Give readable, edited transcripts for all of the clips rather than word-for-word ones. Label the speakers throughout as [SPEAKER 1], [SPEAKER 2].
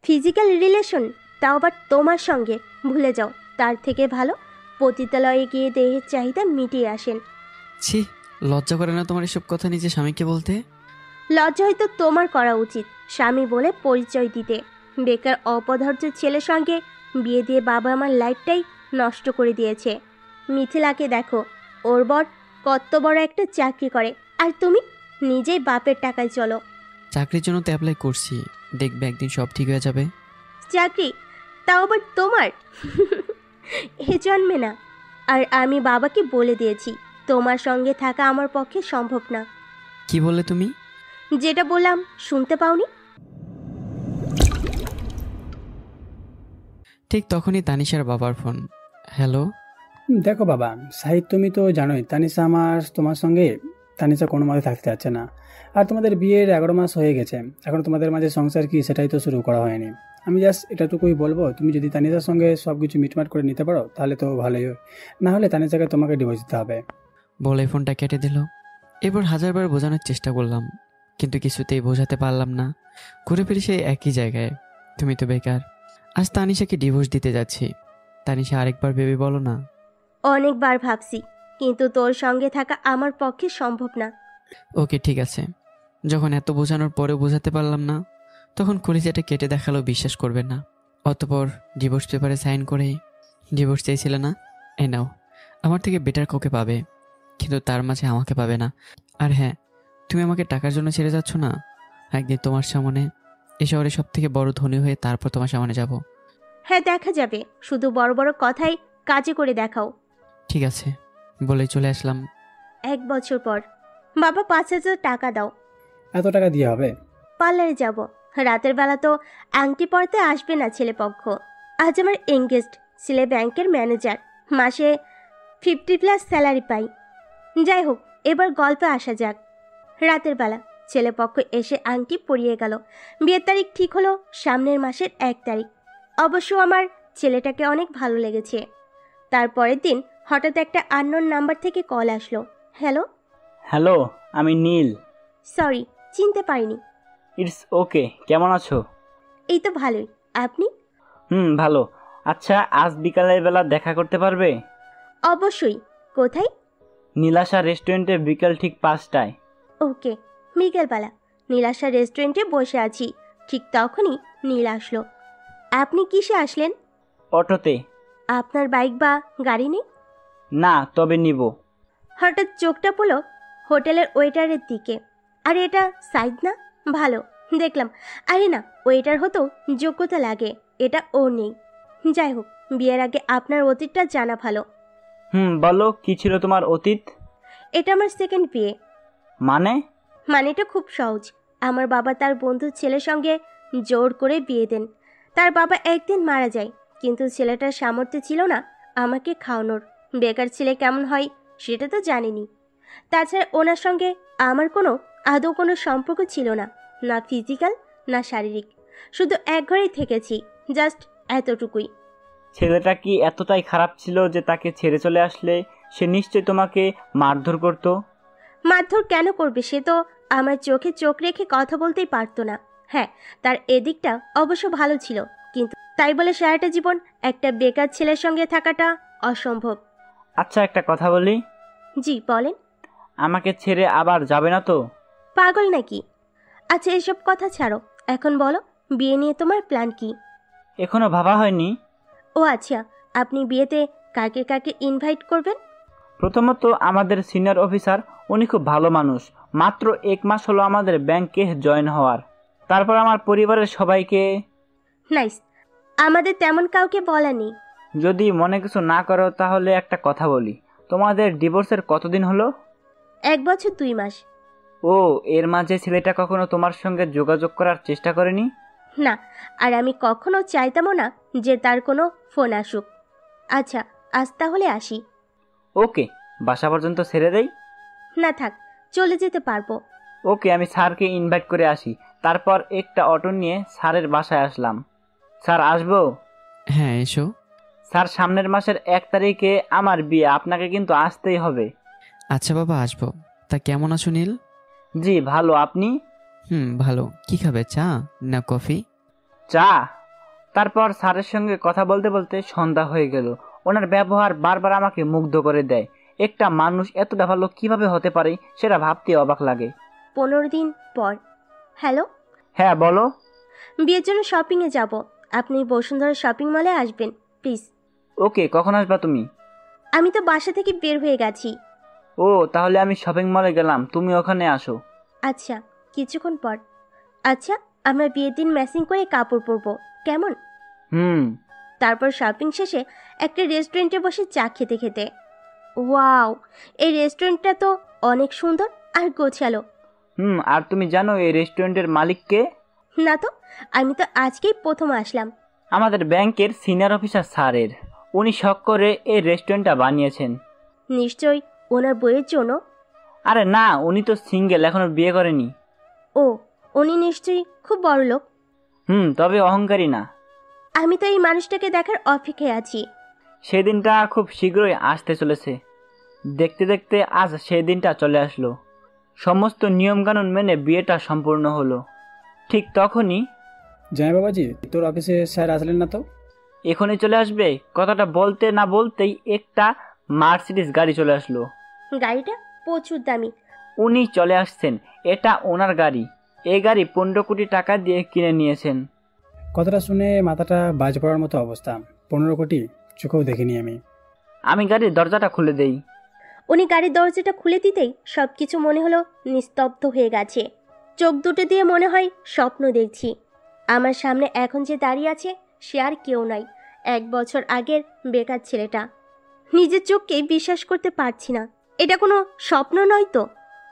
[SPEAKER 1] Physical relation, তাও আবার তোমার সঙ্গে, ভুলে যাও। তার থেকে ভালো পতিতালয়ে গিয়ে দেহের চাহিদা মিটিয়ে আসেন।
[SPEAKER 2] ছি, লজ্জা করে না তোমার এসব কথা নিজে স্বামীকে বলতে?
[SPEAKER 1] লজ্জা হয়তো তোমার করা উচিত স্বামী বলে পরিচয় দিতে। বেকার অপদার্থ ছেলের সঙ্গে বিয়ে দিয়ে বাবা আমার লাইফটাই নষ্ট করে দিয়েছে। মিথিলাকে দেখো, ওর বর কত বড় একটা চাকরি করে, আর তুমি নিজেই বাপের টাকায় চলো।
[SPEAKER 2] চাকরির জন্য তো অ্যাপ্লাই করছি, দেখবে একদিন সব ঠিক হয়ে যাবে।
[SPEAKER 1] চাকরি, তাও আবার তোমার? এ জন্মে না। আর আমি বাবাকে বলে দিয়েছি তোমার সঙ্গে থাকা আমার পক্ষে সম্ভব না।
[SPEAKER 2] কি বললে তুমি?
[SPEAKER 1] যেটা বললাম শুনতে পাওনি?
[SPEAKER 2] ঠিক তখনই তানিশার বাবার ফোন। হ্যালো।
[SPEAKER 3] দেখো বাবা সাহিদ, তুমি তো জানোই তানিশা তোমার সঙ্গে তানিশা কোনো মতে থাকতে চাচ্ছে না। আর তোমাদের বিয়ের 11 মাস হয়ে গেছে, এখন তোমাদের মাঝে সংসার কি সেটাই তো শুরু করা হয়নি। আমি জাস্ট এটাটুকুই বলবো, তুমি যদি তানিশার সঙ্গে সব কিছু মিটমাট করে নিতে পারো তাহলে তো ভালোই হয়, না হলে তানিশাকে তোমাকে ডিভোর্স দিতে হবে।
[SPEAKER 2] বলে ফোনটা কেটে দিল। এবার হাজারবার বোঝানোর চেষ্টা করলাম, কিন্তু কিছুতেই বোঝাতে পারলাম না। ঘুরে ফিরে সেই একই জায়গায়, তুমি তো বেকার। আজ তানিশাকে ডিভোর্স দিতে যাচ্ছি। তানিশা আরেকবার ভেবে বলো না।
[SPEAKER 1] অনেকবার ভাবছি, কিন্তু তোর সঙ্গে থাকা আমার পক্ষে সম্ভব না।
[SPEAKER 2] ওকে ঠিক আছে, যখন এত বোঝানোর পরেও বোঝাতে পারলাম না, তখন কলিজাটা কেটে দেখালেও বিশ্বাস করবে না। অতপর ডিভোর্স পেপারে সাইন করে, ডিভোর্স চেয়েছিলে না, এ নাও, আমার থেকে বেটার কাউকে পাবে, কিন্তু তার মাঝে আমাকে পাবে না। আর হ্যাঁ, তুমি আমাকে টাকার জন্য ছেড়ে যাচ্ছ না? একদিন তোমার সামনে এ শহরে সব থেকে বড় ধনী হয়ে তারপর তোমার সামনে যাব।
[SPEAKER 1] হ্যাঁ, দেখা যাবে, শুধু বড় বড় কথাই কাজে করে দেখাও।
[SPEAKER 2] ঠিক আছে বলেই চলে আসলাম।
[SPEAKER 1] 1 বছর পর। বাবা 5,000 টাকা দাও।
[SPEAKER 3] এত টাকা দিয়ে হবে?
[SPEAKER 1] পার্লারে যাব, রাতের বেলা তো আংটি পরতে আসবে না ছেলেপক্ষ। আজ আমার এঙ্গেজড, ছেলে ব্যাংকের ম্যানেজার, মাসে 50+ স্যালারি পাই। যাই হোক, এবার গল্পে আসা যাক। রাতের বেলা ছেলেপক্ষ এসে আংটি পরিয়ে গেল। বিয়ের তারিখ ঠিক হলো সামনের মাসের 1 তারিখ। অবশ্য আমার ছেলেটাকে অনেক ভালো লেগেছে। তারপরের দিন হঠাৎ একটা আননোন নাম্বার থেকে কল আসলো। হ্যালো।
[SPEAKER 4] হ্যালো, আমি নীল।
[SPEAKER 1] সরি, চিনতে পারিনি।
[SPEAKER 4] ইটস ওকে, কেমন আছো?
[SPEAKER 1] এই তো ভালোই, আপনি?
[SPEAKER 4] ভালো। আচ্ছা, আজ বিকালের বেলা দেখা করতে পারবে?
[SPEAKER 1] অবশ্যই। কোথায়?
[SPEAKER 4] নীলাশা রেস্টুরেন্টে বিকাল ঠিক 5টায়।
[SPEAKER 1] ওকে। বিকেলবেলা নীলাশা রেস্টুরেন্টে বসে আছি, ঠিক তখনই নীল আসলো। আপনি কিসে আসলেন?
[SPEAKER 4] অটোতে।
[SPEAKER 1] আপনার বাইক বা গাড়ি নেই?
[SPEAKER 4] না, তবে নিব।
[SPEAKER 1] হঠাৎ চোখটা পড়ল হোটেলের ওয়েটারের দিকে। আরে এটা সাইদ না? ভালো দেখলাম। আরে না, ওয়েটার হতো যোগ্যতা লাগে, এটা ও নেই। যাই হোক, বিয়ের আগে আপনার অতীতটা জানা ভালো।
[SPEAKER 4] বলো, কি ছিল তোমার অতীত?
[SPEAKER 1] এটা আমার সেকেন্ড বিয়ে।
[SPEAKER 4] মানেটা
[SPEAKER 1] খুব সহজ। আমার বাবা তার বন্ধুর ছেলের সঙ্গে জোর করে বিয়ে দেন। তার বাবা একদিন মারা যায়, কিন্তু ছেলেটার সামর্থ্য ছিল না আমাকে খাওয়ানোর। বেকার ছেলে কেমন হয় সেটা তো জানিনি। তাছাড়া ওনার সঙ্গে আমার আদৌ কোনো সম্পর্ক ছিল না, না ফিজিক্যাল না শারীরিক। শুধু এক ঘরেই থেকেছি, জাস্ট এতটুকুই।
[SPEAKER 4] ছেলেটা কি এতটাই খারাপ ছিল যে তাকে ছেড়ে চলে আসলে সে নিশ্চয় তোমাকে মারধর করতো?
[SPEAKER 1] মারধর কেন করবে? সে তো আমার চোখে চোখ রেখে কথা বলতেই পারতো না। হ্যাঁ, তার এদিকটা অবশ্য ভালো ছিল, কিন্তু তাই বলে সারাটা জীবন একটা বেকার ছেলের সঙ্গে থাকাটা অসম্ভব।
[SPEAKER 4] আচ্ছা, একটা কথা বলি।
[SPEAKER 1] জি বলেন।
[SPEAKER 4] আমাকে ছেড়ে আবার যাবে না তো?
[SPEAKER 1] পাগল নাকি? আচ্ছা, এসব কথা ছাড়ো, এখন বলো বিয়ে নিয়ে তোমার প্ল্যান কি?
[SPEAKER 4] এখনো ভাবা হয়নি।
[SPEAKER 1] ও আচ্ছা, আপনি বিয়েতে কাকে কাকে ইনভাইট করবেন?
[SPEAKER 4] প্রথমত আমাদের সিনিয়র অফিসার, উনি খুব ভালো মানুষ, মাত্র 1 মাস হলো আমাদের ব্যাংকে জয়েন হওয়ার। তারপর আমার পরিবারের সবাইকে।
[SPEAKER 1] নাইস। আমাদের তেমন কাউকে বলা নেই।
[SPEAKER 4] যদি মনে কিছু না করো তাহলে একটা কথা বলি, তোমাদের ডিভোর্সের কতদিন হলো?
[SPEAKER 1] 1 বছর 2 মাস।
[SPEAKER 4] ও, এর মাঝে ছেলেটা কখনো তোমার সঙ্গে যোগাযোগ করার চেষ্টা করেনি?
[SPEAKER 1] না, আর আমি কখনো চাইতামও না যে তার কোনো ফোন আসুক। আচ্ছা, আজ তাহলে আসি।
[SPEAKER 4] ওকে, বাসা পর্যন্ত ছেড়ে দেই?
[SPEAKER 1] না থাক, চলে যেতে পারবো।
[SPEAKER 4] ওকে, আমি স্যারকে ইনভাইট করে আসি। তারপর একটা অটো নিয়ে স্যারের বাসায় আসলাম। স্যার, আসবো?
[SPEAKER 2] হ্যাঁ এসো।
[SPEAKER 4] স্যার, সামনের মাসের 1 তারিখে আমার বিয়ে, আপনাকে কিন্তু আসতেই হবে।
[SPEAKER 2] আচ্ছা বাবা, আসবো। তা কেমন আছো নীল?
[SPEAKER 4] জি ভালো, আপনি?
[SPEAKER 2] ভালো। কি খাবে, চা না কফি?
[SPEAKER 4] চা। তারপর স্যারের সঙ্গে কথা বলতে বলতে সন্ধ্যা হয়ে গেল। ওনার ব্যবহার বারবার আমাকে মুগ্ধ করে দেয়। একটা মানুষ এতটা ভালো কিভাবে হতে পারে সেটা ভাবতে অবাক লাগে।
[SPEAKER 1] 15 দিন পর। হ্যালো,
[SPEAKER 4] হ্যাঁ বলো।
[SPEAKER 1] বিয়ের জন্য শপিংয়ে যাব। আপনি বসুন্ধরা শপিং মলে আসবেন প্লিজ।
[SPEAKER 4] ওকে, কখন আসবা তুমি?
[SPEAKER 1] আমি তো বাসা থেকে বের হয়ে গেছি।
[SPEAKER 4] ও, তাহলে আমি শপিং মলে গেলাম, তুমি ওখানে আসো।
[SPEAKER 1] আচ্ছা, কিছুক্ষণ পর। আচ্ছা, আমরা বিয়ের দিন ম্যাচিং করে কাপড় পরবো, কেমন?
[SPEAKER 4] হুম।
[SPEAKER 1] তারপর শপিং শেষে একটা রেস্টুরেন্টে বসে চা খেতে খেতে। ওয়াও, এই রেস্টুরেন্টটা তো অনেক সুন্দর আর গোছালো।
[SPEAKER 4] আর তুমি জানো এই রেস্টুরেন্টের মালিক কে?
[SPEAKER 1] না তো, আমি তো আজকেই প্রথম আসলাম।
[SPEAKER 4] আমাদের ব্যাংকের সিনিয়র অফিসার স্যারের। উনি শখ করে এই রেস্টুরেন্টটা বানিয়েছেন।
[SPEAKER 1] নিশ্চয়ই ওনার বইয়ের জন্য।
[SPEAKER 4] আরে না, উনি তো সিঙ্গেল, এখনো বিয়ে করেনি।
[SPEAKER 1] ও, উনি নিশ্চয়ই খুব বড় লোক।
[SPEAKER 4] তবে অহংকারী না।
[SPEAKER 1] আমি তো এই মানুষটাকে দেখার অপেক্ষায় আছি।
[SPEAKER 4] সেদিনটা খুব শীঘ্রই আসতে চলেছে। দেখতে দেখতে আজ সেই দিনটা চলে আসলো। সমস্ত নিয়মকানুন মেনে বিয়েটা সম্পূর্ণ হলো। ঠিক তখনই
[SPEAKER 3] জয় বাবাজি, তোর অফিসে স্যার আসলেন না তো?
[SPEAKER 4] এখনই চলে আসবে? কথাটা বলতে না বলতেই একটা মার্সিডিজ গাড়ি চলে আসলো।
[SPEAKER 1] গাড়িটা প্রচুর দামি।
[SPEAKER 4] উনি চলে আসছেন, এটা ওনার গাড়ি। এই গাড়ি 15 কোটি টাকা দিয়ে কিনে নিয়েছেন।
[SPEAKER 3] কথাটা শুনে মাথাটা বাজ পড়ার মতো অবস্থা। 15 কোটি চোখেও দেখিনি আমি।
[SPEAKER 4] আমি গাড়ির দরজাটা খুলে দেই।
[SPEAKER 1] উনি গাড়ির দরজাটা খুলে দিতেই সবকিছু মনে হলো নিস্তব্ধ হয়ে গেছে। চোখ দুটো দিয়ে মনে হয় স্বপ্ন দেখছি। আমার সামনে এখন যে দাঁড়িয়ে আছে সে আর কেউ নয়, 1 বছর আগের বেকার ছেলেটা। নিজের চোখকে বিশ্বাস করতে পারছি না। এটা কোনো স্বপ্ন নয় তো?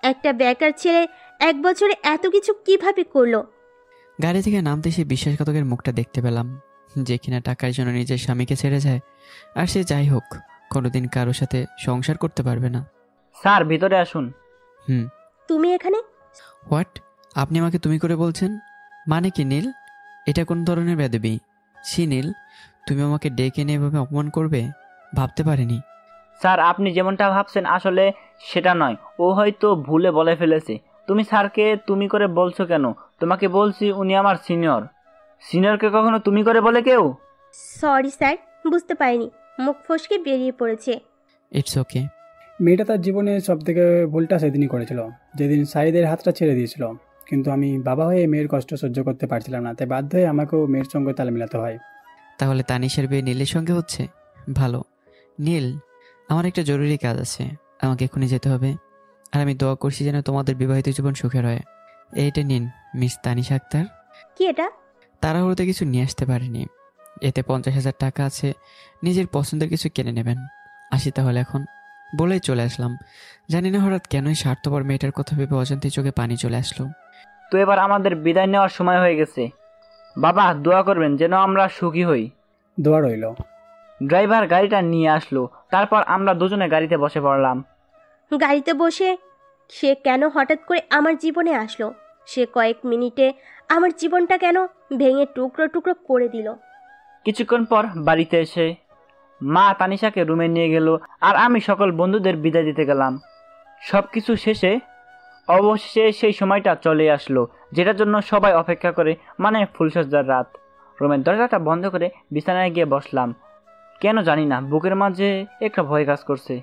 [SPEAKER 1] একটা বেকার ছেলে 1 বছরে এত কিছু কিভাবে করলো?
[SPEAKER 2] গাড়ি থেকে নামতে সে বিশ্বাসঘাতকের মুখটা দেখতে পেলাম, যে কিনা টাকার জন্য নিজের স্বামীকে ছেড়ে যায়। আর সে যাই হোক, কোনোদিন কারোর সাথে সংসার করতে পারবে না।
[SPEAKER 4] স্যার, ভিতরে আসুন।
[SPEAKER 1] তুমি এখানে?
[SPEAKER 2] হোয়াট? আপনি আমাকে তুমি করে বলছেন? মানে কি নীল? এটা কোন ধরনের বেয়াদবি? সি নীল, তুমি আমাকে ডেকে নিয়ে এভাবে অপমান করবে ভাবতে পারিনি।
[SPEAKER 4] স্যার, আপনি যেমনটা ভাবছেন আসলে সেটা নয়। ও হয়তো ভুলে বলে ফেলেছে। তুমি স্যারকে তুমি করে বলছো কেন? তোমাকে বলছি উনি আমার সিনিয়র। সিনিয়রকে কখনো তুমি করে বলে কেউ?
[SPEAKER 1] সরি স্যার, বুঝতে পারিনি, মুখ ফসকে বেরিয়ে পড়েছে।
[SPEAKER 2] It's okay.
[SPEAKER 3] মেয়েটা তার জীবনে সব থেকে ভুলটা সেদিনই করেছিল, যেদিন সাইদের হাতটা ছেড়ে দিয়েছিল। কিন্তু আমি বাবা হয়ে মেয়ের কষ্ট সহ্য করতে পারছিলাম না, তাই বাধ্য হয়ে আমাকেও মেয়ের সঙ্গে তাল মিলাতে হয়।
[SPEAKER 2] তাহলে তানিশের বিয়ে নীলের সঙ্গে হচ্ছে? ভালো। নীল, আমার একটা জরুরি কাজ আছে, আমাকে এখনই যেতে হবে। আর আমি দোয়া করছি যেন তোমাদের বিবাহিত জীবন সুখের হয়। এইটা নিন মিস তানিশ আক্তার।
[SPEAKER 1] কি এটা?
[SPEAKER 2] তাড়াহুড়োতে কিছু নিয়ে আসতে পারিনি। এতে 50,000 টাকা আছে, নিজের পছন্দের কিছু কিনে নেবেন। আসি তাহলে এখন। বলেই চলে আসলাম। জানি না হঠাৎ কেনই স্বার্থপর মেয়েটার কথা ভেবে অজান্তে চোখে পানি চলে আসলো।
[SPEAKER 4] তো এবার আমাদের বিদায় নেওয়ার সময় হয়ে গেছে। বাবা, দোয়া করবেন যেন আমরা সুখী হই।
[SPEAKER 3] দোয়া রইল।
[SPEAKER 4] ড্রাইভার গাড়িটা নিয়ে আসলো। তারপর আমরা দুজনে গাড়িতে বসে পড়লাম।
[SPEAKER 1] গাড়িতে বসে সে কেন হঠাৎ করে আমার জীবনে আসলো? সে কয়েক মিনিটে আমার জীবনটা কেন ভেঙে টুকরো টুকরো করে দিল?
[SPEAKER 4] কিছুক্ষণ পর বাড়িতে এসে মা তানিশাকে রুমে নিয়ে গেল, আর আমি সকল বন্ধুদের বিদায় দিতে গেলাম। সবকিছু শেষে অবশেষে সেই সময়টা চলে আসলো, যেটার জন্য সবাই অপেক্ষা করে, মানে ফুলসজ্জার রাত। রুমের দরজাটা বন্ধ করে বিছানায় গিয়ে বসলাম। কেন জানি না বুকের মাঝে একটা ভয় কাজ করছে।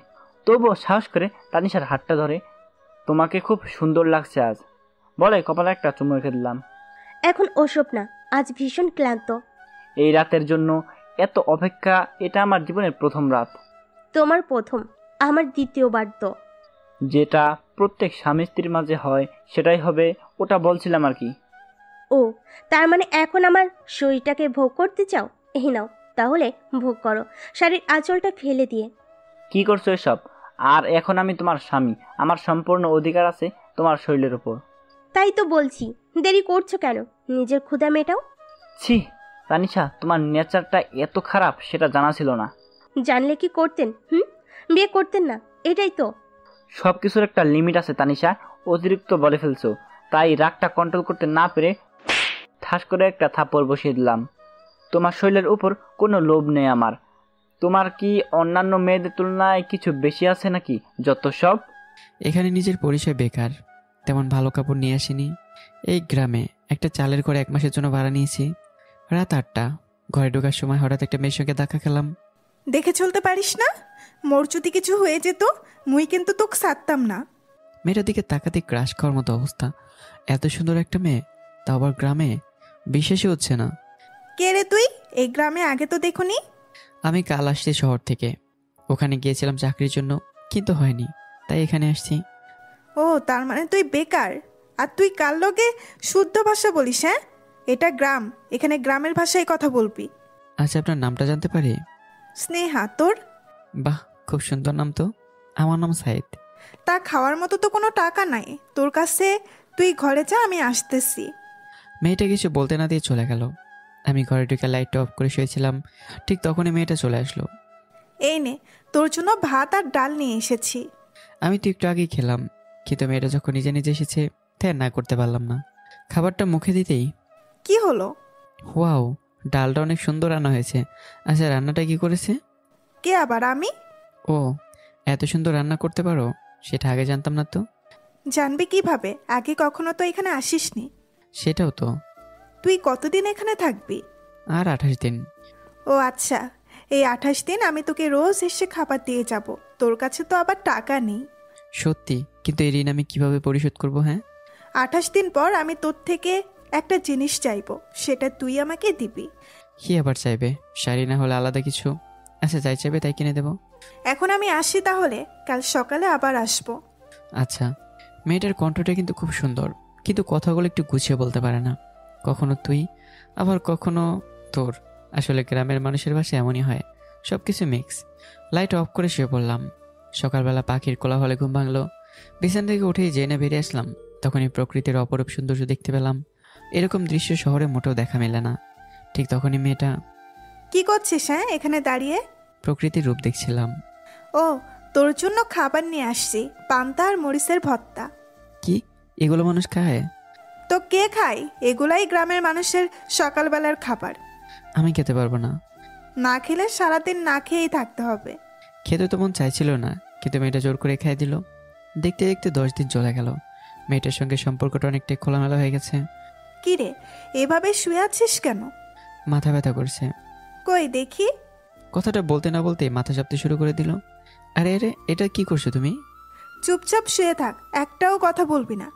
[SPEAKER 4] তবুও সাহস করে তানিশার হাতটা ধরে, তোমাকে খুব সুন্দর লাগছে আজ বলে কপালে একটা চুমু রেখে দিলাম।
[SPEAKER 1] এখন ওসব না, আজ ভীষণ ক্লান্ত।
[SPEAKER 4] এই রাতের জন্য এত অপেক্ষা, এটা আমার জীবনের প্রথম রাত।
[SPEAKER 1] তোমার প্রথম, আমার দ্বিতীয়বার তো।
[SPEAKER 4] যেটা প্রত্যেক স্বামী স্ত্রীর মাঝে হয় সেটাই হবে, ওটা বলছিলাম আর কি।
[SPEAKER 1] ও, তার মানে এখন আমার শরীরটাকে ভোগ করতে চাও? এই নাও, তাহলে ভোগ করো, শাড়ির আঁচলটা ফেলে দিয়ে।
[SPEAKER 4] কি করছো এসব? আর এখন আমি তোমার স্বামী, আমার সম্পূর্ণ অধিকার আছে তোমার শরীরের উপর।
[SPEAKER 1] তাই তো বলছি, দেরি করছো কেন? নিজের ক্ষুধা মেটাও।
[SPEAKER 4] ছি তানিশা, তোমার নেচারটা এত খারাপ সেটা জানা ছিল না।
[SPEAKER 1] জানলে কি করতেন? বিয়ে করতেন না, এটাই তো।
[SPEAKER 4] সব কিছুর একটা লিমিট আছে তানিশা, অতিরিক্ত বলে ফেলছো। তাই রাগটা কন্ট্রোল করতে না পেরে ঠাস করে একটা থাপ্পড় বসিয়ে দিলাম। তোমার শরীরের উপর কোনো লোভ নেই আমার। তোমার কি অন্যান্য মেয়েদের তুলনায় কিছু বেশি আছে নাকি? যত সব।
[SPEAKER 2] এখানে নিজের পরিচয় বেকার, তেমন ভালো কাপড় নিয়ে আসিনি। এই গ্রামে একটা চালের করে 1 মাসের জন্য ভাড়া নিয়েছি। রাত 8টা, ঘরে ঢোকার সময় হঠাৎ একটা মেয়ের সঙ্গে দেখা খেলাম।
[SPEAKER 5] দেখে চলতে পারিস না? মোর যদি কিছু হয়ে যেত, মুই কিন্তু তোকে ছাড়তাম না।
[SPEAKER 2] মেয়েটার দিকে তাকাতে ক্রাশ খাওয়ার মতো অবস্থা। এত সুন্দর একটা মেয়ে, তাও আবার গ্রামে, বিশ্বাসই হচ্ছে না।
[SPEAKER 5] কে রে তুই? এই গ্রামে আগে তো দেখুনি।
[SPEAKER 2] আমি কাল আসছি শহর থেকে, ওখানে গিয়েছিলাম চাকরির জন্য, কিন্তু হয়নি, তাই এখানে আসছি।
[SPEAKER 5] ও, তার মানে তুই বেকার। আর তুই কার লগে শুদ্ধ ভাষা বলিস? হ্যাঁ, এটা গ্রাম, এখানে গ্রামের ভাষায় কথা বলবি।
[SPEAKER 2] আচ্ছা, আপনার নামটা জানতে পারি?
[SPEAKER 5] স্নেহা। তোর?
[SPEAKER 2] বাহ, খুব সুন্দর নাম তো। আমার নাম সাইদ।
[SPEAKER 5] তা খাওয়ার মতো তো কোনো টাকা নাই তোর কাছে। তুই ঘরে যা, আমি আসতেছি।
[SPEAKER 2] মেয়েটা কিছু বলতে না দিয়ে চলে গেল। আমি ঘরে ঢুকে লাইটটা অফ করে শুয়েছিলাম, ঠিক তখনই মেয়েটা চলে আসলো।
[SPEAKER 5] এই নে, তোর জন্য ভাত আর ডাল নিয়ে এসেছি।
[SPEAKER 2] আমি তো একটু আগেই খেলাম, কিন্তু মেয়েটা যখন নিজে নিজে এসেছে, তাই আর না করতে পারলাম না। খাবারটা মুখে দিতেই,
[SPEAKER 5] কি হলো?
[SPEAKER 2] ওয়াও, ডালটা অনেক সুন্দর রান্না হয়েছে। আচ্ছা, রান্নাটা কি করেছে?
[SPEAKER 5] কে আবার? আমি?
[SPEAKER 2] ও, এত সুন্দর রান্না করতে পারো, সেটা আগে জানতাম না তো।
[SPEAKER 5] জানবি কিভাবে? আগে কখনো তো এখানে আসিসনি।
[SPEAKER 2] সেটাও তো।
[SPEAKER 5] তুই কতদিন এখানে থাকবি?
[SPEAKER 2] আর 28 দিন।
[SPEAKER 5] ও আচ্ছা, এই 28 দিন আমি তোকে রোজ এসে খাবার দিয়ে যাব। তোর কাছে তো আবার টাকা নেই।
[SPEAKER 2] সত্যি, কিন্তু এই ঋণ আমি কিভাবে পরিশোধ করবো? হ্যাঁ,
[SPEAKER 5] 28 দিন পর আমি তোর থেকে একটা জিনিস চাইবো, সেটা তুই আমাকে দিবি।
[SPEAKER 2] কি আবার চাইবে? শাড়ি না হলে আলাদা কিছু? আচ্ছা, যাই চাইবে তাই কিনে দেবো।
[SPEAKER 5] এখন আমি আসি তাহলে, কাল সকালে আবার আসবো।
[SPEAKER 2] আচ্ছা। মেয়েটার কণ্ঠটা কিন্তু খুব সুন্দর, কিন্তু কথাগুলো একটু গুছিয়ে বলতে পারে না। কখনো তুই, আবার কখনো তোর। আসলে গ্রামের মানুষের ভাষা এমনই হয়, সব কিছু মিক্স। লাইট অফ করে শুয়ে পড়লাম। সকালবেলা পাখির কোলাহলে ঘুম ভাঙলো। বিছানা থেকে উঠেই জেনে বেরিয়ে আসলাম, তখনই প্রকৃতির অপরূপ সৌন্দর্য দেখতে পেলাম। এরকম দৃশ্য শহরে মোটেও দেখা মেলে না। ঠিক তখনই মেয়েটা।
[SPEAKER 5] কি করছিস হ্যাঁ এখানে দাঁড়িয়ে?
[SPEAKER 2] প্রকৃতির রূপ দেখছিলাম।
[SPEAKER 5] ও, তোর জন্য খাবার নিয়ে আসছি, পান্তা আর মরিচের ভর্তা।
[SPEAKER 2] কি, এগুলো মানুষ খায়?
[SPEAKER 5] তো কে খায়? এগুলাই গ্রামের মানুষের সকালবেলার খাবার।
[SPEAKER 2] আমি খেতে পারবো না।
[SPEAKER 5] না খেলে সারাদিন না খেয়েই থাকতে হবে।
[SPEAKER 2] খেতে তো মন চাইছিল না, কিন্তু মেয়েটা জোর করে খেয়ে দিল। দেখতে দেখতে 10 দিন চলে গেল। মেয়েটার সঙ্গে সম্পর্কটা অনেকটাই খোলামেলা হয়ে গেছে।
[SPEAKER 5] কি রে, এভাবে শুয়ে আছিস কেন?
[SPEAKER 2] মাথা ব্যথা করছে।
[SPEAKER 5] কই দেখি।
[SPEAKER 2] কথাটা বলতে না বলতে মাথা চাপতে শুরু করে দিল। আরে আরে, এটা কি করছো তুমি?
[SPEAKER 5] চুপচাপ শুয়ে থাক, একটাও কথা বলবি না।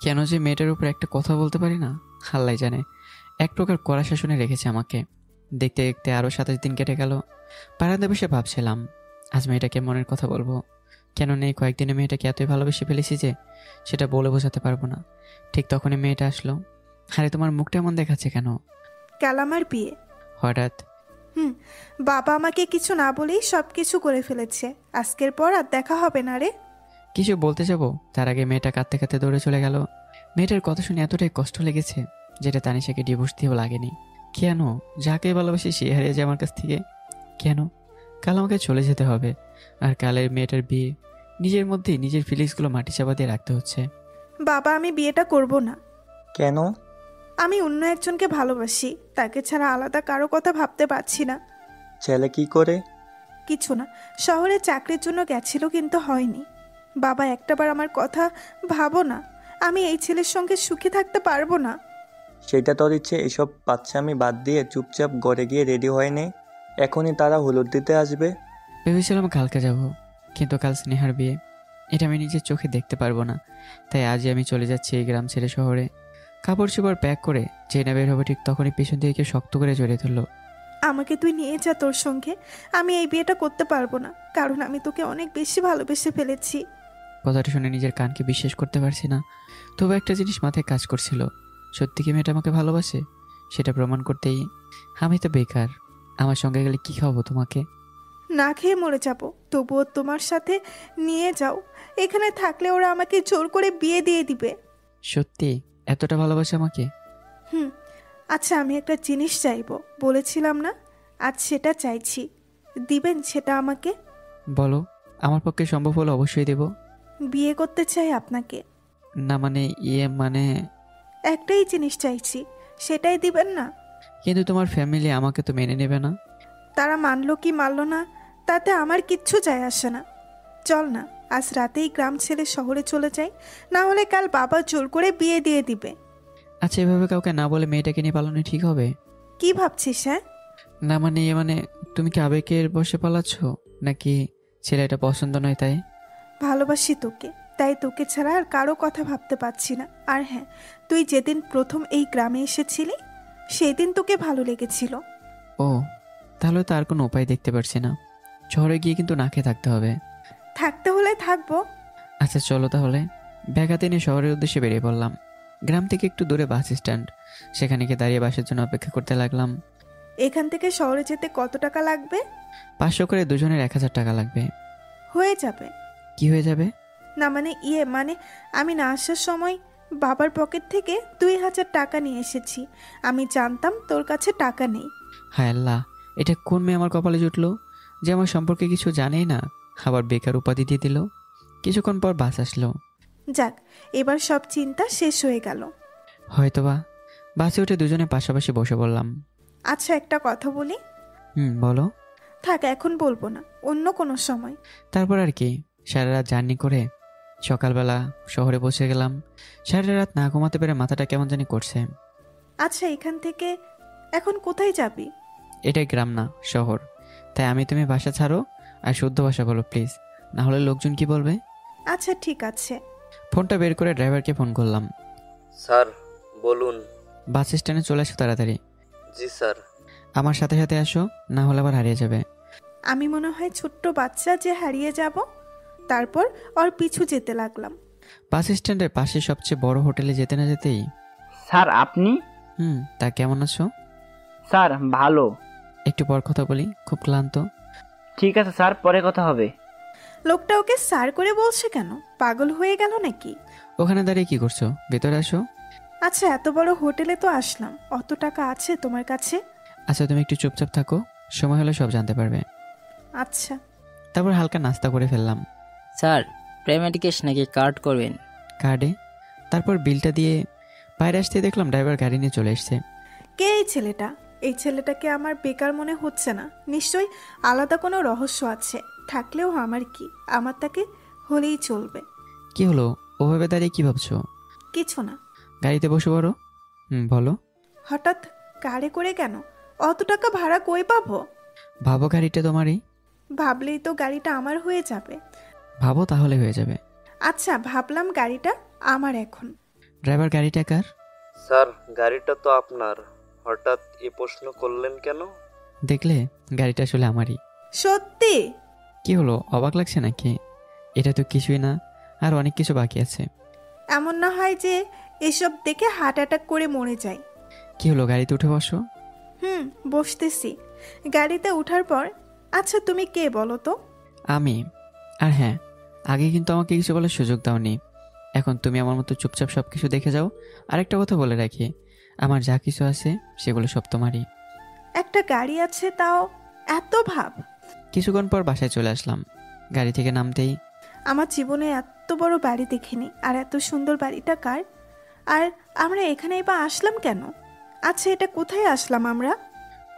[SPEAKER 2] কেন যে মেয়েটার উপর একটা কথা বলতে পারি না, আল্লাহ জানে। এক প্রকার কড়া শাসনে রেখেছে আমাকে। দেখতে দেখতে আরও 27 দিন কেটে গেল। পাড়াতে বসে ভাবছিলাম, আজ মেয়েটাকে মনের কথা বলবো। কেন নেই, কয়েকদিনে মেয়েটাকে এতই ভালোবেসে ফেলেছি যে সেটা বলে বোঝাতে পারবো না। ঠিক তখনই মেয়েটা আসলো। আরে, তোমার মুখটা এমন দেখাচ্ছে কেন?
[SPEAKER 5] কাল আমার বিয়ে।
[SPEAKER 2] হঠাৎ?
[SPEAKER 5] বাবা আমাকে কিছু না বলেই সব কিছু করে ফেলেছে। আজকের পর আর দেখা হবে না রে।
[SPEAKER 2] কিছু বলতে যাবো, তার আগে মেয়েটা কাঁদতে কাঁদতে দৌড়ে চলে গেল। মেয়েটার কথা শুনে এতটাই কষ্ট লেগেছে, যেটা তানিশাকে ডিভোর্স দিয়েও লাগেনি। কেন? যাকে ভালোবাসি সে হারিয়ে যায় আমার কাছ থেকে। কেন কাল আমাকে চলে যেতে হবে? আর কালের মেয়েটার বিয়ে, নিজের মধ্যেই নিজের ফিলিংসগুলো মাটি চাপা দিয়ে রাখতে হচ্ছে।
[SPEAKER 5] বাবা, আমি বিয়েটা করব না।
[SPEAKER 6] কেন?
[SPEAKER 5] আমি অন্য একজনকে ভালোবাসি, তাকে ছাড়া আলাদা কারো কথা ভাবতে পারছি না।
[SPEAKER 6] ছেলে কি করে?
[SPEAKER 5] কিছু না, শহরে চাকরির জন্য গেছিল কিন্তু হয়নি। বাবা, একটাবার আমার কথা ভাবো না। আমি এই ছেলের সঙ্গে সুখী থাকতে পারবো না।
[SPEAKER 6] সেটা তোর ইচ্ছে। এসব বাচ্চামি বাদ দিয়ে চুপচাপ ঘরে গিয়ে রেডি হয় নে, এখনই তারা হলুদ দিতে আসবে।
[SPEAKER 2] ভেবেছিলাম কালকে যাব, কিন্তু কাল স্নেহার বিয়ে, এটা আমি নিজের চোখে দেখতে পারবো না। তাই আজই আমি চলে যাচ্ছি এই গ্রাম ছেড়ে শহরে। কাপড় চোপড় প্যাক করে চেনা বের হবে, ঠিক তখনই পেছন থেকে কেউ শক্ত করে জড়িয়ে ধরলো।
[SPEAKER 5] আমাকে তুই নিয়ে যা তোর সঙ্গে। আমি এই বিয়েটা করতে পারবো না, কারণ আমি তোকে অনেক বেশি ভালোবেসে ফেলেছি।
[SPEAKER 2] কথাটা শুনে নিজের কানকে বিশ্বাস করতে পারছি না। তবু একটা জিনিস মাথায় কাজ করছিল, সত্যি কি মেয়েটা আমাকে ভালোবাসে? সেটা প্রমাণ করতেই আমি তো বেকার। আমার সঙ্গে গেলে কি খাবো তোমাকে?
[SPEAKER 5] না খেয়ে মরে যাব, তবুও তোমার সাথে নিয়ে যাও। এখানে থাকলে ওরা আমাকে জোর করে বিয়ে দিয়ে দিবে।
[SPEAKER 2] সত্যি এতটা ভালোবাসে আমাকে?
[SPEAKER 5] আচ্ছা, আমি একটা জিনিস চাইবো, বলেছিলাম না? আজ সেটা চাইছি, দিবেন সেটা আমাকে?
[SPEAKER 2] বলো, আমার পক্ষে সম্ভব হলে অবশ্যই দেব।
[SPEAKER 5] বিয়ে করতে চাই আপনাকে।
[SPEAKER 2] না মানে মানে
[SPEAKER 5] একটাই জিনিস চাইছি, সেটাই দিবেন না?
[SPEAKER 2] কিন্তু তোমার ফ্যামিলি আমাকে তো মেনে নেবে না।
[SPEAKER 5] তারা মানলো কি মানলো না, তাতে আমার কিচ্ছু যায় আসে না। চল না, আজ রাতেই গ্রাম ছেড়ে শহরে চলে যাই, না হলে কাল বাবা জোর করে বিয়ে দিয়ে দিবে।
[SPEAKER 2] আচ্ছা, এভাবে কাউকে না বলে মেয়েটাকে নিয়ে পালানো ঠিক হবে?
[SPEAKER 5] কি ভাবছিস হ্যাঁ?
[SPEAKER 2] না মানে মানে তুমি কি আবেগের বশে পালাচ্ছ, নাকি ছেলেটা পছন্দ নয় তাই?
[SPEAKER 5] ভালোবাসি তোকে, তাই তোকে ছাড়া আর কারো কথা ভাবতে পারছি না। আর হ্যাঁ, তুই যেদিন প্রথম এই গ্রামে এসেছিলি সেই দিন তোকে ভালো লেগেছিল।
[SPEAKER 2] ও, তাহলে তো আর কোনো উপায় দেখতে পারছি না। শহরে গিয়ে কিন্তু না খেয়ে থাকতে হবে।
[SPEAKER 5] থাকতে হলে থাকবো।
[SPEAKER 2] আচ্ছা চলো তাহলে। ব্যাগ হাতে নিয়ে শহরের উদ্দেশ্যে বেরিয়ে পড়লাম। গ্রাম থেকে একটু দূরে বাস স্ট্যান্ড, সেখানে গিয়ে দাঁড়িয়ে বাসের জন্য অপেক্ষা করতে লাগলাম।
[SPEAKER 5] এখান থেকে শহরে যেতে কত টাকা লাগবে?
[SPEAKER 2] 500 করে দুজনের 1000 টাকা লাগবে।
[SPEAKER 5] হয়ে যাবে।
[SPEAKER 2] কি হয়ে যাবে?
[SPEAKER 5] না মানে মানে আমি না আসার সময় বাবার পকেট থেকে 2000 টাকা নিয়ে এসেছি। আমি জানতাম তোর কাছে টাকা নেই।
[SPEAKER 2] হায় আল্লাহ, এটা কোন মেয়ে আমার কপালে জুটলো যে আমার সম্পর্কে কিছু জানেই না, আবার বেকার উপাধি দিয়ে দিল। কিছুক্ষণ পর বাস আসলো।
[SPEAKER 5] যাক, এবার সব চিন্তা শেষ হয়ে গেল।
[SPEAKER 2] হয়তোবা। বাসে উঠে দুজনে পাশাপাশি বসে বললাম।
[SPEAKER 5] আচ্ছা একটা কথা বলি।
[SPEAKER 2] বলো।
[SPEAKER 5] থাক, এখন বলবো না, অন্য কোনো সময়।
[SPEAKER 2] তারপর আর কি, সারা রাত জার্নি করে সকালবেলা শহরে পৌঁছে গেলাম। সারা রাত না ঘুমাতে পেরে মাথাটা কেমন জানি করছে।
[SPEAKER 5] আচ্ছা, এখান থেকে এখন কোথায় যাবি?
[SPEAKER 2] এটাই গ্রাম না শহর, তাই আমি তুমি ভাষা ছাড়ো আর শুদ্ধ ভাষা বলো প্লিজ, না হলে লোকজন কি বলবে।
[SPEAKER 5] আচ্ছা ঠিক আছে।
[SPEAKER 2] ফোনটা বের করে ড্রাইভারকে ফোন করলাম।
[SPEAKER 7] স্যার বলুন।
[SPEAKER 2] বাস স্ট্যান্ডে চলে আসো তাড়াতাড়ি।
[SPEAKER 7] জি স্যার।
[SPEAKER 2] আমার সাথে সাথে আসো, না হলে আবার হারিয়ে যাবে।
[SPEAKER 5] আমি মনে হয় ছোট্ট বাচ্চা যে হারিয়ে যাব। তারপর ওর পিছু যেতে লাগলাম।
[SPEAKER 2] বাস স্ট্যান্ডের পাশে সবচেয়ে বড় হোটেলে যেতে না যেতেই।
[SPEAKER 4] স্যার আপনি?
[SPEAKER 2] তা কেমন আছো?
[SPEAKER 4] স্যার ভালো।
[SPEAKER 2] একটু পর কথা বলি, খুব ক্লান্ত।
[SPEAKER 4] ঠিক আছে স্যার, পরে কথা হবে।
[SPEAKER 5] লোকটা ওকে স্যার করে বলছে কেন? পাগল হয়ে গেল নাকি?
[SPEAKER 2] ওখানে দাঁড়িয়ে কি করছো? ভেতরে আসো।
[SPEAKER 5] আচ্ছা, এত বড় হোটেলে তো আসলাম, অত টাকা আছে তোমার কাছে?
[SPEAKER 2] আচ্ছা তুমি একটু চুপচাপ থাকো, সময় হলে সব জানতে পারবে।
[SPEAKER 5] আচ্ছা।
[SPEAKER 2] তারপর হালকা নাস্তা করে ফেললাম।
[SPEAKER 8] স্যার পেমেন্ট ক্যাশ নাকি কার্ড করবেন?
[SPEAKER 2] কার্ডে। তারপর বিলটা দিয়ে বাইরে আসতে দেখলাম ড্রাইভার গাড়ি নিয়ে চলে এসছে।
[SPEAKER 5] কে এই ছেলেটা? এই ছেলেটাকে আমার বেকার মনে হচ্ছে না। নিশ্চয়ই আলাদা কোনো রহস্য আছে। থাকলেও আমার কি, আমার তাকে হলেই চলবে।
[SPEAKER 2] কি হলো, ওভাবে দাঁড়িয়ে কি ভাবছো?
[SPEAKER 5] কিছু না।
[SPEAKER 2] গাড়িতে বসে পড়ো। বলো।
[SPEAKER 5] হঠাৎ গাড়ি করে কেন? অত টাকা ভাড়া কই পাবো?
[SPEAKER 2] ভাবো গাড়িটা তোমারই।
[SPEAKER 5] ভাবলেই তো গাড়িটা আমার হয়ে যাবে।
[SPEAKER 2] ভাবো তাহলে হয়ে যাবে।
[SPEAKER 5] আচ্ছা ভাবলাম গাড়িটা আমার এখন।
[SPEAKER 2] ড্রাইভার গাড়িটা কার?
[SPEAKER 7] স্যার গাড়িটা তো আপনার, হঠাৎ এ প্রশ্ন করলেন কেন?
[SPEAKER 2] দেখলে গাড়িটা আসলে আমারই।
[SPEAKER 5] সত্যি?
[SPEAKER 2] কি হলো, অবাক লাগছে নাকি? এটা তো কিছুই না, আর অনেক কিছু বাকি আছে।
[SPEAKER 5] এমন না হয় যে এসব দেখে হার্ট অ্যাটাক করে মরে যায়।
[SPEAKER 2] কি হলো, গাড়িতে উঠে বসো।
[SPEAKER 5] বসতেছি। গাড়িতে ওঠার পর আচ্ছা তুমি কে বলো তো?
[SPEAKER 2] আমি। আর হ্যাঁ, আগে কিন্তু আমাকে কিছু বলার সুযোগ দাওনি। এখন তুমি আমার মতো চুপচাপ সব কিছু দেখে যাও। আরেকটা কথা বলে রাখি, আমার যা কিছু আছে সেগুলো সব তোমারই।
[SPEAKER 5] একটা গাড়ি আছে তাও এত ভাব?
[SPEAKER 2] কিছুক্ষণ পর বাসায় চলে আসলাম। গাড়ি থেকে নামতেই।
[SPEAKER 5] আমার জীবনে এত বড় বাড়ি দেখিনি। আর এত সুন্দর বাড়িটা কার? আর আমরা এখানেই বা আসলাম কেন? আচ্ছা এটা কোথায় আসলাম আমরা?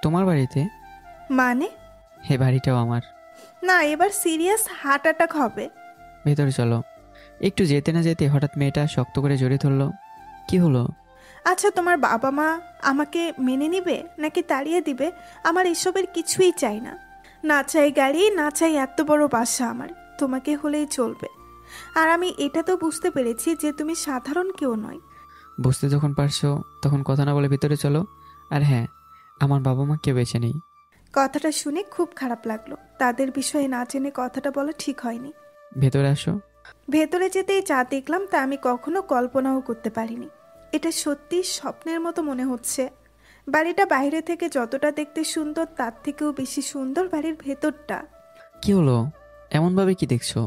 [SPEAKER 2] তোমার বাড়িতে।
[SPEAKER 5] মানে?
[SPEAKER 2] হে, বাড়িটাও আমার।
[SPEAKER 5] না, এবার সিরিয়াস হার্ট অ্যাটাক হবে।
[SPEAKER 2] ভেতরে চলো। একটু যেতে না যেতে হঠাৎ মেয়েটা শক্ত করে জড়িয়ে ধরলো। কি হলো?
[SPEAKER 5] আচ্ছা তোমার বাবা মা আমাকে মেনে নিবে নাকি তাড়িয়ে দিবে? আমার এসবের কিছুই চাই না। না চাই গাড়ি, না চাই এত বড় বাসা। আমার তোমাকে হলেই চলবে। আর আমি এটা তো বুঝতে পেরেছি যে তুমি সাধারণ কেউ নয়।
[SPEAKER 2] বুঝতে যখন পারছো তখন কথা না বলে ভিতরে চলো। আর হ্যাঁ, আমার বাবা মা কেউ বেঁচে নেই।
[SPEAKER 5] কথাটা শুনে খুব খারাপ লাগলো। তাদের বিষয়ে না জেনে কথাটা বলা ঠিক হয়নি।
[SPEAKER 2] ভেতরে আসো।
[SPEAKER 5] ভেতরে যেতেই যা দেখলাম তা আমি কখনো কল্পনাও করতে পারিনি। এটা সত্যি স্বপ্নের মতো মনে হচ্ছে। বাড়িটা বাইরে থেকে যতটা দেখতে সুন্দর তার থেকেও বেশি সুন্দর বাড়ির ভেতরটা।
[SPEAKER 2] কি হলো, এমনভাবে কি দেখছো?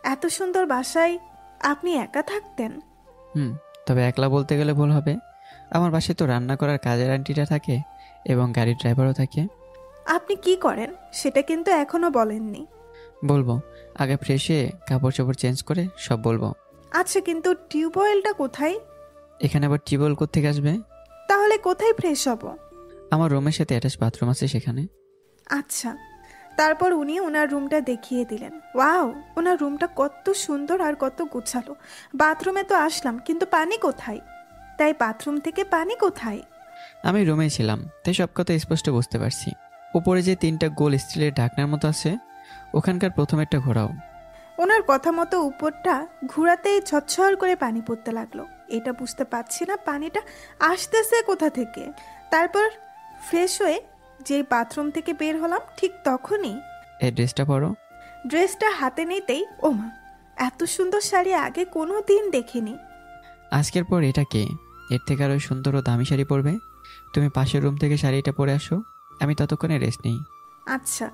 [SPEAKER 5] এত সুন্দর বাসায় আপনি একা থাকতেন?
[SPEAKER 2] তবে একলা বলতে গেলে ভুল হবে। আমার বাসায় তো রান্না করার কাজের আন্টিটা থাকে এবং গাড়ির ড্রাইভারও থাকে।
[SPEAKER 5] আপনি কি করেন সেটা কিন্তু এখনো বলেননি।
[SPEAKER 2] বলবো, আগে ফ্রেশ হয়ে কাপড় চোপড় চেঞ্জ করে সব বলবো।
[SPEAKER 5] আচ্ছা কিন্তু টিউবওয়েলটা কোথায়?
[SPEAKER 2] এখানে আবার টিউবওয়েল কোত্থেকে আসবে?
[SPEAKER 5] তাহলে কোথায় ফ্রেশ হব?
[SPEAKER 2] আমার রুমের সাথে অ্যাটাচ বাথরুম আছে সেখানে।
[SPEAKER 5] আচ্ছা। তারপর উনি ওনার রুমটা দেখিয়ে দিলেন। ওয়াও, ওনার রুমটা কত সুন্দর আর কত গোছালো। বাথরুমে তো আসলাম, কিন্তু পানি কোথায়? তাই বাথরুম থেকে পানি কোথায়?
[SPEAKER 2] আমি রুমে ছিলাম, তাই সব কথা স্পষ্ট বুঝতে পারছি। উপরে যে 3টা গোল স্টিলের ঢাকনার মতো আছে, ওখানকার প্রথম একটা ঘোরাও।
[SPEAKER 5] ওনার কথা মতো উপরটা ঘুরাতেই ঝরঝর করে পানি পড়তে লাগলো। এটা বুঝতে পারছি না পানিটা আসতেছে কোথা থেকে। তারপর ফ্রেশ হয়ে যেই বাথরুম থেকে বের হলাম, ঠিক তখনই
[SPEAKER 2] এই ড্রেসটা পরো।
[SPEAKER 5] ড্রেসটা হাতে নিতেই ওমা, এত সুন্দর শাড়ি আগে কোনো দিন দেখিনি।
[SPEAKER 2] আজকের পর এটা কে? এর থেকে আরো সুন্দর ও দামি শাড়ি পরবে। তুমি পাশের রুম থেকে শাড়িটা পরে আসো, আমি ততক্ষণে রেস্ট নেই।
[SPEAKER 5] আচ্ছা।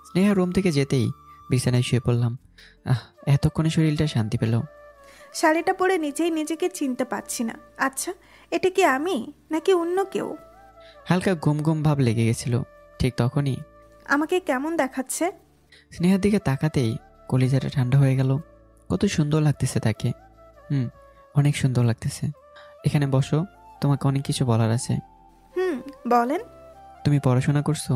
[SPEAKER 2] স্নেহা রুম থেকে যেতেই বিছানায় শুয়ে পড়লাম। এতক্ষণে শরীরটা শান্তি পেল।
[SPEAKER 5] শাড়িটা পরে নিজেই নিজেকে চিনতে পারছি না। আচ্ছা, এটা কি আমি নাকি অন্য কেউ?
[SPEAKER 2] হালকা ঘুম ঘুম ভাব লেগে গেছিল। ঠিক তখনই
[SPEAKER 5] আমাকে কেমন দেখাচ্ছে?
[SPEAKER 2] স্নেহার দিকে তাকাতেই কলিজাটা ঠান্ডা হয়ে গেল। কত সুন্দর লাগতেছে তাকে। অনেক সুন্দর লাগতেছে। এখানে বসো, তোমাকে অনেক কিছু বলার আছে।
[SPEAKER 5] বলেন।
[SPEAKER 2] তুমি পড়াশোনা করছো?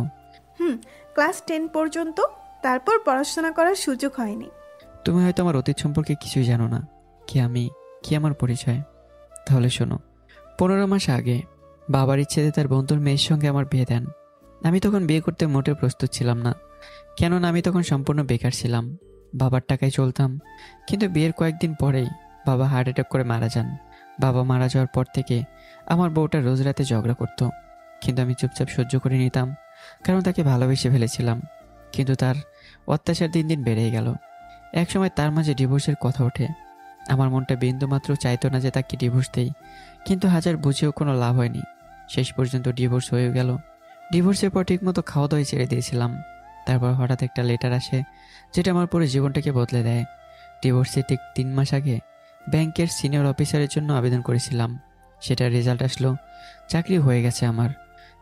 [SPEAKER 5] ক্লাস 10 পর্যন্ত, তারপর পড়াশোনা করার সুযোগ হয়নি।
[SPEAKER 2] তুমি হয়তো আমার অতীত সম্পর্কে কিছুই জানো না, কি আমি, কি আমার পরিচয়। তাহলে শোনো, 15 মাস আগে বাবার ইচ্ছেতে তার বন্ধুর মেয়ের সঙ্গে আমার বিয়ে দেন। আমি তখন বিয়ে করতে মোটেও প্রস্তুত ছিলাম না, কেননা আমি তখন সম্পূর্ণ বেকার ছিলাম। বাবার টাকায় চলতাম। কিন্তু বিয়ের কয়েকদিন পরেই বাবা হার্ট অ্যাটাক করে মারা যান। বাবা মারা যাওয়ার পর থেকে আমার বউটা রোজ রাতে ঝগড়া করতো, কিন্তু আমি চুপচাপ সহ্য করে নিতাম, কারণ তাকে ভালোবেসে ফেলেছিলাম। কিন্তু তার অত্যাচার দিন দিন বেড়েই গেল। একসময় তার মাঝে ডিভোর্সের কথা ওঠে। আমার মনটা বিন্দুমাত্র চাইতো না যে তাকে ডিভোর্স দেই, কিন্তু হাজার বুঝেও কোনো লাভ হয়নি। শেষ পর্যন্ত ডিভোর্স হয়ে গেল। ডিভোর্সের পর ঠিকমতো খাওয়া দাওয়াই ছেড়ে দিয়েছিলাম। তারপর হঠাৎ একটা লেটার আসে, যেটা আমার পুরো জীবনটাকে বদলে দেয়। ডিভোর্সের ঠিক 3 মাস আগে ব্যাংকের সিনিয়র অফিসারের জন্য আবেদন করেছিলাম। সেটার রেজাল্ট আসলো, চাকরি হয়ে গেছে আমার।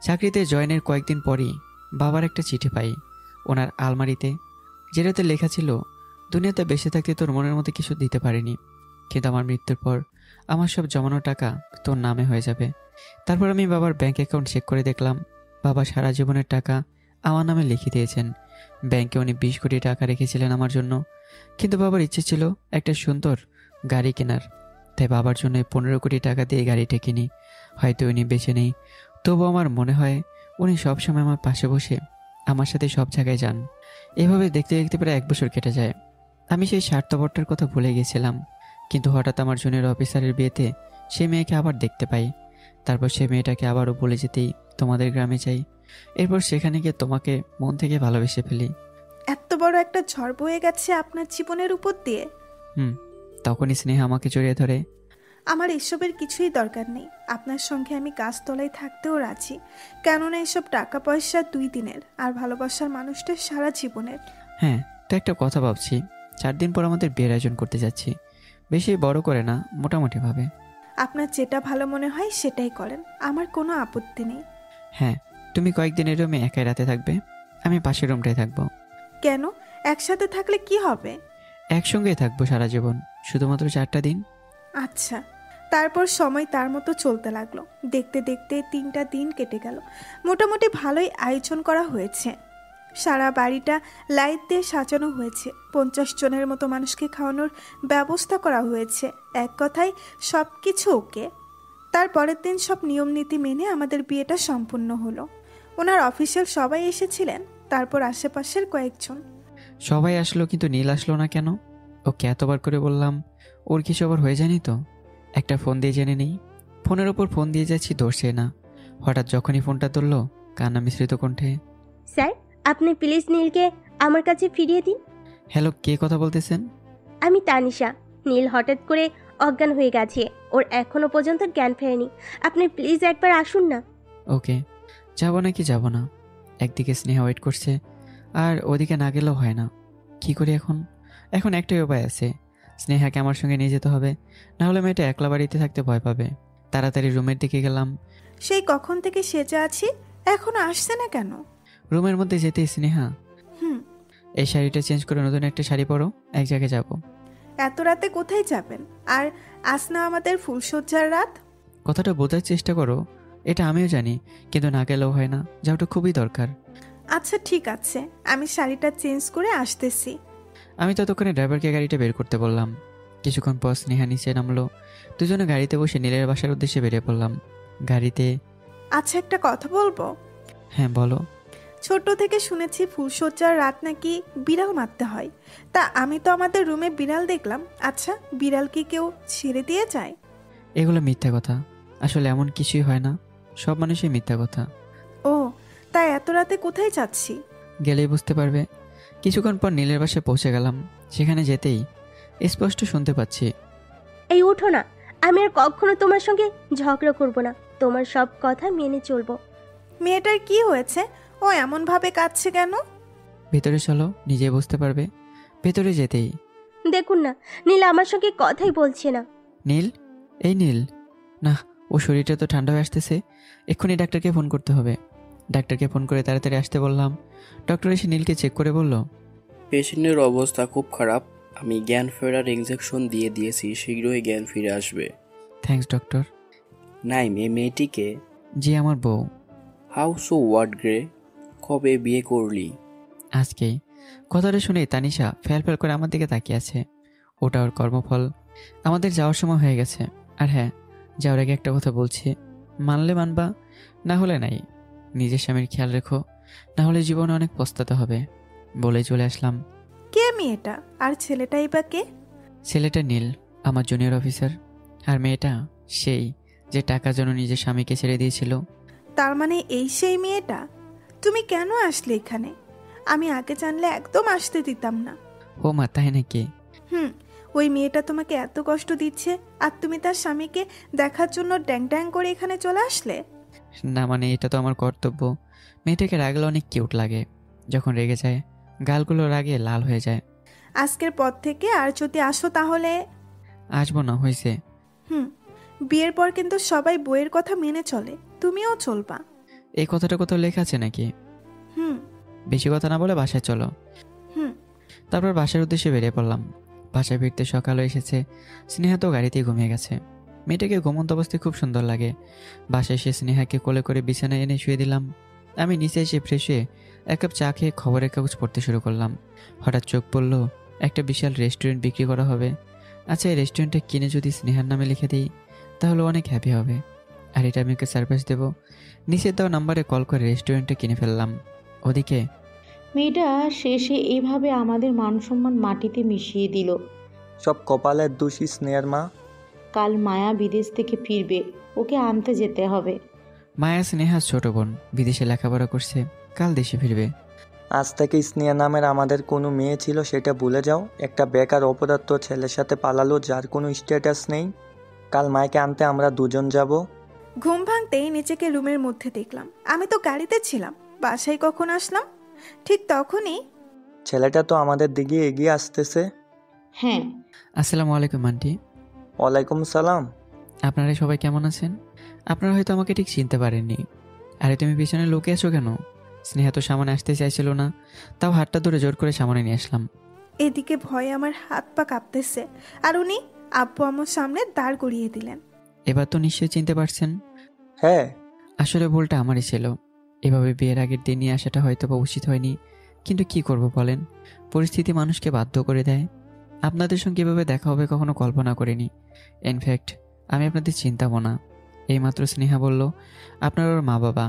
[SPEAKER 2] চাকরিতে জয়েনের কয়েকদিন পরই বাবার একটা চিঠি পাই ওনার আলমারিতে, যেটাতে লেখা ছিল, দুনিয়াতে বেঁচে থাকতে তোর মনের মতো কিছু দিতে পারিনি, কিন্তু আমার মৃত্যুর পর আমার সব জমানো টাকা তোর নামে হয়ে যাবে। তারপর আমি বাবার ব্যাংক অ্যাকাউন্ট চেক করে দেখলাম, বাবা সারা জীবনের টাকা আমার নামে লিখে দিয়েছেন। ব্যাংকে উনি 20 কোটি টাকা রেখেছিলেন আমার জন্য, কিন্তু বাবার ইচ্ছে ছিল একটা সুন্দর গাড়ি কেনার। তাই বাবার জন্য 15 কোটি টাকা দিয়ে গাড়িটা কিনি। হয়তো উনি বেঁচে নেই, তবু আমার মনে হয় উনি সবসময় আমার পাশে বসে আমার সাথে সব জায়গায় যান। এভাবে দেখতে দেখতে প্রায় 1 বছর কেটে যায়। আমি সেই স্বার্থপরটার কথা ভুলে গেছিলাম, কিন্তু হঠাৎ আমার জুনিয়র অফিসারের বিয়েতে সেই মেয়েকে আবার দেখতে পাই। তারপর সেই মেয়েটাকে আবারও বলে যেতেই তোমাদের গ্রামে যাই। এরপর সেখানে গিয়ে তোমাকে মন থেকে ভালোবেসে ফেলি।
[SPEAKER 5] এত বড় একটা ঝড় বয়ে গেছে আপনার জীবনের উপর দিয়ে।
[SPEAKER 2] তখনই স্নেহা আমাকে জড়িয়ে ধরে।
[SPEAKER 5] আমার এসবের কিছুই দরকার নেই। আপনার সঙ্গে আমি গাছতলায় থাকতেও রাজি, কেননা এসব টাকা পয়সা 2 দিনের, আর ভালোবাসার মানুষটা সারা জীবনের।
[SPEAKER 2] হ্যাঁ, তো একটা কথা ভাবছি, 4 দিন পর আমাদের বিয়ের আয়োজন করতে যাচ্ছি। বেশি বড় করে না, মোটামুটি ভাবে।
[SPEAKER 5] আপনার যেটা ভালো মনে হয় সেটাই করেন, আমার কোনো আপত্তি নেই।
[SPEAKER 2] হ্যাঁ, তুমি কয়েকদিনের রুমে একাই রাতে থাকবে, আমি পাশের রুমটায় থাকবো।
[SPEAKER 5] কেন? একসাথে থাকলে কি হবে?
[SPEAKER 2] একসঙ্গেই থাকবো সারা জীবন, শুধুমাত্র 4টা দিন।
[SPEAKER 5] আচ্ছা। তারপর সময় তার মতো চলতে লাগলো। দেখতে দেখতে 3টা দিন কেটে গেল। মোটামুটি ভালোই আয়োজন করা হয়েছে। সারা বাড়িটা লাইট দিয়ে সাজানো হয়েছে। 50 জনের মতো মানুষকে খাওয়ানোর ব্যবস্থা করা হয়েছে। এক কথায় সব কিছু ওকে। তারপরের দিন সব নিয়ম নীতি মেনে আমাদের বিয়েটা সম্পূর্ণ হলো। ওনার অফিসিয়াল সবাই এসেছিলেন, তারপর আশেপাশের কয়েকজন।
[SPEAKER 2] সবাই আসলো, কিন্তু নীল আসলো না কেন? ওকে এতবার করে বললাম, ওর কিছু আবার হয়ে যায়নি তো? একটা ফোন দিয়ে জেনে নেই। ফোনের ওপর ফোন দিয়ে যাচ্ছি, ধরছে না। হঠাৎ যখনই ফোনটা তুললো, কান্না মিশ্রিত কণ্ঠে,
[SPEAKER 1] স্যার, আপনি প্লিজ নীলকে আমার কাছে ফিরিয়ে দিন।
[SPEAKER 2] হ্যালো, কে কথা বলতেছেন?
[SPEAKER 1] আমি তানিশা। নীল হঠাৎ করে অজ্ঞান হয়ে গেছে, ওর এখনো পর্যন্ত জ্ঞান ফেরেনি। আপনি প্লিজ একবার আসুন না।
[SPEAKER 2] ওকে, যাবো নাকি যাব না? একদিকে স্নেহা ওয়েট করছে, আর ওদিকে না গেলেও হয় না। কি করি এখন? এখন একটাই উপায় আছে, স্নেহাকে আমার সঙ্গে নিয়ে যেতে হবে, নাহলে মেয়েটা একলা বাড়িতে থাকতে ভয় পাবে। তাড়াতাড়ি রুমের দিকে গেলাম।
[SPEAKER 5] সেই কখন থেকে সেজে আছি, এখনো আসছে না কেন?
[SPEAKER 2] রুমের মধ্যে যেতেই স্নেহা, এই শাড়িটা চেঞ্জ করে নতুন একটা শাড়ি পরো, এক জায়গায় যাবো।
[SPEAKER 5] এত রাতে কোথায় যাবেন? আর আজ না আমাদের ফুলসজ্জার রাত?
[SPEAKER 2] কথাটা বোঝার চেষ্টা করো, এটা আমিও জানি, কিন্তু না গেলেও হয় না, যাওয়াটা খুবই দরকার।
[SPEAKER 5] আচ্ছা ঠিক আছে, আমি শাড়িটা চেঞ্জ করে আসতেছি।
[SPEAKER 2] আমি ততক্ষণে ড্রাইভারকে গাড়িটা বের করতে বললাম। কিছুক্ষণ পর স্নেহা নিচে নামলো। দুজনে গাড়িতে বসে নীলের বাসার উদ্দেশ্যে বেরিয়ে পড়লাম। গাড়িতে
[SPEAKER 5] আচ্ছা, একটা কথা বলবো?
[SPEAKER 2] হ্যাঁ বলো।
[SPEAKER 5] ছোট থেকে শুনেছি ফুলশয্যার রাত নাকি বিড়াল মারতে হয়। তা আমি তো আমাদের রুমে বিড়াল দেখলাম। আচ্ছা, বিড়াল কি কেউ ছেড়ে দিয়ে যায়?
[SPEAKER 2] এগুলো মিথ্যা কথা, আসলে এমন কিছুই হয় না, সব মানুষই মিথ্যা কথা।
[SPEAKER 5] ও, তাই এত রাতে কোথায় যাচ্ছি?
[SPEAKER 2] গেলেই বুঝতে পারবে। কিছুক্ষণ পর নীলের বাসায় পৌঁছে গেলাম। সেখানে যেতেই স্পষ্ট শুনতে পাচ্ছি,
[SPEAKER 1] এই উঠো না, আমি আর কখনো তোমার সঙ্গে ঝগড়া করব না, তোমার সব কথা মেনে চলবো।
[SPEAKER 5] মেয়েটার কি হয়েছে? ও এমনভাবে কাঁদছে কেন?
[SPEAKER 2] ভেতরে চলো, নিজে বুঝতে পারবে। ভেতরে যেতেই,
[SPEAKER 1] দেখুন না, নীলা আমার সঙ্গে কথাই বলছে না।
[SPEAKER 2] নীল, এই নীল, না, ও শরীরটা তো ঠান্ডা হয়ে আসতেছে, এক্ষুনি ডাক্তারকে ফোন করতে হবে। ডাক্তারকে ফোন করে তাড়াতাড়ি আসতে বললাম। ডক্টর এসে নীলকে চেক করে বলল,
[SPEAKER 9] পেশেন্টের অবস্থা খুব খারাপ, আমি জ্ঞান ফেরার ইনজেকশন দিয়ে দিয়েছি, শীঘ্রই জ্ঞান ফিরে আসবে।
[SPEAKER 2] Thanks doctor.
[SPEAKER 9] নাইম, এই মেয়েটিকে?
[SPEAKER 2] জি, আমার বউ।
[SPEAKER 9] হাউ সো ওয়ার্ড গ্রে, কবে বিয়ে করলি?
[SPEAKER 2] আজকেই। কথাটা শুনেই তানিশা ফ্যাল ফ্যাল করে আমার দিকে তাকিয়ে আছে। ওটা ওর কর্মফল। আমাদের যাওয়ার সময় হয়ে গেছে। আর হ্যাঁ, যাওয়ার আগে একটা কথা বলছি, মানলে মানবা, না হলে নাই। নিজের স্বামীর খেয়াল রেখো, না হলে জীবনে অনেক পস্তাতে হবে। বলে চলে আসলাম।
[SPEAKER 5] কে মেয়েটা আর ছেলেটাই বা কে?
[SPEAKER 2] ছেলেটা নীল, আমার জুনিয়র অফিসার। আর মেয়েটা সেই যে টাকার জন্য নিজের স্বামীকে ছেড়ে দিয়েছিল।
[SPEAKER 5] তার মানে এই সেই মেয়েটা? তুমি কেন আসলে এখানে? আমি আগে জানলে একদম আসতে দিতাম না।
[SPEAKER 2] ও মা, তাই নাকি?
[SPEAKER 5] ওই মেয়েটা তোমাকে এত কষ্ট দিচ্ছে আর তুমি তার স্বামীকে দেখার জন্য ড্যাং ড্যাং করে এখানে চলে আসলে?
[SPEAKER 2] না মানে, এটা তো আমার কর্তব্য। মেয়েটাকে রাগলে অনেক কিউট লাগে, যখন রেগে যায় গালগুলো রাগে লাল হয়ে যায়।
[SPEAKER 5] আজকের পর থেকে আর যদি আসো তাহলে?
[SPEAKER 2] আসবো না, হয়েছে।
[SPEAKER 5] বিয়ের পর কিন্তু সবাই বইয়ের কথা মেনে চলে, তুমিও চলবা।
[SPEAKER 2] এই কথাটা কোথাও লেখা আছে নাকি? বেশি কথা না বলে বাসায় চলো। তারপর বাসার উদ্দেশ্যে বেরিয়ে পড়লাম। বাসায় ফিরতে সকালও এসেছে। স্নেহা তো গাড়িতেই ঘুমিয়ে গেছে। মেয়েটাকে ঘুমন্ত অবস্থায় খুব সুন্দর লাগে। বাসায় এসে স্নেহাকে কোলে করে বিছানায় এনে শুয়ে দিলাম। আমি নিচে এসে ফ্রেশ হয়ে এক কাপ চা খেয়ে খবরের কাগজ পড়তে শুরু করলাম। হঠাৎ চোখ পড়ল, একটা বিশাল রেস্টুরেন্ট বিক্রি করা হবে। আচ্ছা, এই রেস্টুরেন্টটা কিনে যদি স্নেহার নামে লিখে দিই তাহলে অনেক হ্যাপি হবে, আর এটা আমি ওকে সারপ্রাইজ দেবো। নিচের দেওয়া নাম্বারে কল করে রেস্টুরেন্টটা কিনে ফেললাম। ওদিকে
[SPEAKER 10] মেয়েটা শেষে এভাবে আমাদের মান সম্মান মাটিতে মিশিয়ে দিল।
[SPEAKER 6] সব কপালের দোষী স্নেহার মা।
[SPEAKER 10] কাল মায়া বিদেশ থেকে ফিরবে, ওকে আনতে যেতে হবে।
[SPEAKER 2] মায়া স্নেহার ছোট বোন, বিদেশে লেখাপড়া করছে, কাল দেশে ফিরবে।
[SPEAKER 6] আজ থেকে স্নেহা নামের আমাদের কোনো মেয়ে ছিল সেটা ভুলে যাও। একটা বেকার অপদার্থ ছেলের সাথে পালালো যার কোনো স্ট্যাটাস নেই। কাল মায়কে আনতে আমরা দুজন যাব।
[SPEAKER 5] ঘুম ভাঙতেই নিজেকে রুমের মধ্যে দেখলাম। আমি তো গাড়িতে ছিলাম, বাসায় কখন আসলাম? ঠিক তখনই
[SPEAKER 6] ছেলেটা তো আমাদের দিকে এগিয়ে আসতেছে।
[SPEAKER 10] হ্যাঁ।
[SPEAKER 2] আসসালামু আলাইকুম আন্টি।
[SPEAKER 6] ওয়ালাইকুম সালাম।
[SPEAKER 2] আপনারা সবাই কেমন আছেন? আপনারা হয়তো আমাকে ঠিক চিনতে পারেননি। আরে তুমি পিছনে লুকিয়ে আছো কেন? স্নেহা তো সামনে আসতে চাইছিল না, তাও হাতটা ধরে জোর করে সামনে নিয়ে আসলাম।
[SPEAKER 5] এদিকে ভয়ে আমার হাত পা কাঁপতেছে, আর উনি আব্বু আমার সামনে দাঁড় করিয়ে দিলেন।
[SPEAKER 2] এবার তো নিশ্চয়ই চিনতে পারছেন।
[SPEAKER 6] হ্যাঁ।
[SPEAKER 2] আসলে ভুলটা আমারই ছিল। এভাবে বিয়ের আগের দিন নিয়ে আসাটা হয়তো বা উচিত হয়নি, কিন্তু কি করব বলেন, পরিস্থিতি মানুষকে বাধ্য করে দেয়। আপনাদের সঙ্গে এভাবে দেখা হবে কখনো কল্পনা করিনি। ইনফ্যাক্ট আমি আপনাদের চিন্তাও না। এইমাত্র স্নেহা বলল আপনার ওর মা বাবা,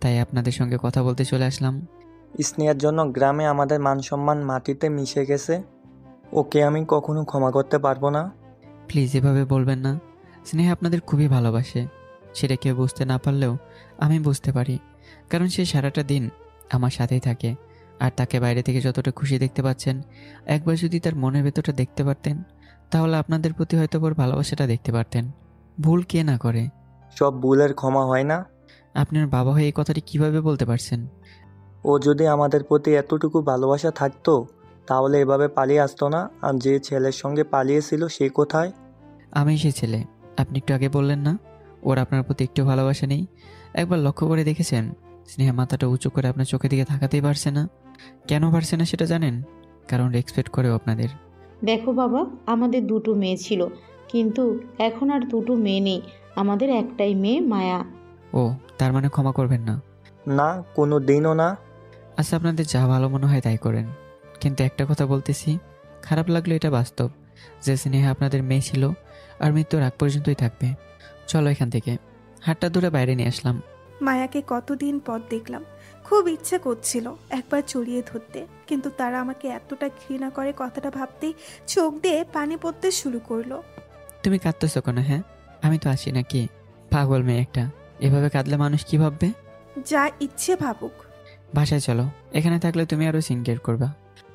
[SPEAKER 2] তাই আপনাদের সঙ্গে কথা বলতে চলে আসলাম।
[SPEAKER 6] স্নেহার জন্য গ্রামে আমাদের মান সম্মান মাটিতে মিশে গেছে। ওকে আমি কখনো ক্ষমা করতে পারবো না।
[SPEAKER 2] প্লিজ এভাবে বলবেন না। স্নেহা আপনাদের খুবই ভালোবাসে, সেটা কেউ বুঝতে না পারলেও আমি বুঝতে পারি, কারণ সে সারাটা দিন আমার সাথেই থাকে। আর তাকে বাইরে থেকে যতটা খুশি দেখতে পাচ্ছেন, একবার যদি তার মনের ভেতরটা দেখতে পারতেন তাহলে আপনাদের প্রতি হয়তো ওর ভালোবাসাটা দেখতে পারতেন। ভুল কে না করে?
[SPEAKER 6] সব ভুলের ক্ষমা হয় না।
[SPEAKER 2] আপনার বাবা হয়ে এই কথাটি কিভাবে বলতে পারছেন?
[SPEAKER 6] ও যদি আমাদের প্রতি এতটুকু ভালোবাসা থাকতো তাহলে এভাবে পালিয়ে আসতো না। আর যে ছেলের সঙ্গে পালিয়েছিল সে কোথায়?
[SPEAKER 2] আমি সে ছেলে। আপনি একটু আগে বললেন না ওর আপনার প্রতি একটু ভালোবাসা নেই? একবার লক্ষ্য করে দেখেছেন স্নেহা মাথাটা উঁচু করে আপনার চোখের দিকে তাকাতেই পারছে না? কেন পারছে না সেটা জানেন? কারণ রেসপেক্ট করে আপনাদের।
[SPEAKER 10] দেখো বাবা, আমাদের দুটো মেয়ে ছিল, কিন্তু এখন আর দুটো মেয়ে নেই, আমাদের একটাই মেয়ে মায়া।
[SPEAKER 2] ও, তার মানে ক্ষমা করবেন না?
[SPEAKER 6] না, কোনো দিনও না।
[SPEAKER 2] আচ্ছা, আপনাদের যা ভালো মনে হয় তাই করেন, কিন্তু একটা কথা বলতেছি, খারাপ লাগলো এটা বাস্তব যে স্নেহা আপনাদের মেয়ে ছিল আর মৃত্যুর আগ পর্যন্তই থাকবে। চলো এখান থেকে। হাতটা ধরে বাইরে নিয়ে আসলাম।
[SPEAKER 5] মায়াকে কতদিন পর দেখলাম, খুব ইচ্ছে করছিল একবার জড়িয়ে ধরতে, কিন্তু তারা আমাকে এতটা ঘৃণা করে কথাটা ভাবতেই চোখ দিয়ে পানি পড়তে শুরু করলো।
[SPEAKER 2] তুমি কাঁদতেছো কেন? হ্যাঁ, আমি তো আছি নাকি? পাগল মেয়ে একটা, এভাবে কাঁদলে মানুষ কি ভাববে?
[SPEAKER 5] যা ইচ্ছে ভাবুক।
[SPEAKER 2] বাসায় চলো, এখানে থাকলে তুমি আরো সিন ক্রিয়েট করবা।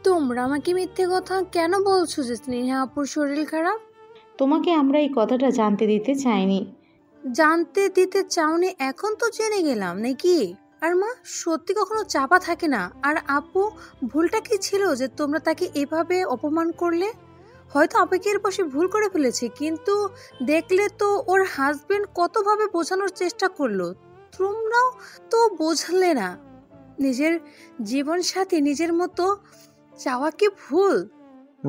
[SPEAKER 11] তোমরা আমাকে মিথ্যে কথা কেন বলছো যে স্নেহা আপুর শরীর খারাপ?
[SPEAKER 10] তোমাকে আমরা এই কথাটা জানতে দিতে চাইনি।
[SPEAKER 11] জানতে দিতে চাওনি, এখন তো জেনে গেলাম নাকি? আর মা, সত্যি কখনো চাপা থাকে না। আর আপু, ভুলটা কি ছিল যে তোমরা তাকে এভাবে অপমান করলে? হয়তো আবেগের বশে ভুল করে ফেলেছে, কিন্তু দেখলে তো ওর হাজবেন্ড কতভাবে বোঝানোর চেষ্টা করলো, তোমরাও তো বোঝালে না। নিজের জীবন সাথী নিজের মতো চাওয়া কি ভুল?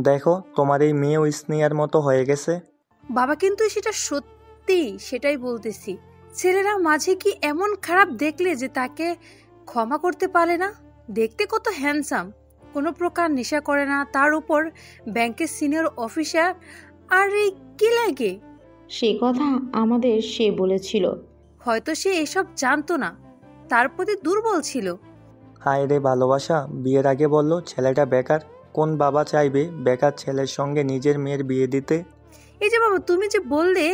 [SPEAKER 6] দেখো, তোমার এই মেয়েও স্নেহার মতো হয়ে গেছে।
[SPEAKER 11] বাবা, কিন্তু সেটা সত্যি, সেটাই বলতেছি। ছেলেরা মাঝে কি এমন খারাপ দেখলে যে তাকে ক্ষমা করতে পারে না? দেখতে কত হ্যান্ডসাম, কোনো প্রকার নেশা করে না, তার উপর ব্যাংকের সিনিয়র অফিসার। আর এই কি লাগে?
[SPEAKER 10] সে কথা আমাদের সে বলেছিল।
[SPEAKER 11] হয়তো সে এসব জানতো না, তার প্রতি দুর্বল ছিল।
[SPEAKER 6] হায় রে ভালোবাসা, বিয়ের আগে বললো ছেলেটা বেকার। কোন বাবা চাইবে বেকার ছেলের সঙ্গে নিজের মেয়ের বিয়ে দিতে?
[SPEAKER 11] এই যে বাবা, তুমি যে বললে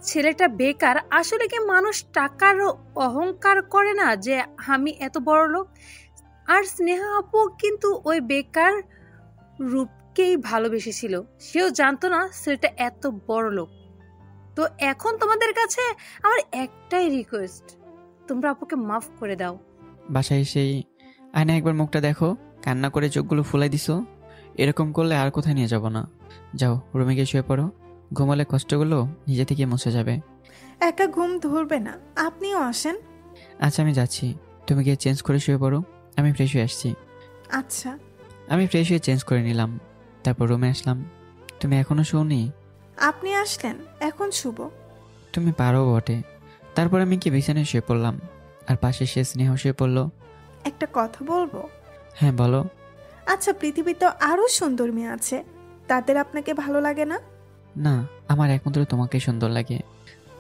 [SPEAKER 11] ছেলেটা বেকার, আসলে কি মানুষ টাকার অহংকার করে না যে আমি এত বড় লোক? আর স্নেহা আপু কিন্তু ওই বেকার রূপকেই ভালোবেসেছিল, সেও জানতো না ছেলেটা এত বড় লোক। তো এখন তোমাদের কাছে আমার একটাই রিকোয়েস্ট, তোমরা আপুকে মাফ করে দাও।
[SPEAKER 2] বাসায় এসেই আয়না একবার মুখটা দেখো, কান্না করে চোখগুলো ফুলাই দিছো। এরকম করলে আর কোথায় নিয়ে যাব না। যাও, রুমে গিয়ে শুয়ে পড়ো, ঘুমালে কষ্টগুলো নিজে থেকে মুছে যাবে।
[SPEAKER 5] একা ঘুম ধরবে না, আপনিও আসেন।
[SPEAKER 2] আচ্ছা, আমি যাচ্ছি, তুমি গিয়ে চেঞ্জ করে শুয়ে পড়ো, আমি ফ্রেশ হয়ে আসছি।
[SPEAKER 5] আচ্ছা।
[SPEAKER 2] আমি ফ্রেশ হয়ে চেঞ্জ করে নিলাম, তারপর রুমে আসলাম। তুমি এখনো শোনি?
[SPEAKER 5] আপনি আসলেন, এখন শুভ।
[SPEAKER 2] তুমি পারো বটে। তারপর আমি কি বিছানায় শুয়ে পড়লাম, আর পাশে সে স্নেহ শুয়ে পড়লো।
[SPEAKER 5] একটা কথা বলবো?
[SPEAKER 2] হ্যাঁ, বলো।
[SPEAKER 5] আচ্ছা, পৃথিবীতে আরো সুন্দর মেয়ে আছে, তাদের আপনাকে ভালো লাগে না?
[SPEAKER 2] না, আমার একমাত্র তোমাকে সুন্দর লাগে।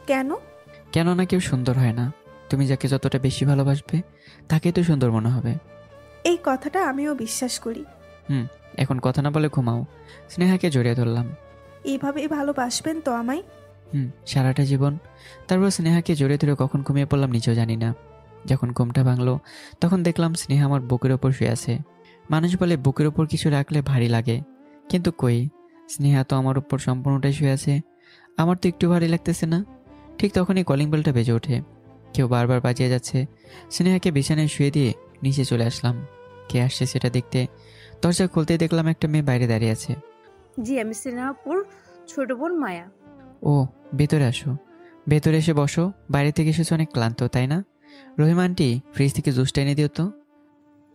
[SPEAKER 5] কেন?
[SPEAKER 2] কেন না, কেউ সুন্দর হয় না। তুমি যাকে যতটা বেশি ভালোবাসবে তাকে তো সুন্দর মনে হবে।
[SPEAKER 5] এই কথাটা আমিও বিশ্বাস করি।
[SPEAKER 2] এখন কথা না বলে ঘুমাও। স্নেহাকে জড়িয়ে ধরলাম।
[SPEAKER 5] এইভাবেই ভালোবাসবেন তো আমায়?
[SPEAKER 2] সারাটা জীবন। তারপর স্নেহাকে জড়িয়ে ধরে কখন ঘুমিয়ে পড়লাম নিজেও জানি না। যখন ঘুমটা ভাঙলো তখন দেখলাম স্নেহা আমার বুকের ওপর শুয়ে আছে। মানুষ বলে বুকের ওপর কিছু রাখলে ভারী লাগে, কিন্তু কই, স্নেহা তো আমার উপর সম্পূর্ণটাই শুয়ে আছে, আমার তো একটু ভারী লাগতেছে না। ঠিক তখনই কলিং বেলটা বেজে ওঠে, কেউ বারবার বাজিয়ে যাচ্ছে। স্নেহাকে বিছানায় শুয়ে দিয়ে নিচে চলে আসলাম, কে আসছে সেটা দেখতে। দরজা খুলতেই দেখলাম একটা মেয়ে বাইরে দাঁড়িয়ে আছে।
[SPEAKER 11] জি, আমি স্নেহাপুর ছোট বোন মায়া।
[SPEAKER 2] ও, ভেতরে আসো, ভেতরে এসে বসো। বাইরে থেকে এসেছো অনেক ক্লান্ত, তাই না? রহিমা আন্টি, ফ্রিজ থেকে জুসটা এনে দিও তো।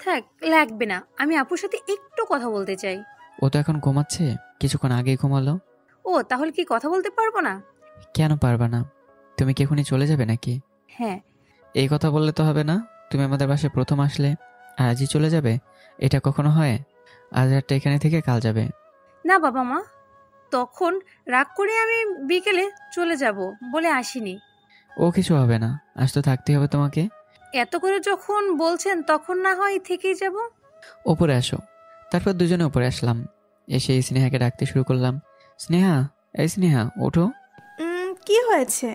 [SPEAKER 11] থাক, লাগবে না, আমি আপুর সাথে একটু কথা বলতে চাই।
[SPEAKER 2] ও তো এখন ঘুমাচ্ছে, কিছুক্ষণ আগেই ঘুমালো।
[SPEAKER 11] ও, তাহলে কি কথা বলতে পারবো না?
[SPEAKER 2] কেন পারবা না? তুমি কি এখনই চলে যাবে নাকি?
[SPEAKER 11] হ্যাঁ।
[SPEAKER 2] এই কথা বললে তো হবে না। তুমি আমাদের বাসায় প্রথম আসলে আর আজই চলে যাবে, এটা কখনো হয়? আজ রাতটা এখানে থেকে কাল যাবে।
[SPEAKER 11] না বাবা মা, তখন রাগ করে আমি বিকেলে চলে যাব বলে আসিনি।
[SPEAKER 2] ও কিছু হবে না, আজ তো থাকতেই হবে তোমাকে।
[SPEAKER 11] এত করে যখন বলছেন তখন না হয় থেকেই যাব।
[SPEAKER 2] ওপরে আসো। তারপর দুজনে উপরে আসলাম, এসে স্নেহাকে ডাকতে শুরু করলাম। স্নেহা, এই স্নেহা, ওঠো।
[SPEAKER 5] কি হয়েছে?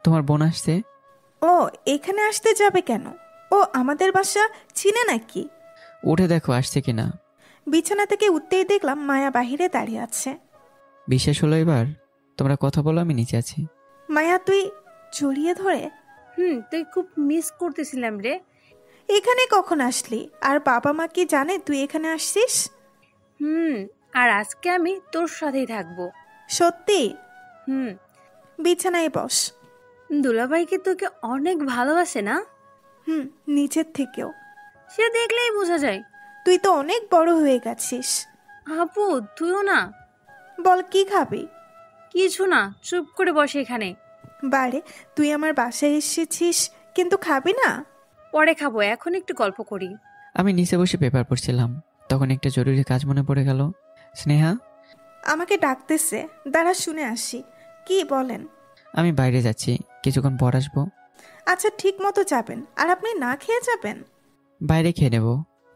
[SPEAKER 2] তোমার বোন আসছে।
[SPEAKER 5] ও, এখানে আসতে যাবে কেন? ও আমাদের বাসা চিনে নাকি?
[SPEAKER 2] উঠে দেখো আসছে কিনা।
[SPEAKER 5] বিছানা থেকে উঠতেই দেখলাম মায়া বাহিরে দাঁড়িয়ে আছে।
[SPEAKER 2] বিশ্বাস হলো এবার? তোমরা কথা বলো, আমি নিচে আছি।
[SPEAKER 5] মায়া, তুই জড়িয়ে ধরে?
[SPEAKER 11] তুই খুব মিস করতেছিলাম রে।
[SPEAKER 5] এখানে কখন আসলি? আর বাবা মা কি জানে তুই এখানে আসছিস?
[SPEAKER 11] আর আজকে আমি তোর সাথেই থাকবো।
[SPEAKER 5] সত্যি? বিছানায় বস।
[SPEAKER 11] দুলাভাইকে তোকে অনেক ভালোবাসে না?
[SPEAKER 5] নিচের থেকেও।
[SPEAKER 11] সে দেখলেই বোঝা যায়।
[SPEAKER 5] তুই তো অনেক বড় হয়ে গেছিস।
[SPEAKER 11] আপু, তুইও না।
[SPEAKER 5] বল, কি খাবি?
[SPEAKER 11] কিছু না, চুপ করে বসে এখানে।
[SPEAKER 5] বারে, তুই আমার বাসায় এসেছিস কিন্তু খাবি না?
[SPEAKER 11] পরে খাবো, এখন একটু গল্প করি।
[SPEAKER 2] আমি নিচে বসে পেপার পড়ছিলাম, তখন একটা জরুরি কাজ মনে পড়ে গেল। স্নেহা
[SPEAKER 5] আমাকে ডাকতেছে, দাঁড়া শুনে আসি। কি বলেন?
[SPEAKER 2] আমি বাইরে যাচ্ছি, কিছুক্ষণ পর আসবো।
[SPEAKER 5] আচ্ছা ঠিক মতো যাবেন, আর আপনি না খেয়ে যাবেন?
[SPEAKER 2] বাইরে খেয়ে নেব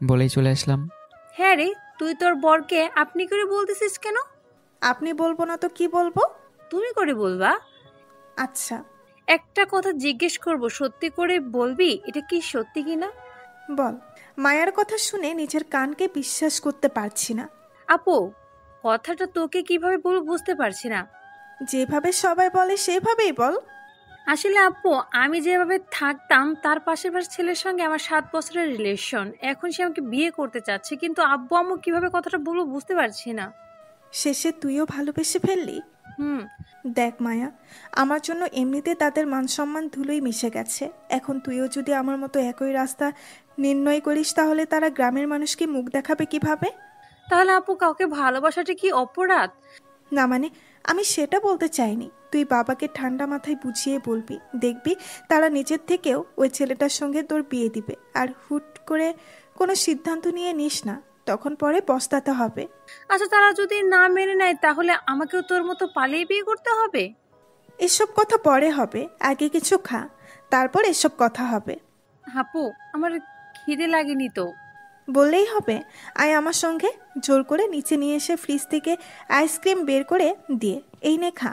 [SPEAKER 2] বলেই চলে আসলাম।
[SPEAKER 11] হ্যাঁ রে, তুই তোর বরকে আপনি করে বলতেছিস কেন?
[SPEAKER 5] আপনি বলবো না তো কি বলবো?
[SPEAKER 11] তুমি করে বলবা।
[SPEAKER 5] আচ্ছা
[SPEAKER 11] একটা কথা জিজ্ঞেস করব, সত্যি করে বলবি এটা কি সত্যি কিনা?
[SPEAKER 5] বল। মায়ার কথা শুনে নিজের কানকে বিশ্বাস করতে পারছি না।
[SPEAKER 11] আপু, কথাটা তোকে কিভাবে বলবো বুঝতে পারছি না।
[SPEAKER 5] যেভাবে সবাই বলে সেভাবেই বল।
[SPEAKER 11] আসলে আপু, আমি যেভাবে থাকতাম তার পাশের পাশের ছেলের সঙ্গে আমার 7 বছরের রিলেশন, এখন সে আমাকে বিয়ে করতে চাচ্ছে, কিন্তু আব্বু আম্মু কিভাবে কথাটা বলবো বুঝতে পারছি না।
[SPEAKER 5] শেষে তুইও ভালোবেসে ফেললি?
[SPEAKER 11] হুম।
[SPEAKER 5] দেখ মায়া, আমার জন্য এমনিতে তাদের মান সম্মান ধুলোই মিশে গেছে। এখন তুইও যদি আমার মতো একই রাস্তা নির্ণয় করিস তাহলে তারা গ্রামের মানুষকে মুখ দেখাবে কিভাবে?
[SPEAKER 11] তাহলে আপু, কাউকে ভালোবাসাটা কি অপরাধ?
[SPEAKER 5] না মানে আমি সেটা বলতে চাইনি। তুই বাবাকে ঠান্ডা মাথায় বুঝিয়ে বলবি, দেখবি তারা নিজের থেকেও ওই ছেলেটার সঙ্গে তোর বিয়ে দিবে। আর হুট করে কোনো সিদ্ধান্ত নিয়ে নিস না, তখন পরে পস্তাতে হবে।
[SPEAKER 11] আচ্ছা, তারা যদি না মেনে নেয় তাহলে আমাকেও তোর মতো পালিয়ে বিয়ে করতে হবে?
[SPEAKER 5] এসব কথা পরে হবে, আগে কিছু খা, তারপর এসব কথা হবে।
[SPEAKER 11] আপু, আমার খিদে লাগেনি তো।
[SPEAKER 5] বললেই হবে। আয় আমার সঙ্গে। জোর করে নিচে নিয়ে এসে ফ্রিজ থেকে আইসক্রিম বের করে দিয়ে এই নে খা।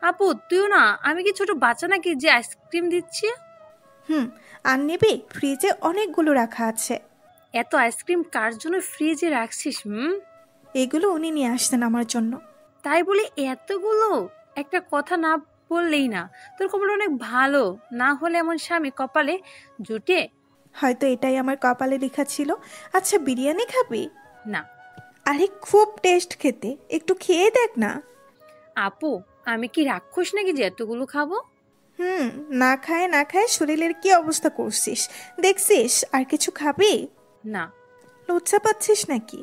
[SPEAKER 11] আপু তুইও না, আমি কি ছোট বাচ্চা নাকি যে আইসক্রিম দিচ্ছি?
[SPEAKER 5] আর নিবি? ফ্রিজে অনেকগুলো রাখা আছে।
[SPEAKER 11] এত আইসক্রিম কার জন্য ফ্রিজে রাখছিস?
[SPEAKER 5] এগুলো উনি নিয়ে আসতেন আমার জন্য।
[SPEAKER 11] তাই বলে এতগুলো? একটা কথা না বললেই না। তোর খবর অনেক ভালো, না হলে এমন স্বামী কপালে জুটে।
[SPEAKER 5] হয়তো এটাই আমার কপালে লেখা ছিল। আচ্ছা বিরিয়ানি খাবি?
[SPEAKER 11] না।
[SPEAKER 5] আরে খুব টেস্ট খেতে, একটু খেয়ে দেখ না।
[SPEAKER 11] আপু, আমি কি রাক্ষস নাকি যে এতগুলো খাবো?
[SPEAKER 5] না খায় না খায় শরীরের কি অবস্থা করছিস দেখছিস। আর কিছু খাবি?
[SPEAKER 11] না।
[SPEAKER 5] লজ্জা পাচ্ছিস নাকি?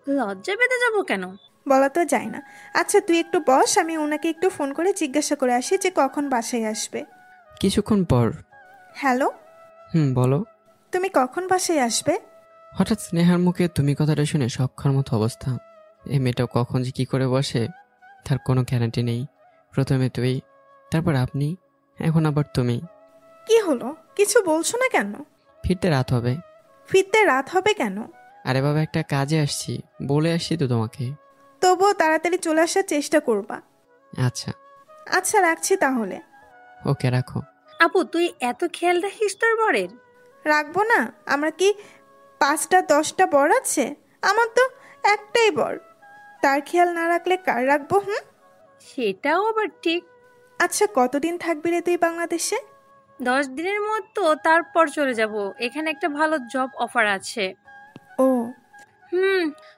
[SPEAKER 11] লজ্জা পেতে যাবো কেন?
[SPEAKER 5] বলা তো যায় না। আচ্ছা তুই একটু বস, আমি ওনাকে একটু ফোন করে জিজ্ঞাসা করে আসি যে কখন বাসায় আসবে।
[SPEAKER 2] কিছুক্ষণ পর।
[SPEAKER 5] হ্যালো।
[SPEAKER 2] বলো।
[SPEAKER 5] তুমি কখন বাসায় আসবে?
[SPEAKER 2] হঠাৎ স্নেহার মুখে তুমি কথাটা শুনে সক্ষার মতো অবস্থা। এই মেয়েটা কখন যে কি করে বসে তার কোনো গ্যারান্টি নেই। প্রথমে তুই, তারপর আপনি, এখন আবার তুমি।
[SPEAKER 5] কি হলো, কিছু বলছো না কেন?
[SPEAKER 2] ফিরতে রাত হবে।
[SPEAKER 5] ফিরতে রাত হবে কেন?
[SPEAKER 2] আরে বাবা, একটা কাজে আসছি, বলে আসছি তো তোমাকে।
[SPEAKER 5] তবুও তাড়াতাড়ি চলে আসার চেষ্টা করবা।
[SPEAKER 2] আচ্ছা
[SPEAKER 5] আচ্ছা রাখছি তাহলে।
[SPEAKER 2] ওকে রাখো।
[SPEAKER 11] আপু, তুই এত খেয়াল রাখিস তোর বরের?
[SPEAKER 5] রাখবো না? আমরা কি 5টা 10টা বর আছে? আমার তো একটাই বর, তার খেয়াল না রাখলে কার রাখবো?
[SPEAKER 11] সেটাও আবার ঠিক।
[SPEAKER 5] আচ্ছা কতদিন থাকবি রে তুই বাংলাদেশে?
[SPEAKER 11] 10 দিনের মতো, তারপর চলে যাব। এখানে একটা ভালো জব অফার আছে।
[SPEAKER 5] ও।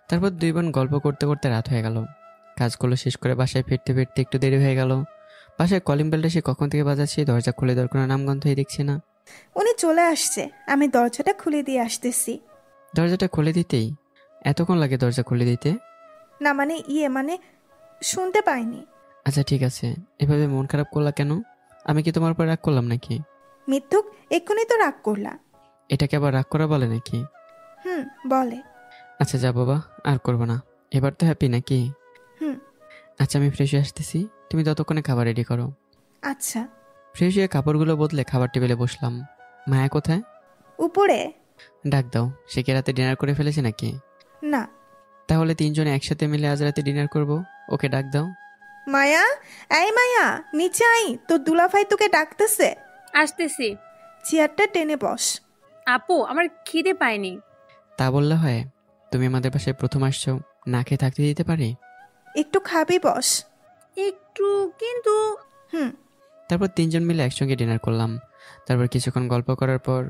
[SPEAKER 2] তারপর 2 বোন গল্প করতে করতে রাত হয়ে গেল। কাজগুলো শেষ করে বাসায় ফিরতে ফিরতে একটু দেরি হয়ে গেল। বাসায় কলিং বেলটা সে কখন থেকে বাজাচ্ছি, দরজা খুলে দেওয়ার কোনো নামগন্ধই দেখছি না।
[SPEAKER 5] উনি চলে আসছে, আমি দরজাটা খুলে দিয়ে আসতেছি।
[SPEAKER 2] দরজাটা খুলে দিতেই? এতক্ষণ লাগে দরজা খুলে দিতে?
[SPEAKER 5] না মানে মানে শুনতে পাইনি।
[SPEAKER 2] আচ্ছা ঠিক আছে, এভাবে মন খারাপ করলা কেন? আমি কি তোমার উপর রাগ করলাম নাকি?
[SPEAKER 5] মিথ্যুক, এক্ষুনি তো রাগ করলা।
[SPEAKER 2] এটাকে আবার রাগ করা বলে নাকি?
[SPEAKER 5] বলে।
[SPEAKER 2] আচ্ছা যা বাবা, আর করবো না। এবার তো হ্যাপি নাকি? আচ্ছা আমি ফ্রেশ হয়ে আসতেছি, তুমি ততক্ষণে খাবার রেডি করো।
[SPEAKER 5] আচ্ছা।
[SPEAKER 2] ফ্রেশ হয়ে কাপড়গুলো বদলে খাবার টেবিলে বসলাম। মায়া কোথায়?
[SPEAKER 5] উপরে।
[SPEAKER 2] ডাক দাও, সে কি রাতে ডিনার করে ফেলেছে নাকি?
[SPEAKER 5] না।
[SPEAKER 2] তাহলে 3 জনে একসাথে মিলে আজ রাতে ডিনার করব। ওকে ডাক দাও।
[SPEAKER 5] মায়া, এই মায়া, নিচে আই, তোর দুলাভাই তোকে ডাকতেছে।
[SPEAKER 11] আসতেছি।
[SPEAKER 5] চেয়ারটা টেনে বস।
[SPEAKER 11] আপু, আমার খিদে পায়নি।
[SPEAKER 2] তা বললে হয়? তুমি আমাদের বাসায় প্রথম আসছো, না খেয়ে থাকতে দিতে পারি?
[SPEAKER 5] একটু খাবি? বস।
[SPEAKER 11] একটু কিন্তু।
[SPEAKER 2] তারপর 3 জন মিলে একসঙ্গে ডিনার করলাম। তারপর কিছুক্ষণ গল্প করার পর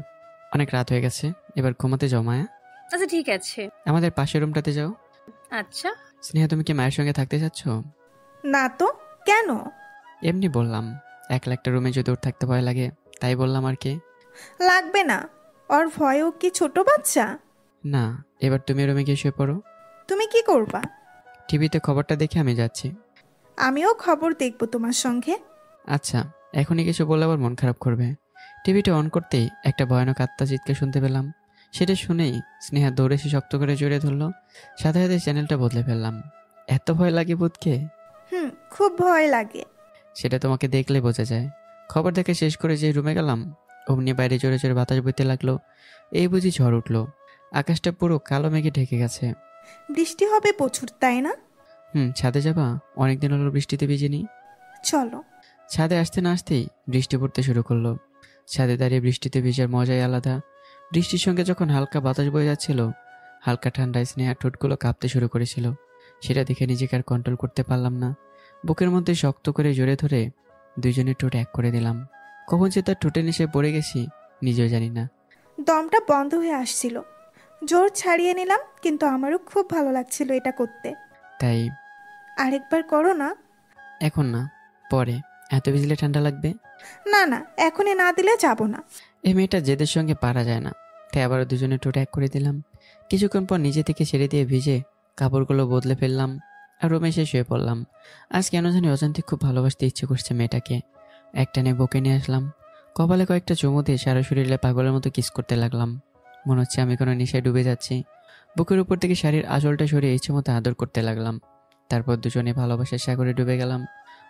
[SPEAKER 2] অনেক রাত হয়ে গেছে, এবার ঘুমাতে যাও মায়া।
[SPEAKER 11] আচ্ছা ঠিক আছে।
[SPEAKER 2] আমাদের পাশের রুমটাতে যাও।
[SPEAKER 11] আচ্ছা।
[SPEAKER 2] স্নেহা, তুমি কি মায়ের সঙ্গে থাকতে চাচ্ছ?
[SPEAKER 5] না তো, কেন?
[SPEAKER 2] এমনি বললাম, একলা একটা রুমে যদি ওর থাকতে ভয় লাগে তাই বললাম আর কি।
[SPEAKER 5] লাগবে না, ওর ভয়ও কি ছোট বাচ্চা?
[SPEAKER 2] না, এবার তুমি রুমে গিয়ে শুয়ে পড়ো।
[SPEAKER 5] তুমি কি করবা?
[SPEAKER 2] টিভিতে খবরটা দেখে আমি যাচ্ছি।
[SPEAKER 5] আমিও খবর দেখবো তোমার সঙ্গে।
[SPEAKER 2] আচ্ছা, এখনই কিছু বললে আবার মন খারাপ করবে। টিভিটা অন করতেই একটা ভয়ানক আত্মা চিৎকার শুনতে পেলাম। সেটা শুনেই স্নেহা দৌড়ে এসে শক্ত করে জড়িয়ে ধরলো। সাথে সাথে চ্যানেলটা বদলে ফেললাম। এত ভয় লাগে ভূতকে?
[SPEAKER 5] খুব ভয় লাগে।
[SPEAKER 2] সেটা তোমাকে দেখলে বোঝা যায়। খবর দেখে শেষ করে যে রুমে গেলাম অমনি বাইরে জোরে জোরে বাতাস বইতে লাগলো। এই বুঝি ঝড় উঠলো। আকাশটা পুরো কালো মেঘে ঢেকে গেছে।
[SPEAKER 5] বৃষ্টি হবে প্রচুর, তাই না?
[SPEAKER 2] ছাদে যাবা? অনেকদিন হলো বৃষ্টিতে ভিজিনি।
[SPEAKER 5] চলো।
[SPEAKER 2] ছাদে আসতে না আসতেই বৃষ্টি পড়তে শুরু করলো। ছাদে দাঁড়িয়ে বৃষ্টিতে ভিজার মজাই আলাদা। বৃষ্টির সঙ্গে যখন হালকা বাতাস বয়ে যাচ্ছিল, হালকা ঠান্ডায় স্নেহার ঠোঁটগুলো কাঁপতে শুরু করেছিল। সেটা দেখে নিজেকে আর কন্ট্রোল করতে পারলাম না। বুকের মধ্যে শক্ত করে জোরে ধরে দুইজনের ঠোঁট এক করে দিলাম। কখন যে তার ঠোঁটে নেশে পড়ে গেছি নিজেও জানি না।
[SPEAKER 5] দমটা বন্ধ হয়ে আসছিল, জোর ছাড়িয়ে নিলাম, কিন্তু আমারও খুব ভালো লাগছিল এটা করতে।
[SPEAKER 2] তাই
[SPEAKER 5] আরেকবার করো না।
[SPEAKER 2] এখন না, পরে। এত ভিজলে ঠান্ডা লাগবে।
[SPEAKER 5] না না, এখনই না দিলে যাব না।
[SPEAKER 2] এই মেয়েটা জেদের সঙ্গে পারা যায় না। তাই আবারও দুজনে ঠোঁট এক করে দিলাম। কিছুক্ষণ পর নিজে থেকে ছেড়ে দিয়ে ভিজে কাপড়গুলো বদলে ফেললাম আর রুমে এসে শুয়ে পড়লাম। আজ কেন জানি অজান্তে খুব ভালোবাসতে ইচ্ছে করছে মেয়েটাকে। একটানে বকে নিয়ে আসলাম। কপালে কয়েকটা চুমু দিয়ে সারা শরীরে পাগলের মতো কিস করতে লাগলাম। মনে হচ্ছে আমি কোনো নেশায় ডুবে যাচ্ছি। বুকের উপর থেকে শাড়ির আঁচলটা সরিয়ে ইচ্ছে মতো আদর করতে লাগলাম। তারপর দুজনে ভালোবাসার সাগরে ডুবে গেলাম।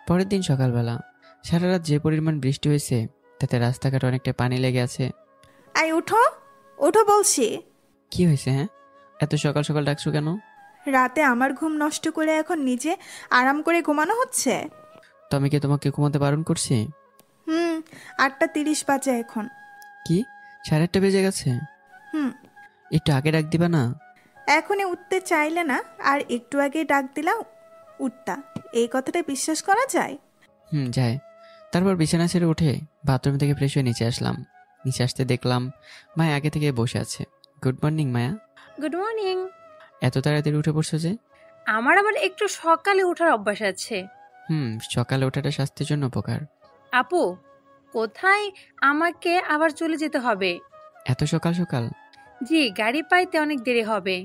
[SPEAKER 2] পরের দিন সকালবেলা সারা রাত যে পরিমাণ বৃষ্টি হয়েছে তাতে রাস্তাঘাট অনেকটা পানি লেগে আছে।
[SPEAKER 5] আই উঠো, ওঠো বলছি।
[SPEAKER 2] কি হয়েছে? হ্যাঁ, এত সকাল সকাল ডাকছো কেন?
[SPEAKER 5] রাতে আমার ঘুম নষ্ট করে এখন নিজে আরাম করে ঘুমানো হচ্ছে।
[SPEAKER 2] তো আমি কি তোমাকে ঘুমাতে বারণ করছি?
[SPEAKER 5] 8:30 বাজে এখন।
[SPEAKER 2] কি 8:30 বেজে গেছে? একটু আগে ডাক দিবা না?
[SPEAKER 5] এখনই উঠতে চাইলে না, আর একটু আগে ডাক দিলাম উঠতা। এই কথাটা বিশ্বাস করা যায়?
[SPEAKER 2] যায়। তারপর বিছানা ছেড়ে উঠে বাথরুম থেকে ফ্রেশ হয়ে নিচে আসলাম। নিচে আসতে দেখলাম মায়া আগে থেকে বসে আছে। Good morning Maya.
[SPEAKER 12] Good morning.
[SPEAKER 2] এত তাড়াতাড়ি উঠে পড়ছো যে?
[SPEAKER 12] আমার আবার একটু সকালে ওঠার অভ্যাস আছে।
[SPEAKER 2] সকালে ওঠাটা স্বাস্থ্যের জন্য উপকার।
[SPEAKER 12] আপু, কোথায়? আমাকে আবার চলে যেতে হবে।
[SPEAKER 2] এত সকাল সকাল?
[SPEAKER 12] জি, গাড়ি পাইতে অনেক দেরি হবে।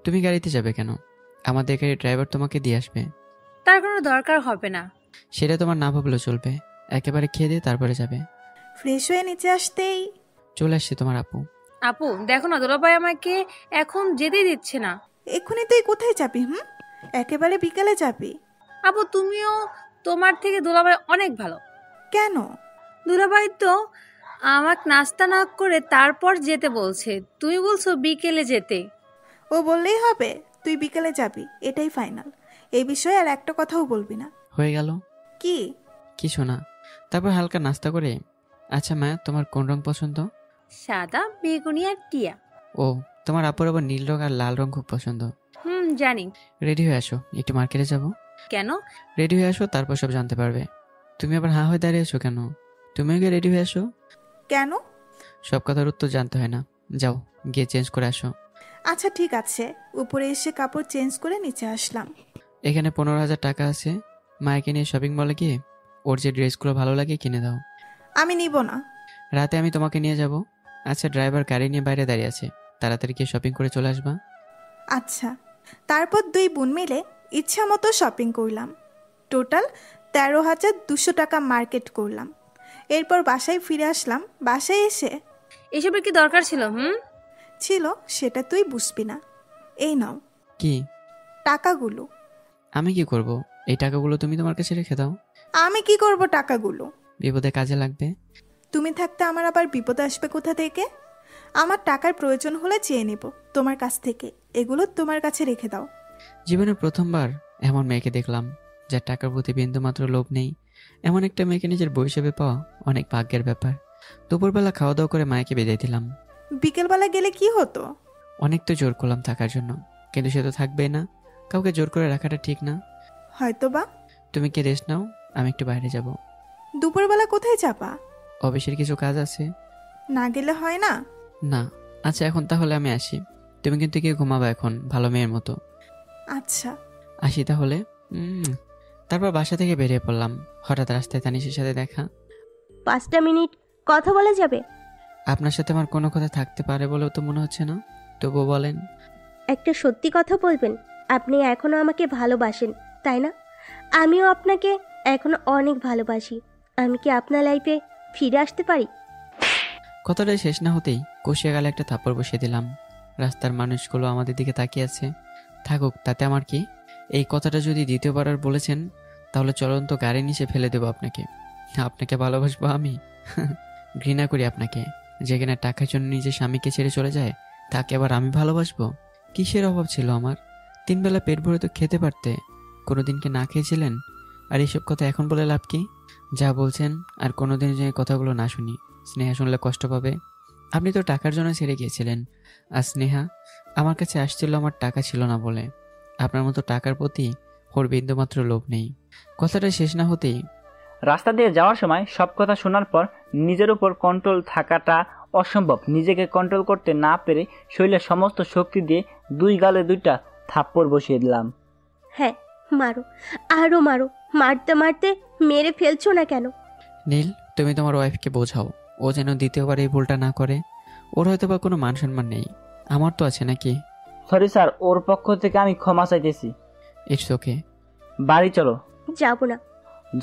[SPEAKER 2] তুমি গাড়িতে যাবে কেন? আমাদের গাড়ির ড্রাইভার তোমাকে দিয়ে আসবে।
[SPEAKER 12] তার কোনো দরকার হবে না।
[SPEAKER 2] সেটা তোমার না ভাবলেও চলবে। একেবারে খেয়ে দিয়ে তারপরে যাবে।
[SPEAKER 5] ফ্রেশ হয়ে নিচে আসতেই
[SPEAKER 2] চলে আসছে তোমার আপু।
[SPEAKER 12] আপু দেখো না, দুলাভাই আমাকে এখন যেতে দিচ্ছে না।
[SPEAKER 5] এক্ষুনি তুই কোথায় যাবি? একেবারে বিকালে যাবি।
[SPEAKER 12] আপু তুমিও, তোমার থেকে দুলাভাই অনেক ভালো।
[SPEAKER 5] কেন?
[SPEAKER 12] দুলাভাই তো আমাকে নাস্তা না করে তারপর যেতে বলছে, তুমি বলছো বিকেলে যেতে।
[SPEAKER 5] ও বললেই হবে তুই বিকেলে যাবি, এটাই ফাইনাল। এই বিষয়ে আর একটা কথাও বলবি না।
[SPEAKER 2] হয়ে গেল?
[SPEAKER 5] কি?
[SPEAKER 2] কিছু না। তারপর হালকা নাস্তা করে, আচ্ছা মায়া তোমার কোন রং পছন্দ?
[SPEAKER 12] সাদা, বেগুনি আর টিয়া।
[SPEAKER 2] ও, তোমার আপুর আবার নীল রং আর লাল রং খুব পছন্দ।
[SPEAKER 12] জানি।
[SPEAKER 2] রেডি হয়ে আসো, একটু মার্কেটে যাব।
[SPEAKER 12] কেন?
[SPEAKER 2] রেডি হয়ে আসো, তারপর সব জানতে পারবে। তুমি আবার হাঁ হয়ে দাঁড়িয়ে আছো কেন? তুমি আগে রেডি হয়ে আসো।
[SPEAKER 5] কেন?
[SPEAKER 2] সব কথার উত্তর জানতে হয় না, যাও গিয়ে চেঞ্জ করে আসো।
[SPEAKER 5] আচ্ছা ঠিক আছে। উপরে এসে কাপড় চেঞ্জ করে নিচে আসলাম।
[SPEAKER 2] এখানে 15,000 টাকা আছে। মায়েকে নিয়ে শপিং মলে গিয়ে ওর যে ড্রেসগুলো ভালো লাগে কিনে দাও।
[SPEAKER 5] আমি নিব না।
[SPEAKER 2] রাতে আমি তোমাকে নিয়ে যাব। আচ্ছা, ড্রাইভার গাড়ি নিয়ে বাইরে দাঁড়িয়ে আছে, তাড়াতাড়ি গিয়ে শপিং করে চলে আসবা।
[SPEAKER 5] আচ্ছা। তারপর 2 বোন মিলে ইচ্ছা মতো শপিং করলাম। টোটাল 13,200 টাকা মার্কেট করলাম। এরপর বাসায় ফিরে আসলাম। বাসায় এসে,
[SPEAKER 12] এসবের কি দরকার ছিল?
[SPEAKER 5] ছিল, সেটা তুই বুঝবি না। এই নাও।
[SPEAKER 2] কি?
[SPEAKER 5] টাকাগুলো।
[SPEAKER 2] আমি কি করব? এই টাকাগুলো তুমি তোমার কাছে রেখে দাও।
[SPEAKER 5] আমি কি করব টাকাগুলো?
[SPEAKER 2] বিপদে কাজে লাগবে।
[SPEAKER 5] তুমি থাকতে আমার আবার বিপদ আসবে কোথা থেকে? আমার টাকার প্রয়োজন হলে চেয়ে নেব তোমার কাছ থেকে। এগুলো তোমার কাছে রেখে দাও।
[SPEAKER 2] জীবনে প্রথমবার এমন মেয়েকে দেখলাম যার টাকার প্রতি বিন্দু মাত্র লোভ নেই। এমন একটা মেয়েকে নিজের বউ হিসেবে পাওয়া অনেক ভাগ্যের ব্যাপার। দুপুরবেলা খাওয়া দাওয়া করে মায়েকে বিদায় দিলাম।
[SPEAKER 5] বিকেলবেলা গেলে কি হতো?
[SPEAKER 2] অনেক তো জোর করলাম থাকার জন্য, কিন্তু সে তো থাকবেই না। কাউকে জোর করে রাখাটা ঠিক না।
[SPEAKER 5] হয়তোবা।
[SPEAKER 2] তুমি কি রেস্ট নাও, আমি একটু বাইরে যাব।
[SPEAKER 5] দুপুরবেলা কোথায় যাবা?
[SPEAKER 2] অফিসের কিছু কাজ আছে।
[SPEAKER 5] না গেলে হয় না?
[SPEAKER 2] না। আচ্ছা এখন তাহলে আমি আসি। তুমি কিন্তু গিয়ে ঘুমাবা এখন ভালো মেয়ের মতো।
[SPEAKER 5] আচ্ছা
[SPEAKER 2] আসি তাহলে। তারপর বাসা থেকে বেরিয়ে পড়লাম। হঠাৎ রাস্তায় তানিশের সাথে দেখা।
[SPEAKER 1] 5টা মিনিট কথা বলা যাবে?
[SPEAKER 2] আপনার সাথে আমার কোনো কথা থাকতে পারে বলেও তো মনে হচ্ছে না, তবুও বলেন।
[SPEAKER 1] একটা সত্যি কথা বলবেন? আপনি এখনো আমাকে ভালোবাসেন, তাই না? আমিও আপনাকে এখনো অনেক ভালোবাসি। আমি কি আপনার লাইফে ফিরে আসতে পারি?
[SPEAKER 2] কথাটাই শেষ না হতেই কষিয়ে গেলে একটা থাপ্পড় বসিয়ে দিলাম। রাস্তার মানুষগুলো আমাদের দিকে তাকিয়ে আছে। থাকুক, তাতে আমার কি। এই কথাটা যদি দ্বিতীয়বার আর বলেছেন তাহলে চলন্ত গাড়ি নিচে ফেলে দেবো আপনাকে। আপনাকে ভালোবাসবো আমি? ঘৃণা করি আপনাকে। যেখানে টাকার জন্য নিজের স্বামীকে ছেড়ে চলে যায়, তাকে আবার আমি ভালোবাসবো? কিসের অভাব ছিল আমার? 3 বেলা পেট ভরে তো খেতে পারতে। কোনোদিনকে না খেয়েছিলেন? আর এইসব কথা এখন বলে লাভ কি? যা বলছেন আর কোনোদিন যে কথাগুলো না শুনি, স্নেহা শুনলে কষ্ট পাবে। আপনি তো টাকার জন্য ছেড়ে গিয়েছিলেন, আর স্নেহা আমার কাছে আসছিল আমার টাকা ছিল না বলে। আপনার মতো টাকার প্রতি ওর বিন্দুমাত্র লোভ নেই। কথাটা শেষ না হতেই
[SPEAKER 4] রাস্তা দিয়ে যাওয়ার সময় সব কথা শোনার পর নিজের উপর কন্ট্রোল থাকাটা অসম্ভব। নিজেকে কন্ট্রোল করতে না পেরে শরীরের সমস্ত শক্তি দিয়ে 2 গালে 2টা থাপ্পড় বসিয়ে দিলাম।
[SPEAKER 1] হ্যাঁ, মারো, আরো মারো। মারতে মারতে মেরে ফেলছো না কেন?
[SPEAKER 2] নীল, তুমি তোমার ওয়াইফকে বোঝাও, ও যেন দ্বিতীয়বার এই ভুলটা না করে। ওর হয়তো বা কোনো মান সম্মান নেই, আমার তো আছে নাকি?
[SPEAKER 4] সরি স্যার, ওর পক্ষ থেকে আমি ক্ষমা চাইতেছি।
[SPEAKER 2] It's okay.
[SPEAKER 4] বাড়ি চলো।
[SPEAKER 1] যাবো না।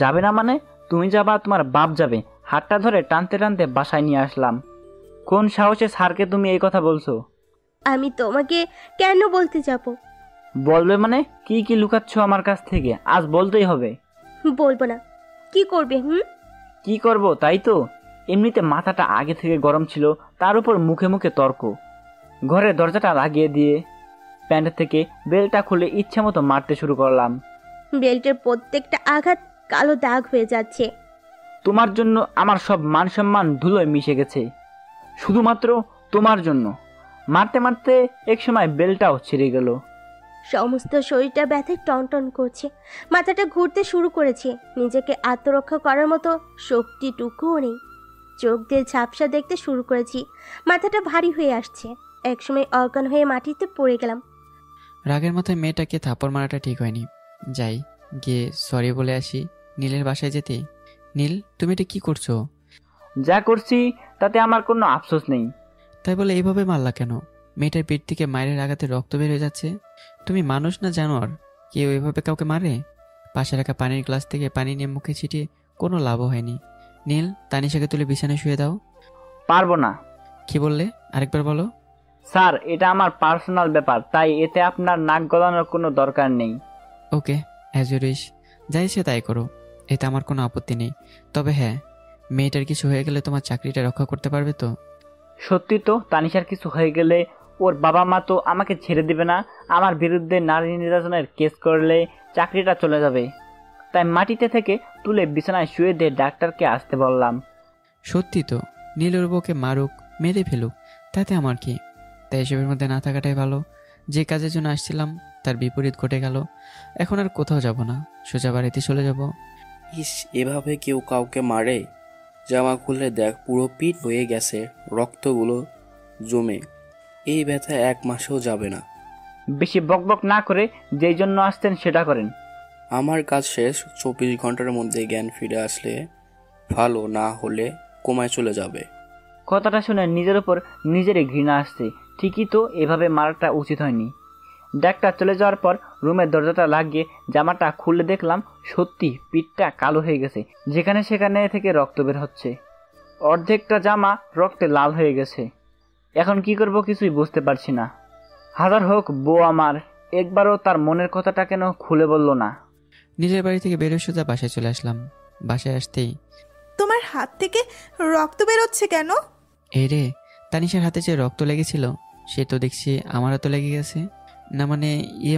[SPEAKER 4] যাবে না মানে? তুমি যাবা, তোমার বাপ যাবে। হাতটা ধরে টানতে টানতে বাসায় নিয়ে আসলাম। কোন সাহসে স্যারকে তুমি এই কথা বলছো?
[SPEAKER 1] আমি তোমাকে কেন বলতে যাব?
[SPEAKER 4] বলবে মানে? কি কি লুকাচ্ছ আমার কাছ থেকে? আজ বলতেই হবে।
[SPEAKER 1] বলবো না। কি করবে?
[SPEAKER 4] কি করব তাই তো। এমনিতে মাথাটা আগে থেকে গরম ছিল, তার উপর মুখে মুখে তর্ক। ঘরের দরজাটা লাগিয়ে দিয়ে প্যান্ট থেকে বেলটা খুলে ইচ্ছে মতো মারতে শুরু করলাম।
[SPEAKER 1] বেল্টের প্রত্যেকটা আঘাত কালো দাগ হয়ে যাচ্ছে।
[SPEAKER 4] তোমার জন্য আমার সব মান সম্মান ধুলোয় মিশে গেছে, শুধুমাত্র তোমার জন্য। মারতে মারতে একসময় বেলটাও ছিঁড়ে গেল।
[SPEAKER 1] সমস্ত শরীরটা ব্যথায় টনটন করছে, মাথাটা ঘুরতে শুরু করেছে। নিজেকে আত্মরক্ষা করার মতো শক্তিটুকুও নেই। চোখ দিয়ে ঝাপসা দেখতে শুরু করেছি, মাথাটা ভারী হয়ে আসছে। একসময় অজ্ঞান হয়ে মাটিতে পড়ে গেলাম।
[SPEAKER 2] রাগের মাথায় মেয়েটাকে থাপ্পড় মারাটা ঠিক হয়নি। যাই গিয়ে সরি বলে আসি নীলের বাসায় যেতে। নীল, তুমি এটা কি করছো?
[SPEAKER 4] যা করছি তাতে আমার কোনো আফসোস নেই।
[SPEAKER 2] তাই বলে এইভাবে মারলা কেন? মেয়েটার পেট থেকে মায়ের আঘাতে রক্ত বের হয়ে যাচ্ছে। তুমি মানুষ না জানোয়ার? কেউ এভাবে কাউকে মারে? পাশে রাখা পানির গ্লাস থেকে পানি নিয়ে মুখে ছিটিয়ে কোনো লাভও হয়নি। নীল, তানিশাকে তুলে বিছানায় শুয়ে দাও।
[SPEAKER 4] পারবো না।
[SPEAKER 2] কি বললে? আরেকবার বলো।
[SPEAKER 4] স্যার, এটা আমার পার্সোনাল ব্যাপার, তাই এতে আপনার নাক গলানোর কোনো দরকার নেই।
[SPEAKER 2] ওকে, অ্যাজ ইউ উইশ। যাই সে তাই করো, এতে আমার কোনো আপত্তি নেই। তবে হ্যাঁ, মেয়েটার কিছু হয়ে গেলে তোমার চাকরিটা রক্ষা করতে পারবে তো?
[SPEAKER 4] সত্যি তো, তানিশার কিছু হয়ে গেলে ওর বাবা মা তো আমাকে ছেড়ে দিবে না। আমার বিরুদ্ধে নারী নির্যাতনের কেস করলে চাকরিটা চলে যাবে। তাই মাটিতে থেকে তুলে বিছানায় শুয়ে দিয়ে ডাক্তারকে আসতে বললাম।
[SPEAKER 2] সত্যি তো, নীলের বউকে মারুক, মেরে ফেলুক, তাতে আমার কি? তাই এসবের মধ্যে না থাকাটাই ভালো। যে কাজের জন্য আসছিলাম তার বিপরীত ঘটে গেল। এখন আর কোথাও যাব না, সোজা বাড়িতে চলে যাব।
[SPEAKER 9] ইস, এভাবে কেউ কাউকে মারে? জামা খুলে দেখ, পুরো পিঠ হয়ে গেছে, রক্তগুলো জমে। এই ব্যথা 1 মাসেও যাবে না।
[SPEAKER 4] বেশি বকবক না করে যেই জন্য আসতেন সেটা করেন।
[SPEAKER 9] আমার কাজ শেষ। 24 ঘন্টার মধ্যে জ্ঞান ফিরে আসলে ভালো, না হলে কোমায় চলে যাবে।
[SPEAKER 4] কথাটা শুনে নিজের উপর নিজেরই ঘৃণা আসছে। ঠিকই তো, এভাবে মারাটা উচিত হয়নি। ডাক্তার চলে যাওয়ার পর রুমের দরজাটা লাগিয়ে জামাটা খুলে দেখলাম সত্যি পিঠটা কালো হয়ে গেছে, যেখানে সেখানে থেকে রক্ত বের হচ্ছে। অর্ধেকটা জামা রক্তে লাল হয়ে গেছে। এখন কি করব কিছুই বুঝতে পারছি না। হাজার হোক বউ আমার, একবারও তার মনের কথাটা কেন খুলে বলল না।
[SPEAKER 2] নিজের বাড়ি থেকে বেরোয় সোজা বাসায় চলে আসলাম। বাসায় আসতেই
[SPEAKER 5] তোমার হাত থেকে রক্ত বেরোচ্ছে কেন?
[SPEAKER 2] এই রে, তানিশার হাতে যে রক্ত লেগেছিল সে তো দেখছি আমার হাতে লেগে গেছে। না মানে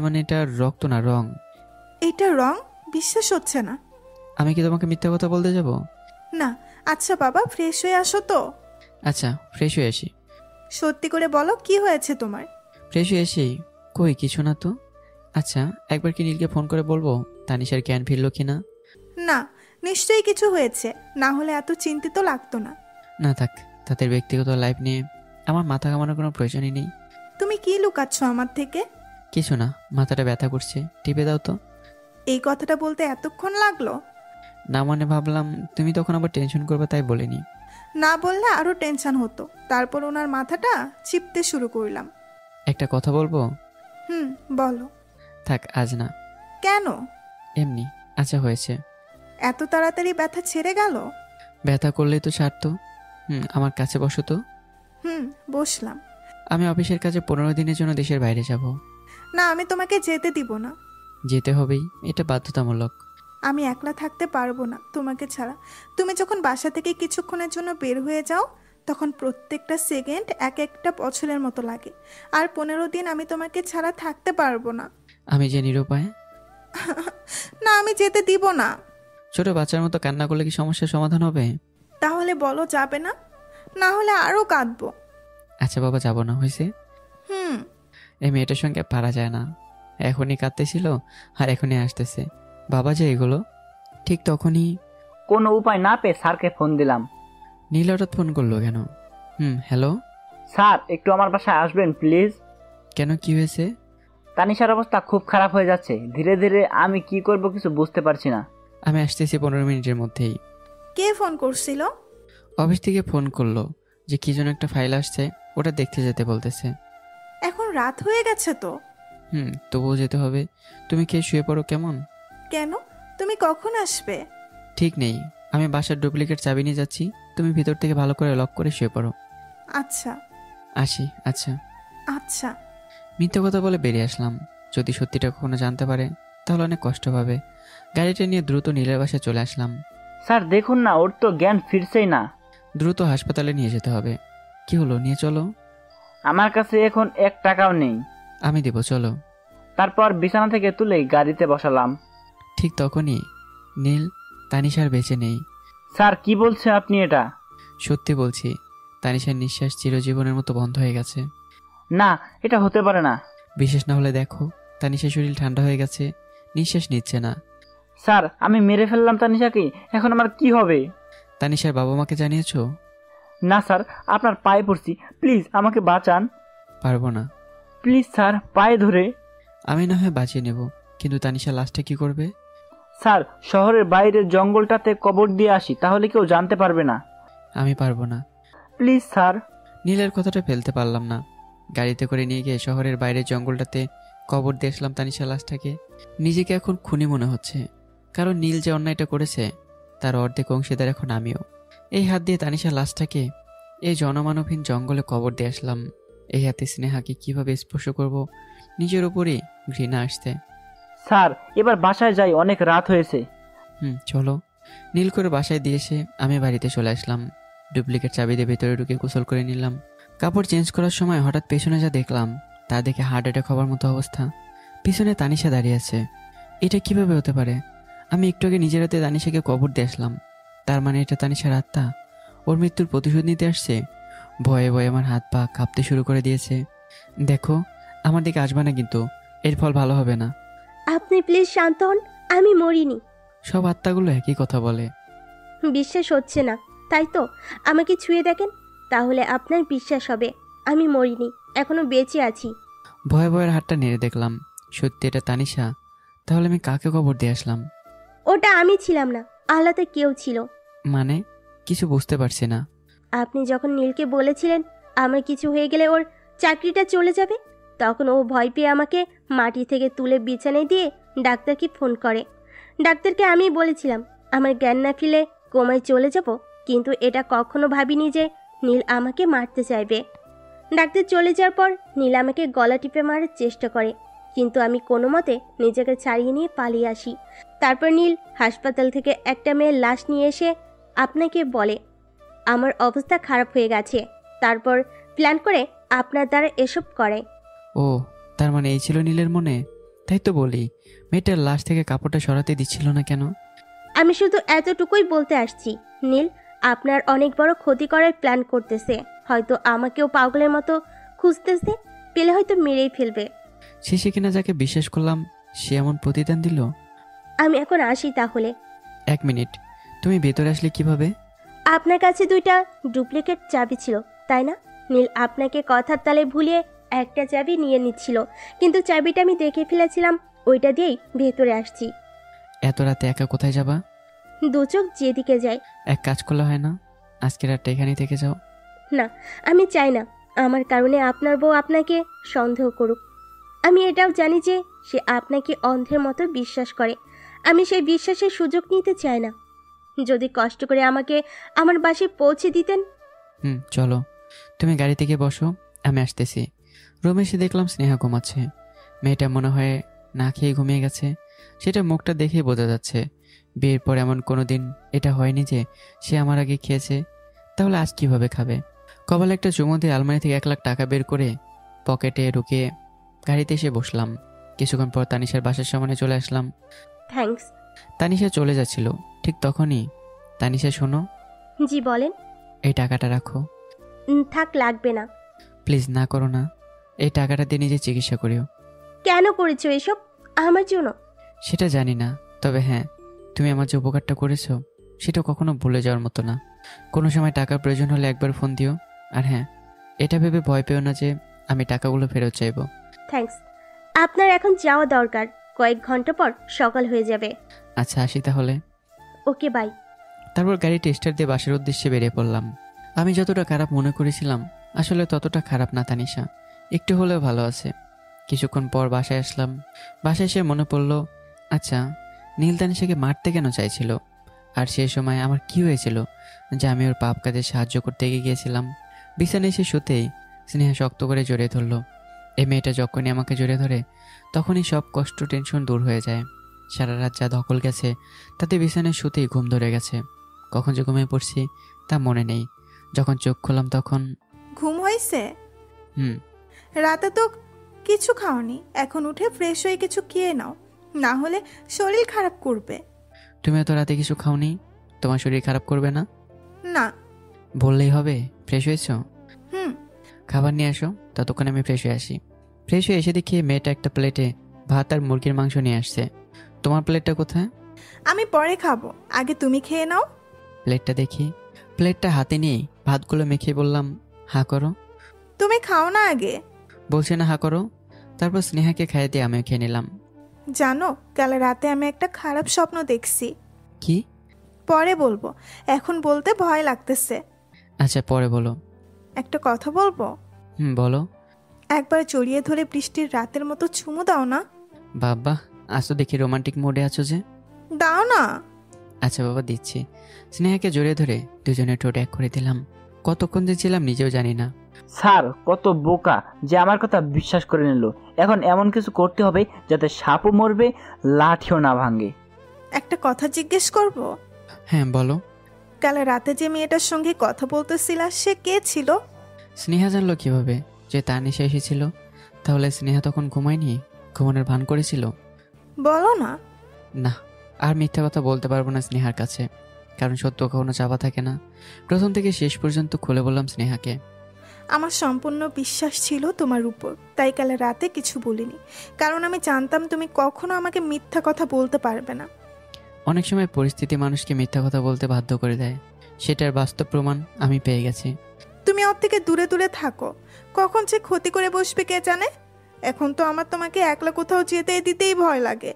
[SPEAKER 2] মানে এটা রক্ত না, রং।
[SPEAKER 5] এটা রং? বিশ্বাস হচ্ছে না।
[SPEAKER 2] আমি কি তোমাকে মিথ্যা কথা বলতে যাব?
[SPEAKER 5] না। আচ্ছা বাবা, ফ্রেশ হয়ে আসো তো।
[SPEAKER 2] আচ্ছা, ফ্রেশ হয়ে আসি।
[SPEAKER 5] সত্যি করে বলো, কি হয়েছে তোমার?
[SPEAKER 2] ফ্রেশ হয়ে আসি? কই কিছু না তো। আচ্ছা, একবার কি নীলকে ফোন করে বলবো তানিশার জ্ঞান ফিরল কিনা?
[SPEAKER 5] না, নিশ্চয়ই কিছু হয়েছে, না হলে এত চিন্তিত লাগতো না।
[SPEAKER 2] না থাক, তাদের ব্যক্তিগত লাইফ নিয়ে আমার মাথা ঘামানোর কোনো প্রয়োজনই নেই।
[SPEAKER 5] তুমি কি লুকাচ্ছ আমার থেকে?
[SPEAKER 2] কিছু না, মাথাটা ব্যথা করছে, টিপে দাও তো।
[SPEAKER 5] এই কথাটা বলতে এতক্ষণ লাগলো?
[SPEAKER 2] না মানে ভাবলাম তুমি তখন আবার টেনশন করবে, তাই বলিনি।
[SPEAKER 5] না বললে আরো টেনশন হতো। তারপর ওনার মাথাটা চিপতে শুরু করলাম।
[SPEAKER 2] একটা কথা বলবো?
[SPEAKER 5] বলো।
[SPEAKER 2] থাক, আজ না।
[SPEAKER 5] কেন?
[SPEAKER 2] এমনি। আচ্ছা হয়েছে।
[SPEAKER 5] এত তাড়াতাড়ি ব্যথা ছেড়ে গেল?
[SPEAKER 2] ব্যথা করলেই তো ছাড়তো। আমার কাছে বসো তো।
[SPEAKER 5] বসলাম।
[SPEAKER 2] আমি অফিসের কাজে 15 দিনের জন্য দেশের বাইরে যাব।
[SPEAKER 5] না, আমি তোমাকে যেতে দিব না।
[SPEAKER 2] যেতে হবেই, এটা বাধ্যতামূলক।
[SPEAKER 5] আমি একলা থাকতে পারবো না তোমাকে ছাড়া। তুমি যখন বাসা থেকে কিছুক্ষণের জন্য বের হয়ে যাও তখন প্রত্যেকটা সেকেন্ড এক একটা বছরের মতো লাগে। আর 15 দিন আমি তোমাকে ছাড়া থাকতে পারবো না।
[SPEAKER 2] আমি যে নিরুপায়।
[SPEAKER 5] না, আমি যেতে দিব না।
[SPEAKER 2] ছোট বাচ্চার মতো কান্না করলে কি সমস্যার সমাধান হবে?
[SPEAKER 5] তাহলে বলো যাবে না, না হলে আরো কাঁদবো।
[SPEAKER 2] আচ্ছা বাবা, যাব না, হয়েছে? এই মেয়েটার সঙ্গে পারা যায় না। এখনই কাঁদতেছিল আর এখনই আসতেছে। বাবা যে এগুলো। ঠিক তখনই
[SPEAKER 4] কোনো উপায় না পেয়ে স্যারকে ফোন দিলাম।
[SPEAKER 2] নীল হঠাৎ ফোন করলো কেন? হ্যালো
[SPEAKER 4] স্যার, একটু আমার বাসায় আসবেন প্লিজ।
[SPEAKER 2] কেন, কি হয়েছে?
[SPEAKER 4] তানিশার অবস্থা খুব খারাপ হয়ে যাচ্ছে। ধীরে ধীরে আমি কি করব কিছু বুঝতে পারছি না।
[SPEAKER 2] আমি আসতেছি 15 মিনিটের মধ্যেই।
[SPEAKER 5] কে ফোন করছিল?
[SPEAKER 2] অফিস থেকে ফোন করলো যে কি যেন একটা ফাইল আসছে, ওটা দেখতে যেতে বলতেছে।
[SPEAKER 5] এখন রাত হয়ে গেছে তো।
[SPEAKER 2] তবুও যেতে হবে। তুমি খেয়ে শুয়ে পড়ো কেমন?
[SPEAKER 5] কেন, তুমি কখন আসবে?
[SPEAKER 2] ঠিক নেই, আমি বাসার ডুপ্লিকেট চাবি নিয়ে যাচ্ছি। তুমি ভিতর থেকে ভালো করে লক করে শুয়ে পড়ো।
[SPEAKER 5] আচ্ছা।
[SPEAKER 2] আসি। আচ্ছা
[SPEAKER 5] আচ্ছা।
[SPEAKER 2] মিথ্যা কথা বলে বেরিয়ে আসলাম। যদি সত্যিটা কখনো জানতে পারে তাহলে অনেক কষ্ট পাবে। গাড়িটা নিয়ে দ্রুত নীলের বাসায় চলে আসলাম।
[SPEAKER 4] স্যার দেখুন না, ওর তো জ্ঞান ফিরছেই না।
[SPEAKER 2] দ্রুত হাসপাতালে নিয়ে যেতে হবে। কি হলো, নিয়ে চলো।
[SPEAKER 4] আমার কাছে এখন 1 টাকাও নেই।
[SPEAKER 2] আমি দেব, চলো।
[SPEAKER 4] তারপর বিছানা থেকে তুলে গাড়িতে বসালাম।
[SPEAKER 2] ঠিক তখনই নীল, তানিশার বেঁচে নেই।
[SPEAKER 4] স্যার কি বলছেন আপনি? এটা
[SPEAKER 2] সত্যি বলছি। তানিশার নিঃশ্বাস চিরজীবনের মতো বন্ধ হয়ে গেছে।
[SPEAKER 4] না, এটা হতে পারে না।
[SPEAKER 2] বিশেষ না হলে দেখো, তানিশার শরীর ঠান্ডা হয়ে গেছে, নিঃশ্বাস নিচ্ছে না।
[SPEAKER 4] স্যার, আমি মেরে ফেললাম তানিশাকে, এখন আমার কি হবে?
[SPEAKER 2] তানিশার বাবা মাকে জানিয়েছো?
[SPEAKER 4] না স্যার, আপনার পায়ে পড়ছি, প্লিজ আমাকে বাঁচান।
[SPEAKER 2] পারবো না।
[SPEAKER 4] প্লিজ স্যার, পায়ে ধরে।
[SPEAKER 2] আমি না হয় বাঁচিয়ে নেব, কিন্তু তানিশার লাশটা কি করবে?
[SPEAKER 4] স্যার, শহরের বাইরের জঙ্গলটাতে কবর দিয়ে আসি, তাহলে কেউ জানতে পারবে না।
[SPEAKER 2] আমি পারবো না।
[SPEAKER 4] Please sir.
[SPEAKER 2] নীলের কথাটা ফেলতে পারলাম না। গাড়িতে করে নিয়ে গিয়ে শহরের বাইরের জঙ্গলটাতে কবর দিয়ে আসলাম তানিশার লাশটাকে। নিজেকে এখন খুনি মনে হচ্ছে, কারণ নীল যে অন্যায়টা করেছে তার অর্ধেক অংশীদার এখন আমিও। এই হাত দিয়ে তানিশার লাশটাকে এই জনমানবহীন জঙ্গলে কবর দিয়ে আসলাম। এই হাতে স্নেহাকে কিভাবে স্পর্শ করব, নিজের উপরই ঘৃণা আসছে।
[SPEAKER 4] স্যার, এবার বাসায় যাই, অনেক রাত হয়েছে।
[SPEAKER 2] চলো। নীল করে বাসায় দিয়ে এসে আমি বাড়িতে চলে আসলাম। ডুপ্লিকেট চাবি দিয়ে ভেতরে ঢুকে গোসল করে নিলাম। কাপড় চেঞ্জ করার সময় হঠাৎ পেছনে যা দেখলাম তা দেখে হার্ট অ্যাটাক হওয়ার মতো অবস্থা। পিছনে তানিশা দাঁড়িয়ে আছে। এটা কিভাবে হতে পারে? আমি একটু আগে নিজের হাতে তানিশাকে কবর দিয়ে আসলাম। তার মানে এটা তানিশার আত্মা ওর মৃত্যুর প্রতিশোধ নিতে আসছে। ভয়ে ভয়ে আমার হাত পা কাঁপতে শুরু করে দিয়েছে। দেখো, আমার দিকে আসবে না, কিন্তু এর ফল ভালো হবে না।
[SPEAKER 1] আপনি প্লিজ শান্ত হন, আমি মরিনি।
[SPEAKER 2] সব আত্মাগুলো একই কথা বলে।
[SPEAKER 1] বিশ্বাস হচ্ছে না, তাই তো? আমাকে ছুঁয়ে দেখেন, তাহলে আপনার বিশ্বাস হবে। আমি মরিনি, এখনো বেঁচে আছি।
[SPEAKER 2] ভয়ে ভয়ের হাতটা নেড়ে দেখলাম, সত্যি এটা তানিশা। তাহলে আমি কাকে কবর দিয়ে আসলাম?
[SPEAKER 1] ওটা আমি ছিলাম না, আল্লাতে কেউ ছিল।
[SPEAKER 2] মানে কিছু বুঝতে পারছি না।
[SPEAKER 1] আপনি যখন নীলকে বলেছিলেন আমার কিছু হয়ে গেলে ওর চাকরিটা চলে যাবে, তখন ও ভয় পেয়ে আমাকে মাটি থেকে তুলে বিছানায় দিয়ে ডাক্তারকে ফোন করে। ডাক্তারকে আমি বলেছিলাম আমার জ্ঞান না ফিরলে কোমায় চলে যাব, কিন্তু এটা কখনো ভাবিনি যে নীল আমাকে মারতে চাইবে। ডাক্তার চলে যাওয়ার পর নীল আমাকে গলা টিপে মারার চেষ্টা করে, কিন্তু আমি কোনো মতে নিজেকে ছাড়িয়ে নিয়ে পালিয়ে আসি। তারপর নীল হাসপাতাল থেকে একটা মেয়ের লাশ নিয়ে এসে আপনাকে বলে আমার অবস্থা খারাপ হয়ে গেছে। তারপর প্ল্যান করে আপনার দ্বারা এসব করে।
[SPEAKER 2] ও, তার মানে এই ছিল নীলের মনে। তাই তো বলি, মেয়েটার লাশ থেকে কাপড়টা সরাতে দিচ্ছিল না কেন?
[SPEAKER 1] আমি শুধু এতটুকুই বলতে আসছি, নীল আপনার অনেক বড় ক্ষতি করার প্ল্যান করতেছে। হয়তো আমাকেও পাগলের মতো খুঁজতেছে, পেলে হয়তো মেরেই ফেলবে।
[SPEAKER 2] শেষে কিনা যাকে বিশ্বাস করলাম সে এমন প্রতিদান দিল।
[SPEAKER 1] আমি এখন আসি তাহলে।
[SPEAKER 2] 1 মিনিট, তুমি ভেতরে আসলে কিভাবে?
[SPEAKER 1] আপনার কাছে 2টা ডুপ্লিকেট চাবি ছিল, তাই না? নীল আপনাকে কথার তালে ভুলিয়ে একটা চাবি নিয়ে নিচ্ছিল, কিন্তু চাবিটা আমি দেখে ফেলেছিলাম, ওইটা দিয়েই ভেতরে আসছি।
[SPEAKER 2] এত রাতে একা কোথায় যাবা?
[SPEAKER 1] 2 চোখ যেদিকে যায়।
[SPEAKER 2] এক কাজ করলে হয় না, আজকে রাতটা এখানেই থেকে যাও।
[SPEAKER 1] না, আমি চাই না আমার কারণে আপনার বউ আপনাকে সন্দেহ করুক। আমি এটাও জানি যে সে আপনাকে অন্ধের মতো বিশ্বাস করে। আমি সেই বিশ্বাসের সুযোগ নিতে চাই না। যদি কষ্ট করে আমাকে আমার বাসায় পৌঁছে দিতেন।
[SPEAKER 2] চলো, তুমি গাড়ি থেকে বসো, আমি আসতেছি। রুমে এসে দেখলাম স্নেহা ঘুমাচ্ছে। মেয়েটা মনে হয় না খেয়ে ঘুমিয়ে গেছে, সেটা মুখটা দেখেই বোঝা যাচ্ছে। বিয়ের পর এমন কোনো দিন এটা হয়নি যে সে আমার আগে খেয়েছে, তাহলে আজ কিভাবে খাবে? কপালে একটা চুমু দিয়ে আলমারি থেকে 1 লাখ টাকা বের করে পকেটে ঢুকিয়ে গাড়িতে এসে বসলাম। কিছুক্ষণ পর তানিশার বাসার সামনে চলে আসলাম।
[SPEAKER 1] থ্যাঙ্কস।
[SPEAKER 2] তানিশা চলে যাচ্ছিল, ঠিক তখনই, তানিশা শোনো,
[SPEAKER 1] জি বলেন।
[SPEAKER 2] এই টাকাটা রাখো।
[SPEAKER 1] থাক, লাগবে না।
[SPEAKER 2] প্লিজ না করো না, এই টাকাটা দিয়ে নিজে চিকিৎসা করিও।
[SPEAKER 1] কেন করেছো এসব আমার জন্য?
[SPEAKER 2] সেটা জানি না, তবে হ্যাঁ, তুমি আমার যে উপকারটা করেছো সেটা কখনো ভুলে যাওয়ার মতো না। কোনো সময় টাকার প্রয়োজন হলে একবার ফোন দিও। আর হ্যাঁ, এটা ভেবে ভয় পেও না যে আমি টাকাগুলো ফেরত চাইবো।
[SPEAKER 1] থ্যাঙ্কস। আপনার এখন যাওয়া দরকার, কয়েক ঘন্টা পর সকাল হয়ে যাবে।
[SPEAKER 2] আচ্ছা, আসি তাহলে।
[SPEAKER 1] ওকে, বাই।
[SPEAKER 2] তারপর গাড়িটি স্টার্ট দিয়ে বাসার উদ্দেশ্যে বেরিয়ে পড়লাম। আমি যতটা খারাপ মনে করেছিলাম আসলে ততটা খারাপ না তানিশা, একটু হলেও ভালো আছে। কিছুক্ষণ পর বাসায় আসলাম। বাসায় এসে মনে পড়লো, আচ্ছা নীল তানিশাকে মারতে কেন চাইছিল, আর সেই সময় আমার কি হয়েছিল যে আমি ওর পাপ কাজে সাহায্য করতে এগিয়ে গিয়েছিলাম। বিছানায় এসে শুতেই স্নেহা শক্ত করে জড়িয়ে ধরলো। এই মেয়েটা যখনই আমাকে জড়িয়ে ধরে তখনই সব কষ্ট টেনশন দূর হয়ে যায়। সারা রাত যা ধকল গেছে তাতে বিছানায় শুতেই ঘুম ধরে গেছে। কখন যে ঘুমিয়ে পড়ছি তা মনে নেই। যখন চোখ খুললাম তখন
[SPEAKER 5] ঘুম হয়েছে?
[SPEAKER 2] হুম।
[SPEAKER 5] রাতে তো কিছু খাওনি, এখন উঠে ফ্রেশ হয়ে কিছু খেয়ে নাও, না হলে শরীর খারাপ করবে।
[SPEAKER 2] তুমি এত রাতে কিছু খাওনি, তোমার শরীর খারাপ করবে না?
[SPEAKER 5] না।
[SPEAKER 2] বললেই হবে ফ্রেশ হয়েছো?
[SPEAKER 5] হুম।
[SPEAKER 2] খাবার নিয়ে আসো, ততক্ষণ আমি ফ্রেশ হয়ে আসি। ফ্রেশ হয়ে এসে দেখি মেয়েটা একটা প্লেটে ভাত আর মুরগির মাংস নিয়ে আসছে। তোমার প্লেটটা কোথায়?
[SPEAKER 5] আমি পরে খাবো, আগে তুমি খেয়ে নাও।
[SPEAKER 2] প্লেটটা দেখি। প্লেটটা হাতে নিয়েই ভাতগুলো মেখে বললাম, হা করো।
[SPEAKER 5] তুমি খাও না আগে।
[SPEAKER 2] বলছে না হা করো। তারপর স্নেহাকে খাইয়ে দিয়ে আমিও খেয়ে নিলাম।
[SPEAKER 5] জানো, কাল রাতে আমি একটা খারাপ স্বপ্ন দেখছি।
[SPEAKER 2] কি?
[SPEAKER 5] পরে বলবো, এখন বলতে ভয় লাগতেছে।
[SPEAKER 2] আচ্ছা, পরে বলো।
[SPEAKER 5] একটা কথা বলবো?
[SPEAKER 2] বলো।
[SPEAKER 5] একবার জড়িয়ে ধরে বৃষ্টির রাতের মতো চুমু দাও না।
[SPEAKER 2] বাবা, আজ তো দেখি রোমান্টিক মোডে আছো যে।
[SPEAKER 5] দাও না।
[SPEAKER 2] আচ্ছা বাবা, দিচ্ছি। স্নেহাকে জড়িয়ে ধরে দুজনে ঠোঁট এক করে দিলাম। কতক্ষণ যে ছিলাম নিজেও জানি না।
[SPEAKER 4] স্যার কত বোকা যে আমার কথা বিশ্বাস করে নিল। এখন এমন কিছু করতে হবে যাতে সাপও মরবে, লাঠিও না ভাঙে।
[SPEAKER 5] একটা কথা জিজ্ঞেস করব?
[SPEAKER 2] হ্যাঁ বলো।
[SPEAKER 5] কাল রাতে যে মেয়েটার সঙ্গে কথা বলতেছিলা সে কে ছিল?
[SPEAKER 2] স্নেহা জানলো কিভাবে যে তানিশা এসেছিল? তাহলে স্নেহা তখন ঘুমায়নি, ঘুমানোর ভান করেছিল?
[SPEAKER 5] বলো না।
[SPEAKER 2] না, আর মিথ্যা কথা বলতে পারবো না স্নেহার কাছে, কারণ সত্য কখনো চাপা থাকে না। প্রথম থেকে শেষ পর্যন্ত খুলে বললাম স্নেহাকে।
[SPEAKER 5] আমার সম্পূর্ণ বিশ্বাস ছিল তোমার উপর, তাই কাল রাতে কিছু বলিনি, কারণ আমি জানতাম তুমি কখনো আমাকে মিথ্যা কথা বলতে পারবে না।
[SPEAKER 2] অনেক সময় পরিস্থিতি মানুষকে মিথ্যা কথা বলতে বাধ্য করে দেয়, সেটার বাস্তব প্রমাণ আমি পেয়ে গেছি।
[SPEAKER 5] তুমি ওর থেকে দূরে দূরে থাকো, কখন সে ক্ষতি করে বসবে কে জানে। এখন তো আমার তোমাকে একলা কোথাও যেতে দিতেই ভয় লাগে।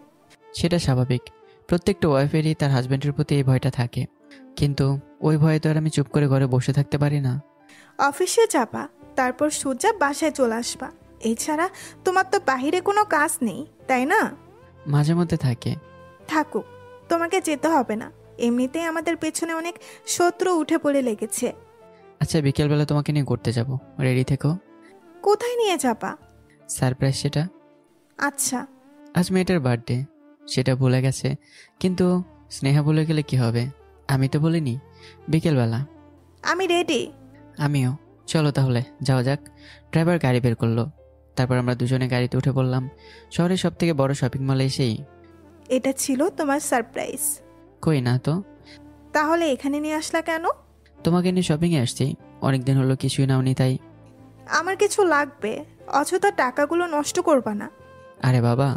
[SPEAKER 2] সেটা স্বাভাবিক, প্রত্যেকটা ওয়াইফেরই তার হাজব্যান্ডের প্রতি এই ভয়টা থাকে, কিন্তু ওই ভয়ে তো আর আমি চুপ করে ঘরে বসে থাকতে পারি না।
[SPEAKER 5] অফিসে যাবা, তারপর সোজা বাসায় চলে আসবা, এছাড়া তোমার তো বাহিরে কোনো কাজ নেই, তাই না?
[SPEAKER 2] মাঝে মধ্যে থাকে।
[SPEAKER 5] থাকুক, তোমাকে যেতে হবে না, এমনিতেই আমাদের পেছনে অনেক শত্রু উঠে পড়ে লেগেছে।
[SPEAKER 2] আচ্ছা, বিকেলবেলা তোমাকে নিয়ে ঘুরতে যাব, রেডি থেকো।
[SPEAKER 5] কোথায় নিয়ে যাবা?
[SPEAKER 2] সারপ্রাইজ সেটা।
[SPEAKER 5] আচ্ছা।
[SPEAKER 2] আজ মেয়েটার বার্থডে, সেটা ভুলে গেছে, কিন্তু স্নেহা ভুলে গেলে কি হবে? আমি তো বলিনি। বিকেলবেলা।
[SPEAKER 5] আমি রেডি।
[SPEAKER 2] আমিও। চলো তাহলে যাওয়া যাক। ড্রাইভার গাড়ি বের করলো, তারপর আমরা দুজনে গাড়িতে উঠে পড়লাম। শহরের সব থেকে বড় শপিং মলে এসেই।
[SPEAKER 5] এটা ছিল তোমার সারপ্রাইজ?
[SPEAKER 2] কই না তো।
[SPEAKER 5] তাহলে এখানে নিয়ে আসলা কেন?
[SPEAKER 2] তোমাকে নিয়ে শপিংয়ে আসছি, অনেকদিন হলো কিছুই নাওনি তাই।
[SPEAKER 5] আমার কিছু লাগবে, অযথা টাকাগুলো নষ্ট করবা না।
[SPEAKER 2] আরে বাবা,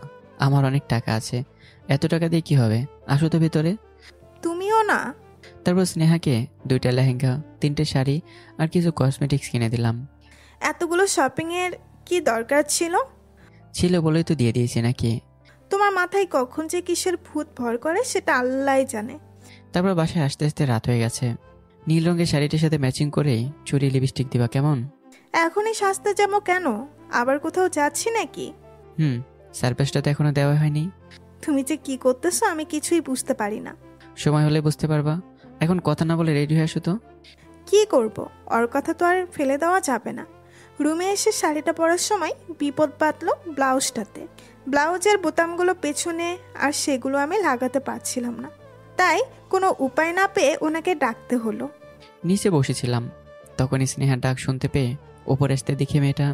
[SPEAKER 2] আমার অনেক টাকা আছে, এত টাকা দিয়ে কি হবে? আসো তো ভেতরে।
[SPEAKER 5] তুমিও না।
[SPEAKER 2] তারপর স্নেহাকে 2টা লেহেঙ্গা, 3টে শাড়ি আর কিছু কসমেটিক্স কিনে দিলাম।
[SPEAKER 5] এতগুলো শপিং এর কি দরকার ছিল?
[SPEAKER 2] ছিল বলেই তো দিয়ে দিয়েছি নাকি?
[SPEAKER 5] তোমার মাথায় কখন যে কিসের ভূত ভর করে সেটা আল্লাহই জানে।
[SPEAKER 2] তারপর বাসায় আসতে আসতে রাত হয়ে গেছে। নীল রঙের শাড়িটির সাথে ম্যাচিং করেই চুরি লিপস্টিক দিবা কেমন?
[SPEAKER 5] এখনই সাজতে যাবো কেন? আবার কোথাও যাচ্ছি নাকি?
[SPEAKER 2] সারপ্রাইজটা তো এখনো দেওয়া হয়নি।
[SPEAKER 5] তুমি যে কি করতেছো আমি কিছুই বুঝতে পারি না।
[SPEAKER 2] সময় হলে বুঝতে পারবা, এখন কথা না বলে রেডি হয়ে আসো তো।
[SPEAKER 5] কি করব, ওর কথা তো আর ফেলে দেওয়া যাবে না। রুমে এসে শাড়িটা পরার সময় বিপদ বাঁধলো ব্লাউজটাতে। ব্লাউজের বোতামগুলো পেছনে, আর সেগুলো আমি লাগাতে পারছিলাম না। তাই কোনো উপায় না পেয়ে ওনাকে ডাকতে হলো।
[SPEAKER 2] নিচে বসেছিলাম, তখনই স্নেহার ডাক শুনতে পেয়ে ওপরে আসতে দেখে মেয়েটা,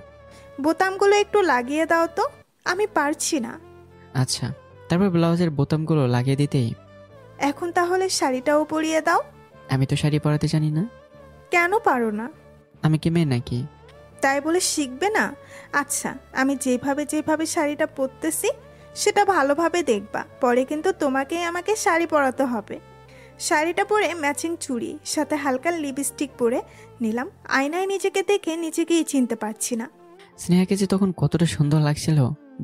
[SPEAKER 5] বোতামগুলো একটু লাগিয়ে দাও তো, আমি পারছি না।
[SPEAKER 2] আচ্ছা। তারপর ব্লাউজের বোতামগুলো লাগিয়ে দিতেই,
[SPEAKER 5] এখন তাহলে শাড়িটাও পরিয়ে দাও।
[SPEAKER 2] আমি তো শাড়ি পরাতে জানি না।
[SPEAKER 5] কেন পারো না?
[SPEAKER 2] আমি কি মেয়ে নাকি?
[SPEAKER 5] তাই বলে শিখবে না? আচ্ছা, আমি যেভাবে শাড়িটা পরতেছি সেটা ভালোভাবে দেখবা, পরে কিন্তু তোমাকেই আমাকে শাড়ি পরাতে হবে। শাড়িটা পরে ম্যাচিং চুড়ি, সাথে হালকা লিপস্টিক পরে নিলাম। আয়নায় নিজেকে দেখে নিজেকেই চিনতে পারছি না।
[SPEAKER 2] স্নেহাকে যে তখন কতটা সুন্দর লাগছিল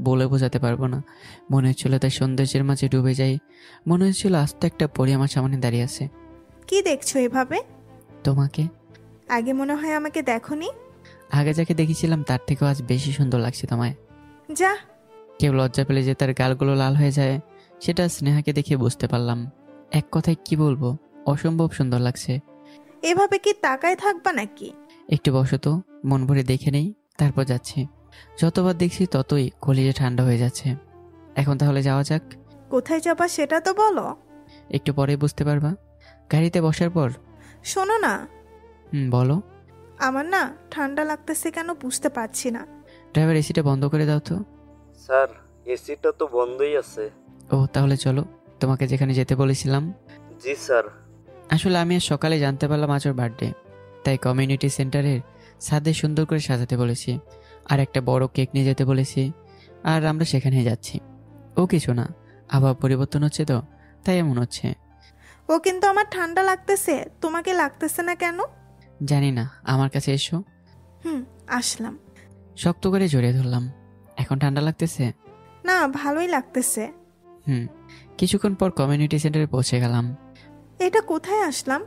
[SPEAKER 2] বলে বোঝাতে পারবো না। মনে হচ্ছিল তার সৌন্দর্যের মাঝে ডুবে যাই। মনে হচ্ছিল আস্ত একটা পরি আমার সামনে দাঁড়িয়ে আছে।
[SPEAKER 5] কি দেখছো এভাবে?
[SPEAKER 2] তোমাকে।
[SPEAKER 5] আগে মনে হয় আমাকে দেখোনি।
[SPEAKER 2] আগে যাকে দেখেছিলাম তার থেকেও আজ বেশি সুন্দর লাগছে তোমায়।
[SPEAKER 5] যা।
[SPEAKER 2] কেউ লজ্জা পেলে যে তার গালগুলো লাল হয়ে যায়, সেটা স্নেহাকে দেখে বুঝতে পারলাম। এক কথায় কি বলবো, অসম্ভব সুন্দর লাগছে।
[SPEAKER 5] এভাবে কি তাকায় থাকবা নাকি?
[SPEAKER 2] একটু বসো তো, মন ভরে দেখে নেই, তারপর যাচ্ছি। যতবার দেখছি ততই কলিজা ঠান্ডা হয়ে যাচ্ছে। এখন তাহলে যাওয়া যাক।
[SPEAKER 5] কোথায় যাবা সেটা তো বলো।
[SPEAKER 2] একটু পরে বুঝতে পারবা, গাড়িতে বসার পর।
[SPEAKER 5] শোনো না।
[SPEAKER 2] বলো।
[SPEAKER 5] আমার না ঠান্ডা লাগতেছে কেন বুঝতে পারছি না।
[SPEAKER 2] ড্রাইভার এসিটা বন্ধ করে দাও তো।
[SPEAKER 7] স্যার, এসিটা তো বন্ধই আছে।
[SPEAKER 2] ও তাহলে চলো, তোমাকে যেখানে যেতে বলেছিলাম।
[SPEAKER 7] জি স্যার।
[SPEAKER 2] আসলে আমি আজ সকালে জানতে পারলাম আজ ওর বার্থডে, তাই কমিউনিটি সেন্টারের ছাদে সুন্দর করে সাজাতে বলেছি, আর একটা বড় কেক নিয়ে যেতে বলেছি, আর আমরা সেখানে যাচ্ছি। ও কিছু না, আবহাওয়া পরিবর্তন হচ্ছে তো তাই এমন হচ্ছে।
[SPEAKER 5] ও কিন্তু আমার ঠান্ডা লাগতেছে, তোমাকে লাগতেছে না কেন?
[SPEAKER 2] জানি না, আমার কাছে এসো।
[SPEAKER 5] আসলাম।
[SPEAKER 2] শক্ত করে জড়িয়ে ধরলাম। এখন ঠান্ডা লাগতেছে?
[SPEAKER 5] না, ভালোই লাগতেছে।
[SPEAKER 2] কিছুক্ষণ পর কমিউনিটি সেন্টারে পৌঁছে গেলাম।
[SPEAKER 5] এটা কোথায় আসলাম?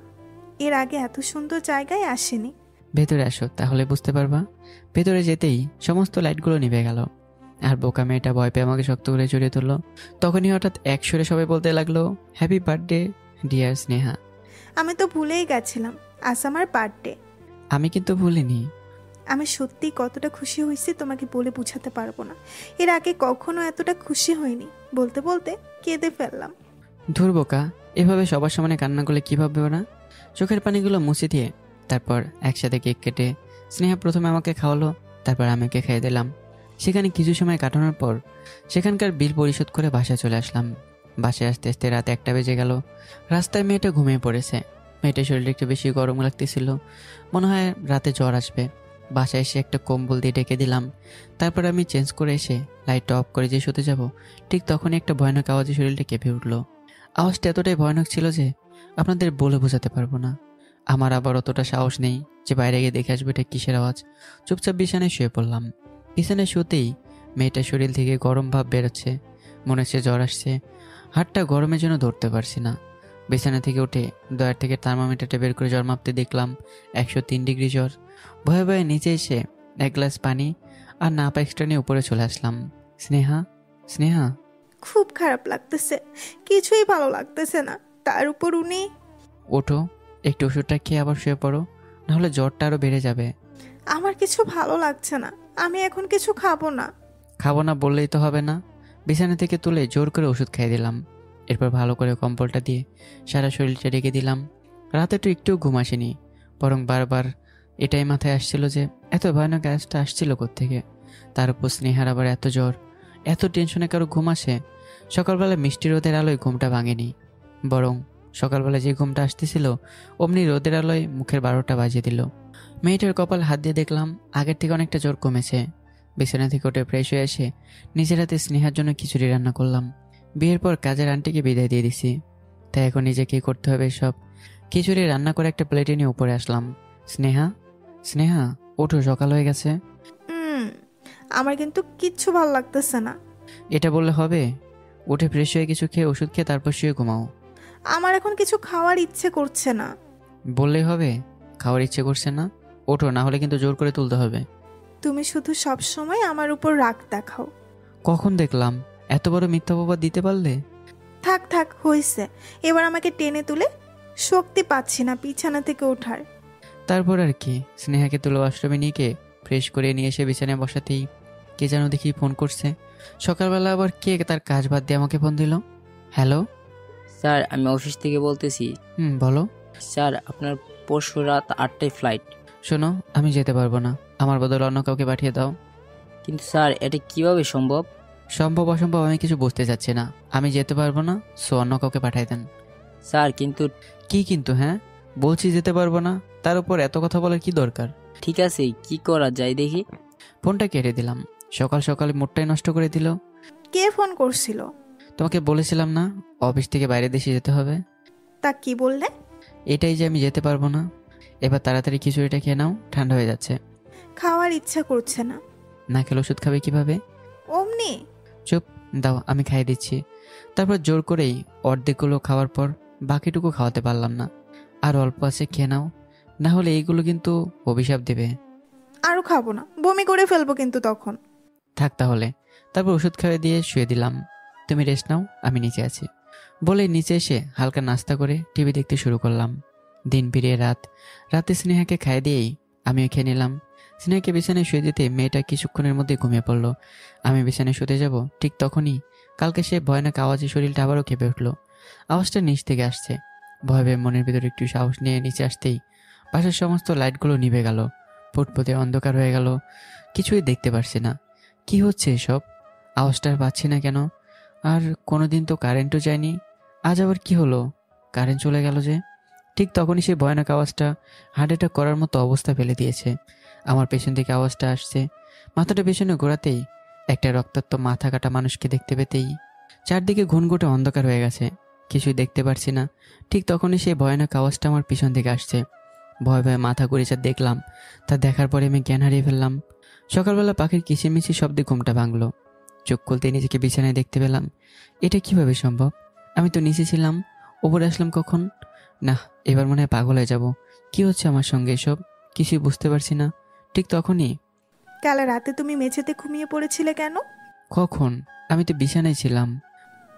[SPEAKER 5] এর আগে এত সুন্দর জায়গায় আসেনি।
[SPEAKER 2] ভেতরে আসো, তাহলে বুঝতে পারবা। ভেতরে যেতেই সমস্ত লাইটগুলো নিভে গেল, আর বোকা মেয়েটা ভয় পেয়ে আমাকে শক্ত করে জড়িয়ে ধরলো। তখনই হঠাৎ এক সুরে সবাই বলতে লাগলো, হ্যাপি বার্থডে ডিয়ার স্নেহা।
[SPEAKER 5] আমি তো ভুলেই গেছিলাম আজ আমার বার্থডে।
[SPEAKER 2] আমি কিন্তু ভুলিনি।
[SPEAKER 5] আমি সত্যি কতটা খুশি হয়েছি তোমাকে বলে বোঝাতে পারবো না। এর আগে কখনো এতটা খুশি হয়নি। বলতে বলতে কেঁদে ফেললাম।
[SPEAKER 2] ধুর বোকা, এভাবে সবার সামনে কান্না করলে কী ভাববে না? চোখের পানিগুলো মুছে দিয়ে তারপর একসাথে কেক কেটে স্নেহা প্রথমে আমাকে খাওয়ালো, তারপর আমাকে খেয়ে দিলাম। সেখানে কিছু সময় কাটানোর পর সেখানকার বিল পরিশোধ করে বাসায় চলে আসলাম। বাসায় আসতে আসতে রাত 1টা বেজে গেল। রাস্তায় মেয়েটা ঘুমিয়ে পড়েছে। মেয়েটার শরীরটা একটু বেশি গরম লাগতেছিল, মনে হয় রাতে জ্বর আসবে। বাসায় এসে একটা কম্বল দিয়ে ডেকে দিলাম। তারপর আমি চেঞ্জ করে এসে লাইটটা অফ করে যে শুতে যাব, ঠিক তখনই একটা ভয়ানক আওয়াজে শরীরটা কেঁপে উঠল। আওয়াজটা এতটাই ভয়ানক ছিল যে আপনাদের বলে বোঝাতে পারবো না। আমার আবার অতটা সাহস নেই যে বাইরে গিয়ে দেখে আসবে এটা কিসের আওয়াজ। চুপচাপ বিছানায় শুয়ে পড়লাম। বিছানায় শুতেই মেয়েটার শরীর থেকে গরম ভাব বেরোচ্ছে, মনে হচ্ছে জ্বর আসছে। হাতটা গরমের জন্য ধরতে পারছি না। বিছানা থেকে উঠে ডয়ার থেকে থার্মোমিটারটা বের করে জ্বর মাপতে দেখলাম 103 ডিগ্রি জ্বর। ভয়ে ভয়ে নিচে এসে 1 গ্লাস পানি আর নাপ এক্সট্রা নিয়ে উপরে চলে আসলাম। স্নেহা, স্নেহা।
[SPEAKER 5] খুব খারাপ লাগতেছে, কিছুই ভালো লাগতেছে না। তার উপর উনি।
[SPEAKER 2] ওঠো, একটু ওষুধটা খেয়ে আবার শুয়ে পড়ো, নাহলে জ্বরটা আরো বেড়ে যাবে।
[SPEAKER 5] আমার কিছু ভালো লাগছে না, আমি এখন কিছু খাবো না।
[SPEAKER 2] খাবো না বললেই তো হবে না। বিছানা থেকে তুলে জোর করে ওষুধ খাইয়ে দিলাম। এরপর ভালো করে কম্বলটা দিয়ে সারা শরীরটা রেখে দিলাম। রাতে তো একটুও ঘুম আসেনি, বরং বারবার এটাই মাথায় আসছিল যে এত ভয়ানক গ্যাসটা আসছিল কোত্থেকে। তার উপর স্নেহার আবার এত জ্বর, এত টেনশনে কারো ঘুম আসে? সকালবেলা মিষ্টি রোদের আলোয় ঘুমটা ভাঙেনি, বরং সকালবেলা যে ঘুমটা আসতেছিল অমনি রোদের আলোয় মুখের 12টা বাজিয়ে দিল। মেয়েটার কপাল হাত দিয়ে দেখলাম আগের থেকে অনেকটা জ্বর কমেছে। বিছানা থেকে উঠে ফ্রেশ হয়ে এসে নিজের হাতে স্নেহার জন্য খিচুড়ি রান্না করলাম। বিয়ের পর কাজের আন্টিকে বিদায় দিয়ে দিছি, তাই এখন নিজেকেই করতে হবে সব। খিচুড়ি রান্না করে একটা প্লেটে নিয়ে উপরে আসলাম। স্নেহা, স্নেহা ওঠো, সকাল হয়ে গেছে।
[SPEAKER 5] আমার কিন্তু কিচ্ছু ভালো লাগতেছে না।
[SPEAKER 2] এটা বললে হবে? উঠে ফ্রেশ হয়ে কিছু খেয়ে ওষুধ খেয়ে তারপর শুয়ে ঘুমাও।
[SPEAKER 5] আমার এখন কিছু খাওয়ার ইচ্ছে করছে না।
[SPEAKER 2] বললেই হবে খাওয়ার ইচ্ছে করছে না? ওঠো, না হলে কিন্তু জোর করে তুলতে হবে।
[SPEAKER 5] তুমি শুধু সব সময় আমার উপর রাগ দেখাও।
[SPEAKER 2] কখন দেখলাম? এত বড় মিথ্যা অপবাদ দিতে পারলে?
[SPEAKER 5] থাক থাক, হয়েছে। এবার আমাকে টেনে তুলে শক্তি পাচ্ছি না বিছানা থেকে ওঠার।
[SPEAKER 2] তারপর আর কি, স্নেহাকে তুলে ওয়াশরুমে নিয়ে গিয়ে ফ্রেশ করে নিয়ে এসে বিছানায় বসাতেই কে যেন দেখি ফোন করছে। সকালবেলা আবার কে তার কাজ বাদ দিয়ে আমাকে ফোন দিল। হ্যালো
[SPEAKER 8] স্যার আমি অফিস থেকে বলতেছি।
[SPEAKER 2] বলো।
[SPEAKER 8] স্যার আপনার পরশু রাত 8টায় ফ্লাইট।
[SPEAKER 2] শোনো, আমি যেতে পারবো না, আমার বদলে অন্য কাউকে পাঠিয়ে দাও।
[SPEAKER 8] কিন্তু স্যার এটা কিভাবে সম্ভব?
[SPEAKER 2] সম্ভব অসম্ভব আমি কিছু বুঝতে চাচ্ছি না, আমি যেতে পারবো না, সো অন্য কাউকে পাঠিয়ে দেন।
[SPEAKER 8] স্যার কিন্তু
[SPEAKER 2] কি কিন্তু? হ্যাঁ বলছি যেতে পারবো না, তার উপর এত কথা বলার কি দরকার?
[SPEAKER 8] ঠিক আছে, কি করা যায় দেখি।
[SPEAKER 2] ফোনটা কেটে দিলাম। সকাল সকালে মুডটাই নষ্ট করে দিল।
[SPEAKER 5] কে ফোন করছিল?
[SPEAKER 2] তোমাকে বলেছিলাম না অফিস থেকে বাইরে দেশে যেতে হবে।
[SPEAKER 5] তা কি বললে?
[SPEAKER 2] এটাই যে আমি যেতে পারবো না। এবার তাড়াতাড়ি খিচুড়িটা খেয়ে নাও, ঠান্ডা হয়ে যাচ্ছে।
[SPEAKER 5] খাওয়ার ইচ্ছা করছে না।
[SPEAKER 2] না খেলে ওষুধ খাবে কিভাবে?
[SPEAKER 5] অমনি।
[SPEAKER 2] চুপ, দাও আমি খাইয়ে দিচ্ছি। তারপর জোর করেই অর্ধেকগুলো খাওয়ার পর বাকিটুকু খাওয়াতে পারলাম না। আর অল্প আছে, খেয়ে নাও, না হলে এইগুলো কিন্তু অভিশাপ দেবে।
[SPEAKER 5] আরো খাবো না, বমি করে ফেলবো কিন্তু তখন।
[SPEAKER 2] থাক তাহলে। তারপর ওষুধ খাইয়ে দিয়ে শুয়ে দিলাম। তুমি রেস্ট নাও, আমি নিচে আছি বলে নিচে এসে হালকা নাস্তা করে টিভি দেখতে শুরু করলাম। দিন পেরিয়ে রাত। রাতে স্নেহাকে খাইয়ে দিয়েই আমিও খেয়ে নিলাম। স্নেহাকে বিছানায় শুয়ে দিতে মেয়েটা কিছুক্ষণের মধ্যে ঘুমিয়ে পড়লো। আমি বিছানায় শুতে যাব ঠিক তখনই কালকে সে ভয়ানক আওয়াজে শরীরটা আবারও কেঁপে উঠলো। আওয়াজটা নিচ থেকে আসছে। ভয় ভয়ে মনের ভিতরে একটু সাহস নিয়ে নিচে আসতেই বাসার সমস্ত লাইটগুলো নিভে গেল। ফুটফুটে অন্ধকার হয়ে গেল। কিছুই দেখতে পারছি না। কি হচ্ছে এসব? আওয়াজটা আর পাচ্ছি না কেন? আর কোনোদিন তো কারেন্টও যায়নি, আজ আবার কি হলো? কারেন্ট চলে গেল যে। ঠিক তখনই সেই ভয়ানক আওয়াজটা হার্ট অ্যাটাক করার মতো অবস্থা ফেলে দিয়েছে। আমার পেছন থেকে আওয়াজটা আসছে। মাথাটা পেছনে ঘোরাতেই একটা রক্তাক্ত মাথা কাটা মানুষকে দেখতে পেতেই চারদিকে ঘুনঘুটে অন্ধকার হয়ে গেছে, কিছুই দেখতে পারছি না। ঠিক তখনই সেই ভয়ানক আওয়াজটা আমার পিছন থেকে আসছে। ভয় ভয়ে মাথা ঘুরে যা দেখলাম, তা দেখার পরে আমি জ্ঞান হারিয়ে ফেললাম। সকালবেলা পাখির কিচিরমিচির শব্দে ঘুমটা ভাঙলো। চোখ খুলতে নিজেকে বিছানায় দেখতে পেলাম। এটা কিভাবে সম্ভব? আমি তো নিচে ছিলাম, ওপরে আসলাম কখন? না, এবার মনে হয় পাগল হয়ে যাব। কি হচ্ছে আমার সঙ্গে এসব? কিছুই বুঝতে পারছি না। ঠিক তখনই।
[SPEAKER 5] কাল রাতে তুমি মেঝেতে ঘুমিয়ে পড়েছিলে কেন?
[SPEAKER 2] কখন? আমি তো বিছানায় ছিলাম।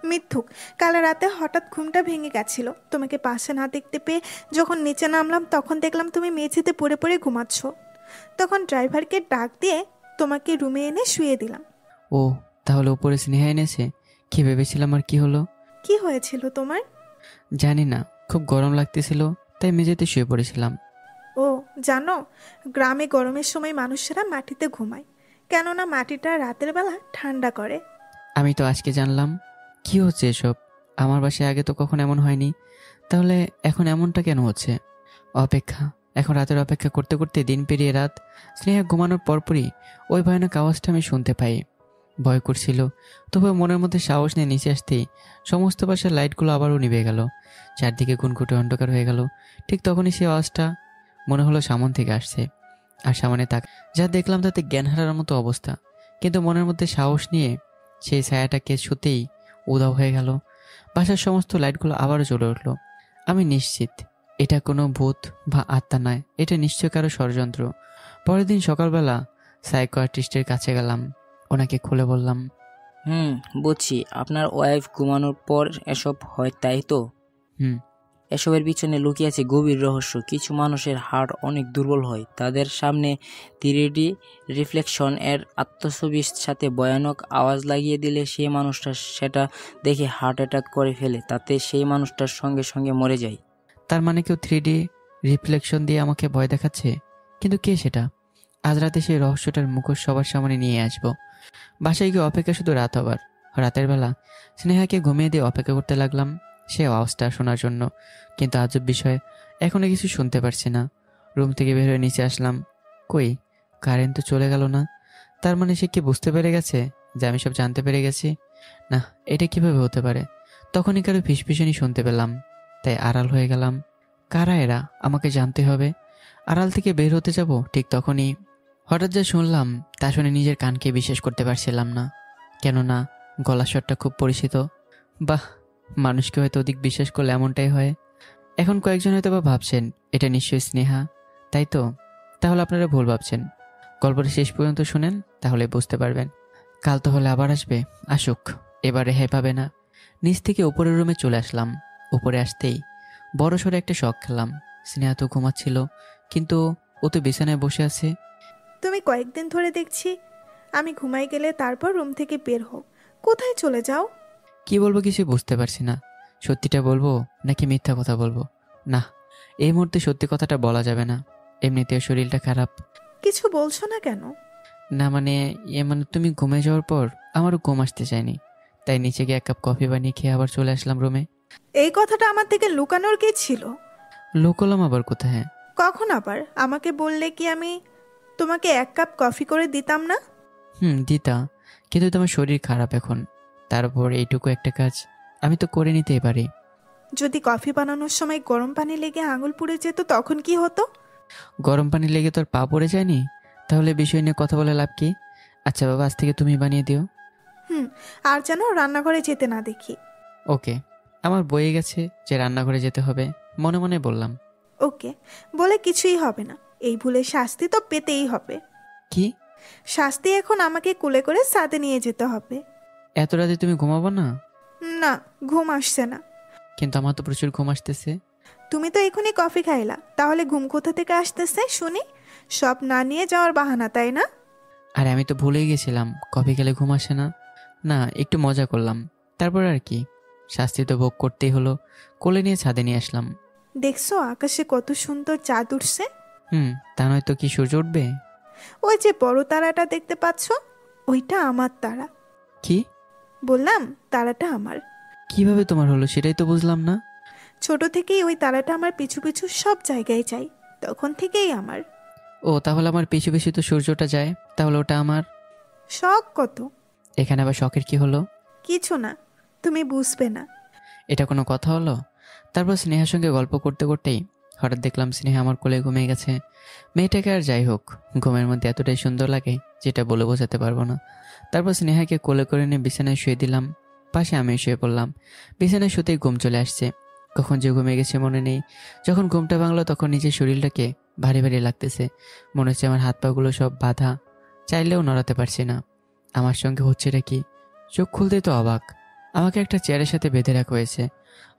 [SPEAKER 5] মিথ্যুক। কাল রাতে হঠাৎ ঘুমটা ভেঙে গেছিল, তোমাকে পাশে না দেখতে পেয়ে যখন নিচে নামলাম তখন দেখলাম তুমি মেঝেতে পড়ে পড়ে ঘুমাচ্ছ। তখন ড্রাইভারকে ডাক দিয়ে তোমাকে রুমে এনে শুয়ে দিলাম।
[SPEAKER 2] ও, তাহলে উপরে স্নেহা এনেছে? কি ভেবেছিলাম আর কি হলো?
[SPEAKER 5] কি হয়েছিল তোমার?
[SPEAKER 2] জানি না, খুব গরম লাগতেছিল তাই মেঝেতে শুয়ে পড়েছিলাম।
[SPEAKER 5] ও জানো, গ্রামে গরমের সময় মানুষেরা মাটিতে ঘুমায়, কেননা মাটিটা রাতের বেলা ঠান্ডা করে।
[SPEAKER 2] আমি তো আজকে জানলাম। কি হচ্ছে এসব? আমার বাসায় আগে তো কখন এমন হয়নি, তাহলে এখন এমনটা কেন হচ্ছে? অপেক্ষা, এখন রাতের অপেক্ষা করতে করতে দিন পেরিয়ে রাত। স্নেহা ঘুমানোর পরপরই ওই ভয়ানক আওয়াজটা আমি শুনতে পাই। ভয় করছিল, তবুও মনের মধ্যে সাহস নিয়ে নিচে আসতেই সমস্ত বাসার লাইটগুলো আবারও নিভে গেল। চারদিকে ঘুনঘুটে অন্ধকার হয়ে গেল। ঠিক তখনই সেই আওয়াজটা মনে হলো সামন থেকে আসছে। আর সামনে তাক যা দেখলাম তাতে জ্ঞান হারার মতো অবস্থা। কিন্তু মনের মধ্যে সাহস নিয়ে সেই ছায়াটাকে শুতেই উধাও হয়ে গেল। বাসার সমস্ত লাইটগুলো আবারও জ্বলে উঠল। আমি নিশ্চিত এটা কোনো ভূত বা আত্মা নয়, এটা নিশ্চয় কারো ষড়যন্ত্র। পরের দিন সকালবেলা সাইকোয়াট্রিস্টের কাছে গেলাম। ওনাকে খুলে বললাম,
[SPEAKER 8] বুঝছি, আপনার ওয়াইফ ঘুমানোর পর এসব হয় তাই তো? এসবের পিছনে লুকিয়ে আছে গভীর রহস্য। কিছু মানুষের হার্ট অনেক দুর্বল হয়, তাদের সামনে 3D রিফ্লেকশন এর আত্মছবির সাথে ভয়ানক আওয়াজ লাগিয়ে দিলে সেই মানুষটা সেটা দেখে হার্ট অ্যাটাক করে ফেলে, তাতে সেই মানুষটার সঙ্গে সঙ্গে মরে যায়।
[SPEAKER 2] তার মানে কেউ 3D রিফ্লেকশন দিয়ে আমাকে ভয় দেখাচ্ছে? কিন্তু কে সেটা? আজ রাতে সেই রহস্যটার মুখোশ সবার সামনে নিয়ে আসবো। বাসায় গিয়ে অপেক্ষা শুধু রাত হবার। রাতের বেলা স্নেহাকে ঘুমিয়ে দিয়ে অপেক্ষা করতে লাগলাম সে আওয়াজটা শোনার জন্য। কিন্তু আজব বিষয়, এখনো কিছু শুনতে পারছি না। রুম থেকে বের হয়ে নিচে আসলাম। কই, কারেন্ট তো চলে গেল না। তার মানে সে কি বুঝতে পেরে গেছে যে আমি সব জানতে পেরে গেছি? না, এটা কিভাবে হতে পারে? তখনই কারো ফিসফিসানি শুনতে পেলাম, তাই আড়াল হয়ে গেলাম। কারা এরা? আমাকে জানতে হবে। আড়াল থেকে বের হতে যাব ঠিক তখনই হঠাৎ যা শুনলাম তা শুনে নিজের কানকে বিশ্বাস করতে পারছিলাম না। কেননা গলা স্বরটা খুব পরিচিত। বাহ, মানুষকে হয়তো অধিক বিশ্বাস করলে এমনটাই হয়। এখন কয়েকজন হয়তো বা ভাবছেন এটা নিশ্চয়ই স্নেহা, তাই তো? তাহলে আপনারা ভুল ভাবছেন। গল্পটা শেষ পর্যন্ত শুনেন, তাহলে বুঝতে পারবেন। কাল তো হলে আবার আসবে, আসুক, এবার রেহাই পাবে না। নিচ থেকে উপরের রুমে চলে আসলাম। উপরে আসতেই বড় সড়ো একটা শখ খেলাম। স্নেহা তো ঘুমাচ্ছিল, কিন্তু ও তো বিছানায় বসে আছে।
[SPEAKER 5] তুমি কয়েকদিন ধরে দেখছি আমি ঘুমাই গেলে তারপর রুম থেকে বের হও, কোথায় চলে যাও?
[SPEAKER 2] কি বলবো কিছু বুঝতে পারছি না। সত্যিটা বলবো নাকি মিথ্যা কথা বলবো? না, এই মুহূর্তে সত্যি কথাটা বলা যাবে না, এমনিতেও শরীরটা খারাপ।
[SPEAKER 5] কিছু বলছো না কেন?
[SPEAKER 2] না মানে তুমি ঘুমে যাওয়ার পর আমারও ঘুম আসতে চায়নি, তাই নিচে গিয়ে 1 কাপ কফি বানিয়ে খেয়ে আবার চলে আসলাম রুমে।
[SPEAKER 5] এই কথাটা আমার থেকে লুকানোর কি ছিল?
[SPEAKER 2] লুকোলাম আবার কোথায়?
[SPEAKER 5] কখন আবার? আমাকে বললে কি আমি তোমাকে 1 কাপ কফি করে দিতাম না?
[SPEAKER 2] দিতা, কিন্তু তোমার শরীর খারাপ এখন, তারপর এইটুকু একটা কাজ আমি তো করে নিতেই পারি।
[SPEAKER 5] যদি কফি বানানোর সময় গরম পানি লেগে আঙুল পুড়ে যেত তখন কি হতো?
[SPEAKER 2] গরম পানি লেগে তোর পা পড়ে যায়নি? তাহলে বিষয় নিয়ে কথা বলে লাভ কি? আচ্ছা বাবা, আজ থেকে তুমি বানিয়ে দিও।
[SPEAKER 5] আর যেন রান্নাঘরে যেতে না দেখি।
[SPEAKER 2] ওকে। আমার বয়ে গেছে যে রান্নাঘরে যেতে হবে, মনে মনে বললাম।
[SPEAKER 5] ওকে বলে কিছুই হবে না, এই ভুলে শাস্তি তো পেতেই হবে।
[SPEAKER 2] কি
[SPEAKER 5] শাস্তি? এখন আমাকে কোলে করে ছাদে নিয়ে যেতে হবে।
[SPEAKER 2] এত রাতে তুমি ঘুমাবো না?
[SPEAKER 5] না, ঘুম আসছে না।
[SPEAKER 2] কিন্তু আমার তো প্রচুর ঘুম আসতেছে।
[SPEAKER 5] তুমি তো এখনই কফি খাইলা, তাহলে ঘুম কোথা থেকে আসতেছে শুনি? সব না নিয়ে যাওয়ার বাহানা, তাই না?
[SPEAKER 2] আরে আমি তো ভুলেই গেছিলাম কফি খেলে ঘুম আসে না। না, একটু মজা করলাম, তারপর আর কি, শাস্তি তো ভোগ করতেই হলো। কোলে নিয়ে ছাদে নিয়ে আসলাম।
[SPEAKER 5] দেখছো আকাশে কত সুন্দর চাঁদ উঠছে?
[SPEAKER 2] তা নয় তো কি সূর্য উঠবে?
[SPEAKER 5] ওই যে বড় তারাটা দেখতে পাচ্ছ, ওইটা আমার তারা।
[SPEAKER 2] কি
[SPEAKER 5] বললাম তারাটা আমার।
[SPEAKER 2] কিভাবে তোমার হলো সেটাই তো বুঝলাম না।
[SPEAKER 5] ছোট থেকেই ওই তারাটা আমার পিছু পিছু সব জায়গায় যায়, তখন থেকেই আমার।
[SPEAKER 2] ও তাহলে আমার পিছু পিছু তো সূর্যটা যায়, তাহলে ওটা আমার।
[SPEAKER 5] শখ কত?
[SPEAKER 2] এখানে আবার শখের কি হলো?
[SPEAKER 5] কিছু না, তুমি বুঝবে না।
[SPEAKER 2] এটা কোনো কথা হলো? তারপর স্নেহার সঙ্গে গল্প করতে করতেই হঠাৎ দেখলাম স্নেহা আমার কোলে ঘুমিয়ে গেছে। মেয়েটাকে আর যাই হোক, ঘুমের মধ্যে এতটাই সুন্দর লাগে যেটা বলে বোঝাতে পারবো না। তারপর স্নেহাকে কোলে করে নিয়ে বিছানায় শুয়ে দিলাম, পাশে আমি শুয়ে পড়লাম। বিছানায় শুতেই ঘুম চলে আসছে, কখন যে ঘুমিয়ে গেছে মনে নেই। যখন ঘুমটা ভাঙলো তখন নিজের শরীরটাকে ভারী ভারী লাগতেছে, মনে হচ্ছে আমার হাত পাগুলো সব বাঁধা, চাইলেও নড়াতে পারছি না। আমার সঙ্গে হচ্ছেটা কি? চোখ খুলতেই তো অবাক, আমাকে একটা চেয়ারের সাথে বেঁধে রাখা হয়েছে,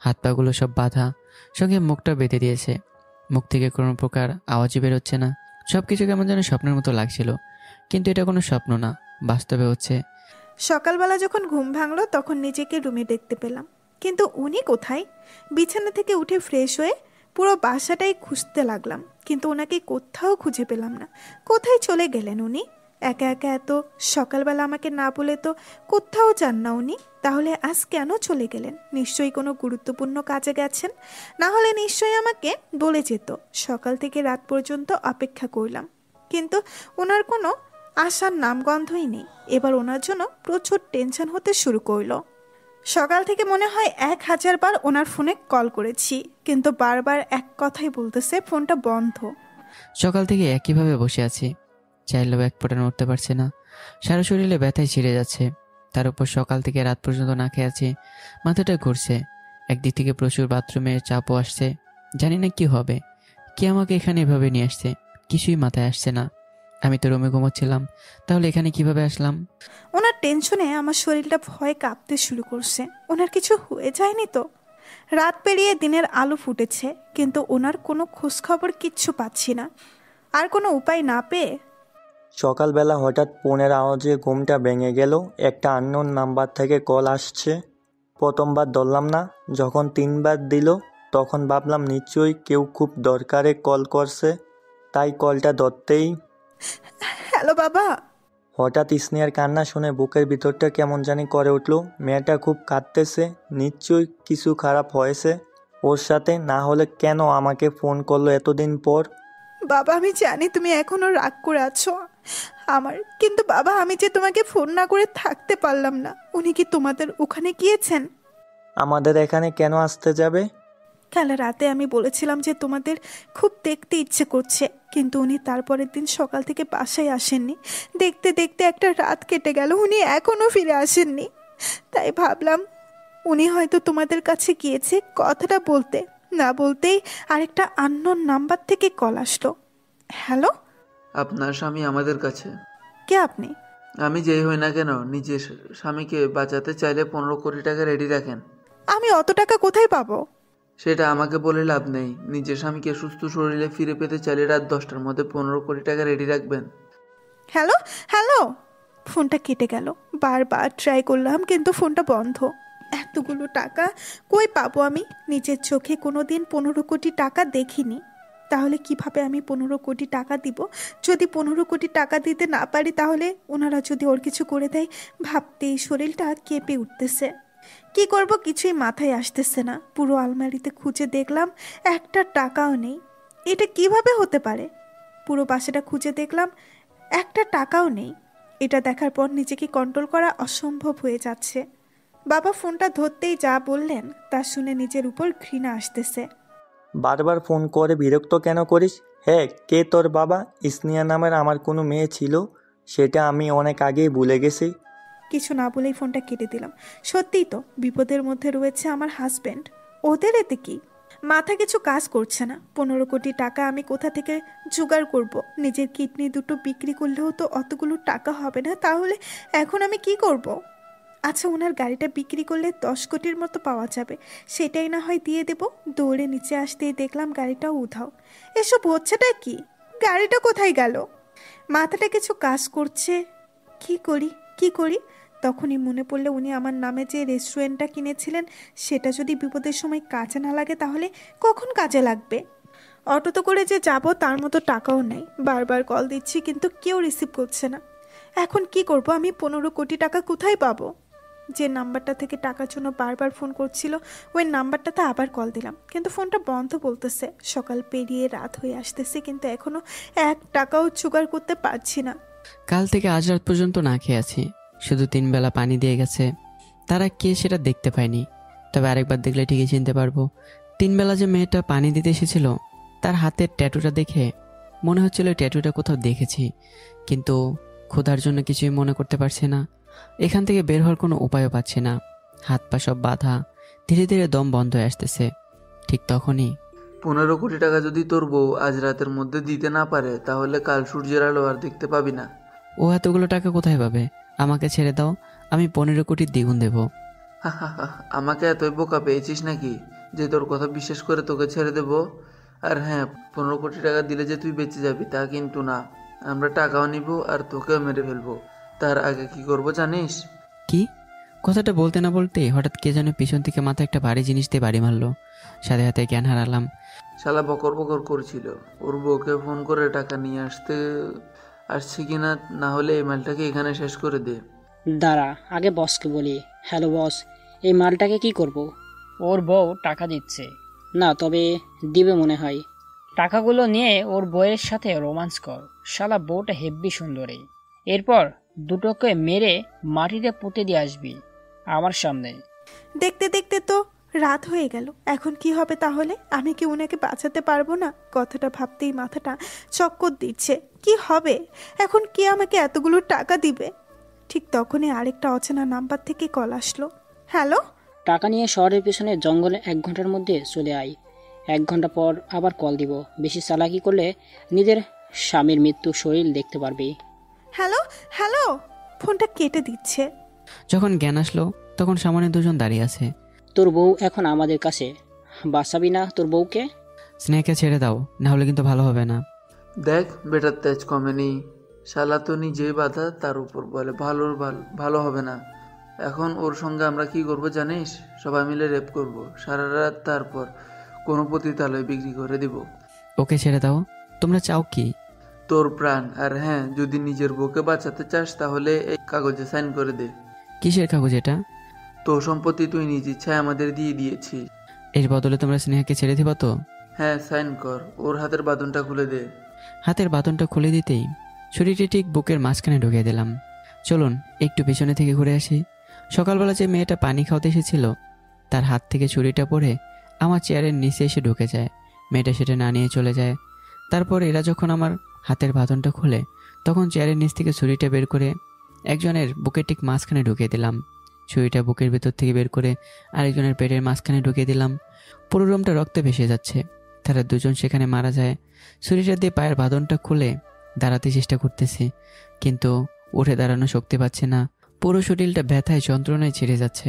[SPEAKER 2] হাত পাগুলো সব বাঁধা, সঙ্গে মুখটা বেঁধে দিয়েছে। মুখ থেকে কোনো প্রকার আওয়াজই বেরোচ্ছে না। সব কিছু কেমন যেন স্বপ্নের মতো লাগছিল, কিন্তু এটা কোনো স্বপ্ন না, বাস্তবে হচ্ছে।
[SPEAKER 5] সকালবেলা যখন ঘুম ভাঙলো তখন নিজেকে রুমে দেখতে পেলাম, কিন্তু উনি কোথায়? বিছানা থেকে উঠে ফ্রেশ হয়ে পুরো বাসাটাই খুঁজতে লাগলাম, কিন্তু ওনাকে কোথাও খুঁজে পেলাম না। কোথায় চলে গেলেন উনি? একা একা এত সকালবেলা আমাকে না বলে তো কোথাও যান না উনি। তাহলে আজ কেন চলে গেলেন? নিশ্চয়ই কোনো গুরুত্বপূর্ণ কাজে গেছেন, না হলে নিশ্চয়ই আমাকে বলে যেত। সকাল থেকে রাত পর্যন্ত অপেক্ষা করলাম, কিন্তু ওনার কোনো আসার নামগন্ধই নেই। এবার ওনার জন্য প্রচুর টেনশন হতে শুরু করলো। সকাল থেকে মনে হয় 1000 বার ওনার ফোনে কল করেছি, কিন্তু বারবার এক কথাই বলতেছে ফোনটা বন্ধ।
[SPEAKER 2] সকাল থেকে একইভাবে বসে আছি, চাইলেও এক ফোঁটা নড়তে পারছি না, সারা শরীরে ব্যথায় ছিঁড়ে যাচ্ছে। তার উপর সকাল থেকে রাত পর্যন্ত না খেয়ে আছি, মাথাটা ঘুরছে। একদিক থেকে প্রচুর বাথরুমের চাপও আসছে, জানি না কি হবে, কি আমাকে এখানে এভাবে নিয়ে আসছে, কিছুই মাথায় আসছে না। আমি তো রুমে ঘুমোচ্ছিলাম, তাহলে এখানে কিভাবে আসলাম?
[SPEAKER 5] ওনার টেনশনে আমার শরীরটা ভয়ে কাঁপতে শুরু করছে। ওনার কিছু হয়ে যায়নি তো? রাত পেরিয়ে দিনের আলো ফুটেছে, কিন্তু ওনার কোনো খোঁজখবর কিচ্ছু পাচ্ছি না। আর কোনো উপায় না পেয়ে
[SPEAKER 6] সকালবেলা হঠাৎ ফোনের আওয়াজে ঘুমটা ভেঙে গেল। একটা আননোন নাম্বার থেকে কল আসছে। প্রথমবার ধরলাম না, যখন 3বার দিল তখন ভাবলাম নিশ্চয়ই কেউ খুব দরকারে কল করছে, তাই কলটা ধরতেই
[SPEAKER 5] হ্যালো বাবা।
[SPEAKER 6] হঠাৎ স্নেহার কান্না শুনে বুকের ভিতরটা কেমন জানি করে উঠলো। মেয়েটা খুব কাঁদতেছে, নিশ্চয়ই কিছু খারাপ হয়েছে ওর সাথে, না হলে কেন আমাকে ফোন করলো এতদিন পর?
[SPEAKER 5] বাবা আমি জানি তুমি এখনো রাগ করে আছো আমার, কিন্তু বাবা আমি যে তোমাকে ফোন না করে থাকতে পারলাম না। উনি কি তোমাদের ওখানে গিয়েছেন?
[SPEAKER 6] আমাদের এখানে কেন আসতে যাবে?
[SPEAKER 5] কাল রাতে আমি বলেছিলাম যে তোমাদের খুব দেখতে ইচ্ছে করছে, কিন্তু উনি তারপরের দিন সকাল থেকে বাসায় আসেননি। দেখতে দেখতে একটা রাত কেটে গেল, উনি এখনো ফিরে আসেননি। তাই ভাবলাম উনি হয়তো তোমাদের কাছে গিয়েছে। কথাটা বলতে না বলতেই আরেকটা আননোন নাম্বার থেকে কল আসলো। হ্যালো,
[SPEAKER 13] আপনার স্বামী আমাদের কাছে।
[SPEAKER 5] কে আপনি?
[SPEAKER 13] আমি যেই হই না কেন, নিজের স্বামীকে বাঁচাতে চাইলে 15 কোটি টাকা রেডি রাখেন।
[SPEAKER 5] আমি অত টাকা কোথায় পাবো?
[SPEAKER 13] সেটা আমাকে বলে লাভ নেই। নিজের স্বামীকে সুস্থ শরীরে ফিরে পেতে চাইলে রাত 10টার মধ্যে 15 কোটি টাকা রেডি রাখবেন।
[SPEAKER 5] হ্যালো হ্যালো, ফোনটা কেটে গেল। বারবার ট্রাই করলাম কিন্তু ফোনটা বন্ধ। এতগুলো টাকা কই পাবো আমি? নিজের চোখে কোনোদিন 15 কোটি টাকা দেখিনি, তাহলে কিভাবে আমি 15 কোটি টাকা দিব? যদি 15 কোটি টাকা দিতে না পারি, তাহলে ওনারা যদি ওর কিছু করে দেয়, ভাবতেই শরীরটা কেঁপে উঠতেছে। কি করব কিছুই মাথায় আসতেছে না। পুরো আলমারিতে খুঁজে দেখলাম, একটা টাকাও নেই। এটা কিভাবে হতে পারে? পুরো বাসাটা খুঁজে দেখলাম, একটা টাকাও নেই। এটা দেখার পর নিজেকে কন্ট্রোল করা অসম্ভব হয়ে যাচ্ছে। বাবা ফোনটা ধরতেই যা বললেন তা শুনে নিজের উপর ঘৃণা আসতেছে।
[SPEAKER 6] বারবার ফোন করে বিরক্ত কেন করিস? হ্যাঁ, কে তোর বাবা? স্নেহা নামের আমার কোনো মেয়ে ছিল, সেটা আমি অনেক আগেই ভুলে গেছি।
[SPEAKER 5] কিছু না বলেই ফোনটা কেটে দিলাম। সত্যিই তো বিপদের মধ্যে রয়েছে আমার হাজব্যান্ড, ওদের এতে কি? মাথা কিছু কাজ করছে না। 15 কোটি টাকা আমি কোথা থেকে জোগাড় করব? নিজের কিডনি দুটো বিক্রি করলেও তো অতগুলো টাকা হবে না, তাহলে এখন আমি কি করব? আচ্ছা, ওনার গাড়িটা বিক্রি করলে 10 কোটির মতো পাওয়া যাবে, সেটাই না হয় দিয়ে দেব। দৌড়ে নিচে আসতেই দেখলাম গাড়িটাও উধাও। এসব হচ্ছেটা কি? গাড়িটা কোথায় গেল? মাথাটা কিছু কাজ করছে। কি করি কি করি? তখনই মনে পড়লে উনি আমার নামে যে রেস্টুরেন্টটা কিনেছিলেন, সেটা যদি বিপদের সময় কাজে না লাগে, তাহলে কখন কাজে লাগবে? অটোতে করে যে যাব তার মতো টাকাও নেই। বারবার কল দিচ্ছি কিন্তু কেউ রিসিভ করছে না। এখন কি করব আমি? 15 কোটি টাকা কোথায় পাবো? যে নাম্বারটা থেকে টাকার জন্য বারবার ফোন করছিল, ওই নাম্বারটাতে আবার কল দিলাম, কিন্তু ফোনটা বন্ধ বলতেছে। সকাল পেরিয়ে রাত হয়ে আসতেছে, কিন্তু এখনো 1 টাকাও জোগাড় করতে পারছি না।
[SPEAKER 2] কাল থেকে আজ রাত পর্যন্ত না খেয়ে আছি, শুধু 3 বেলা পানি দিয়ে গেছে। তারা কে সেটা দেখতে পায়নি, তবে আরেকবার দেখলে ঠিকই চিনতে পারবো। 3 বেলা যে মেয়েটা পানি দিতে এসেছিল, তার হাতের ট্যাটুটা দেখে মনে হচ্ছিল ট্যাটুটা কোথাও দেখেছি, কিন্তু ক্ষুধার জন্য কিছুই মনে করতে পারছি না। এখান থেকে বের হওয়ার কোনো উপায়ও পাচ্ছি না। হাত পা সব বাঁধা, ধীরে ধীরে দম বন্ধ হয়ে আসতেছে। ঠিক তখনই
[SPEAKER 13] 15 কোটি টাকা যদি তোর বউ আজ রাতের মধ্যে দিতে না পারে, তাহলে কাল সূর্যের আলো আর দেখতে পাবি না।
[SPEAKER 2] ও এতগুলো টাকা কোথায় পাবে? আমাকে ছেড়ে দাও, আমি 15 কোটির দ্বিগুণ দেব।
[SPEAKER 13] আমাকে এতই বোকা পেয়েছিস নাকি যে তোর কথা বিশ্বাস করে তোকে ছেড়ে দেব? আর হ্যাঁ, 15 কোটি টাকা দিলে যে তুই বেঁচে যাবি তা কিন্তু না। আমরা টাকাও নিব আর তোকেও মেরে ফেলবো। তার আগে কি করব জানিস?
[SPEAKER 2] কি? কথাটা বলতে না বলতেই হঠাৎ কে যেন পিছন থেকে মাথায় একটা ভারী জিনিস দিয়ে বাড়ি মারলো। সাথে সাথে জ্ঞান হারালাম।
[SPEAKER 13] শালা বকর বকর করছিল। ওর বউকে ফোন করে টাকা নিয়ে আসছে কিনা, না হলে এই মালটাকে এখানে শেষ করে দে।
[SPEAKER 14] দাঁড়া, আগে বসকে বলি। হ্যালো বস, এই মালটাকে কি করব?
[SPEAKER 15] ওর বউ টাকা দিচ্ছে।
[SPEAKER 14] না, তবে দিবে মনে হয়।
[SPEAKER 15] টাকাগুলো নিয়ে ওর বউয়ের সাথে রোমান্স কর। শালা বউটা হেব্বি সুন্দরী। এরপর দুটোকে মেরে মাটিতে পুঁতে দিয়ে আসবি আমার সামনে।
[SPEAKER 5] দেখতে দেখতে তো রাত হয়ে গেল। এখন কি হবে তাহলে? আমি কি উনাকে বাঁচাতে পারবো না? কথাটা ভাবতেই মাথাটা চক্কর দিচ্ছে। কি হবে এখন? কে আমাকে এতগুলো টাকা দিবে? ঠিক তখনই আরেকটা অচেনা নাম্বার থেকে কল আসলো। হ্যালো,
[SPEAKER 14] টাকা নিয়ে শহরের পেছনে জঙ্গলে 1 ঘন্টার মধ্যে চলে আয়। 1 ঘন্টা পর আবার কল দিব। বেশি চালাকি করলে নিজের স্বামীর মৃত্যু শরীর দেখতে পারবি।
[SPEAKER 5] হ্যালো হ্যালো, ফোনটা কেটে দিচ্ছে।
[SPEAKER 2] যখন জ্ঞান আসলো তখন সামনে 2 জন দাঁড়িয়ে আছে।
[SPEAKER 14] তোর বউ এখন আমাদের কাছে, বাঁচাবি না তোর বউকে?
[SPEAKER 2] স্নেহকে ছেড়ে দাও, না হলে কিন্তু ভালো হবে না।
[SPEAKER 13] দেখ বেটার তেজ কমেনি। শালা তো নিজেই বাধা, তার উপর বলে ভালো হবে না। এখন ওর সঙ্গে আমরা কি করব জানিস? সবাই মিলে রেপ করব সারা রাত, তারপর কোনো পতিতালয় বিক্রি করে দিব।
[SPEAKER 2] ওকে ছেড়ে দাও। তোমরা চাও কি?
[SPEAKER 13] তোর প্রাণ। আর হ্যাঁ, যদি নিজের বউকে বাঁচাতে চাস তাহলে এই কাগজে সাইন করে দে।
[SPEAKER 2] কিসের কাগজ এটা?
[SPEAKER 13] তোর সম্পত্তি তুই নিজ ইচ্ছায় আমাদের দিয়ে দিয়েছিস।
[SPEAKER 2] এর বদলে তোমরা স্নেহাকে ছেড়ে দিবা তো?
[SPEAKER 13] হ্যাঁ, সাইন কর। ওর হাতের বাঁধনটা খুলে দে।
[SPEAKER 2] হাতের বাঁধনটা খুলে দিতেই ছুরিটি ঠিক বুকের মাঝখানে ঢুকিয়ে দিলাম। চলুন একটু পিছনে থেকে ঘুরে আসি। সকালবেলা যে মেয়েটা পানি খাওয়াতে এসেছিল, তার হাত থেকে ছুরিটা পড়ে আমার চেয়ারের নিচে এসে ঢুকে যায়। মেয়েটা সেটা না নিয়ে চলে যায়। তারপর এরা যখন আমার হাতের বাঁধনটা খুলে, তখন চেয়ারের নিচ থেকে ছুরিটা বের করে একজনের বুকের ঠিক মাঝখানে ঢুকিয়ে দিলাম। ছুরিটা বুকের ভেতর থেকে বের করে আরেকজনের পেটের মাঝখানে ঢুকিয়ে দিলাম। পুরো রুমটা রক্তে ভেসে যাচ্ছে। তারা 2 জন সেখানে মারা যায়। ছুরিটা দিয়ে পায়ের বাঁধনটা খুলে দাঁড়াতে চেষ্টা করতেছি, কিন্তু উঠে দাঁড়ানো শক্তি পাচ্ছে না। পুরো শরীরটা ব্যথায় যন্ত্রণায় ছিঁড়ে যাচ্ছে।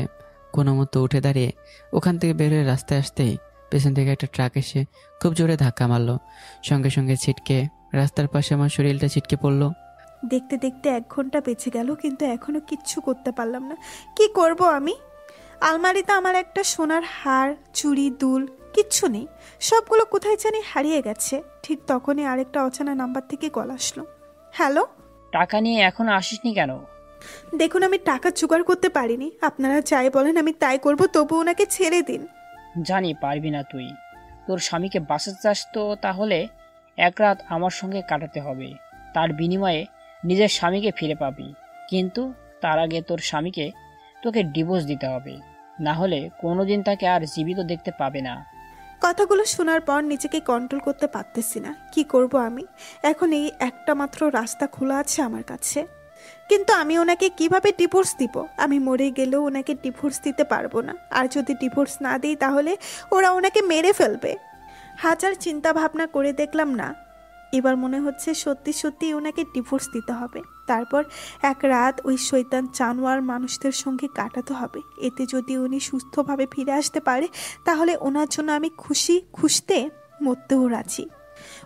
[SPEAKER 2] কোনো মতো উঠে দাঁড়িয়ে ওখান থেকে বের হয়ে রাস্তায় আসতেই পেছন থেকে একটা ট্রাক এসে খুব জোরে ধাক্কা মারলো। সঙ্গে সঙ্গে ছিটকে রাস্তার পাশে আমার শরীরটা ছিটকে পড়লো।
[SPEAKER 5] দেখতে দেখতে 1 ঘন্টা বেঁচে গেল, কিন্তু এখনো কিচ্ছু করতে পারলাম না। কি করব আমি? আলমারিতে আমার একটা সোনার হার, চুড়ি, দুল কিচ্ছু নেই। সবগুলো কোথায় জানি হারিয়ে গেছে। ঠিক তখনই আরেকটা অচেনা নাম্বার থেকে কল আসলো। হ্যালো,
[SPEAKER 15] টাকা নিয়ে এখনো আসিসনি কেন?
[SPEAKER 5] দেখুন, আমি টাকা জোগাড় করতে পারিনি। আপনারা যাই বলেন আমি তাই করব, তবু ওনাকে ছেড়ে দিন।
[SPEAKER 15] জানি পারবি না তুই। তোর স্বামীকে বাঁচাতে চাস তো তাহলে এক রাত আমার সঙ্গে কাটাতে হবে। তার বিনিময়ে নিজের স্বামীকে ফিরে পাবি, কিন্তু তার আগে তোর স্বামীকে তোকে ডিভোর্স দিতে হবে, না হলে কোনোদিন তাকে আর জীবিত দেখতে পাবে না।
[SPEAKER 5] কথাগুলো শোনার পর নিজেকে কন্ট্রোল করতে পারতেছি না। কি করব আমি? এখন এই একটা মাত্র রাস্তা খোলা আছে আমার কাছে, কিন্তু আমি ওনাকে কিভাবে ডিভোর্স দিব? আমি মরে গেলেও ওনাকে ডিভোর্স দিতে পারবো না। আর যদি ডিভোর্স না দিই তাহলে ওরা ওনাকে মেরে ফেলবে। হাজার চিন্তা ভাবনা করে দেখলাম না, এবার মনে হচ্ছে সত্যি সত্যি ওনাকে ডিভোর্স দিতে হবে। তারপর এক রাত ওই শয়তান জানোয়ার মানুষদের সঙ্গে কাটাতে হবে। এতে যদি উনি সুস্থভাবে ফিরে আসতে পারে তাহলে ওনার জন্য আমি খুশতে মরতেও রাজি।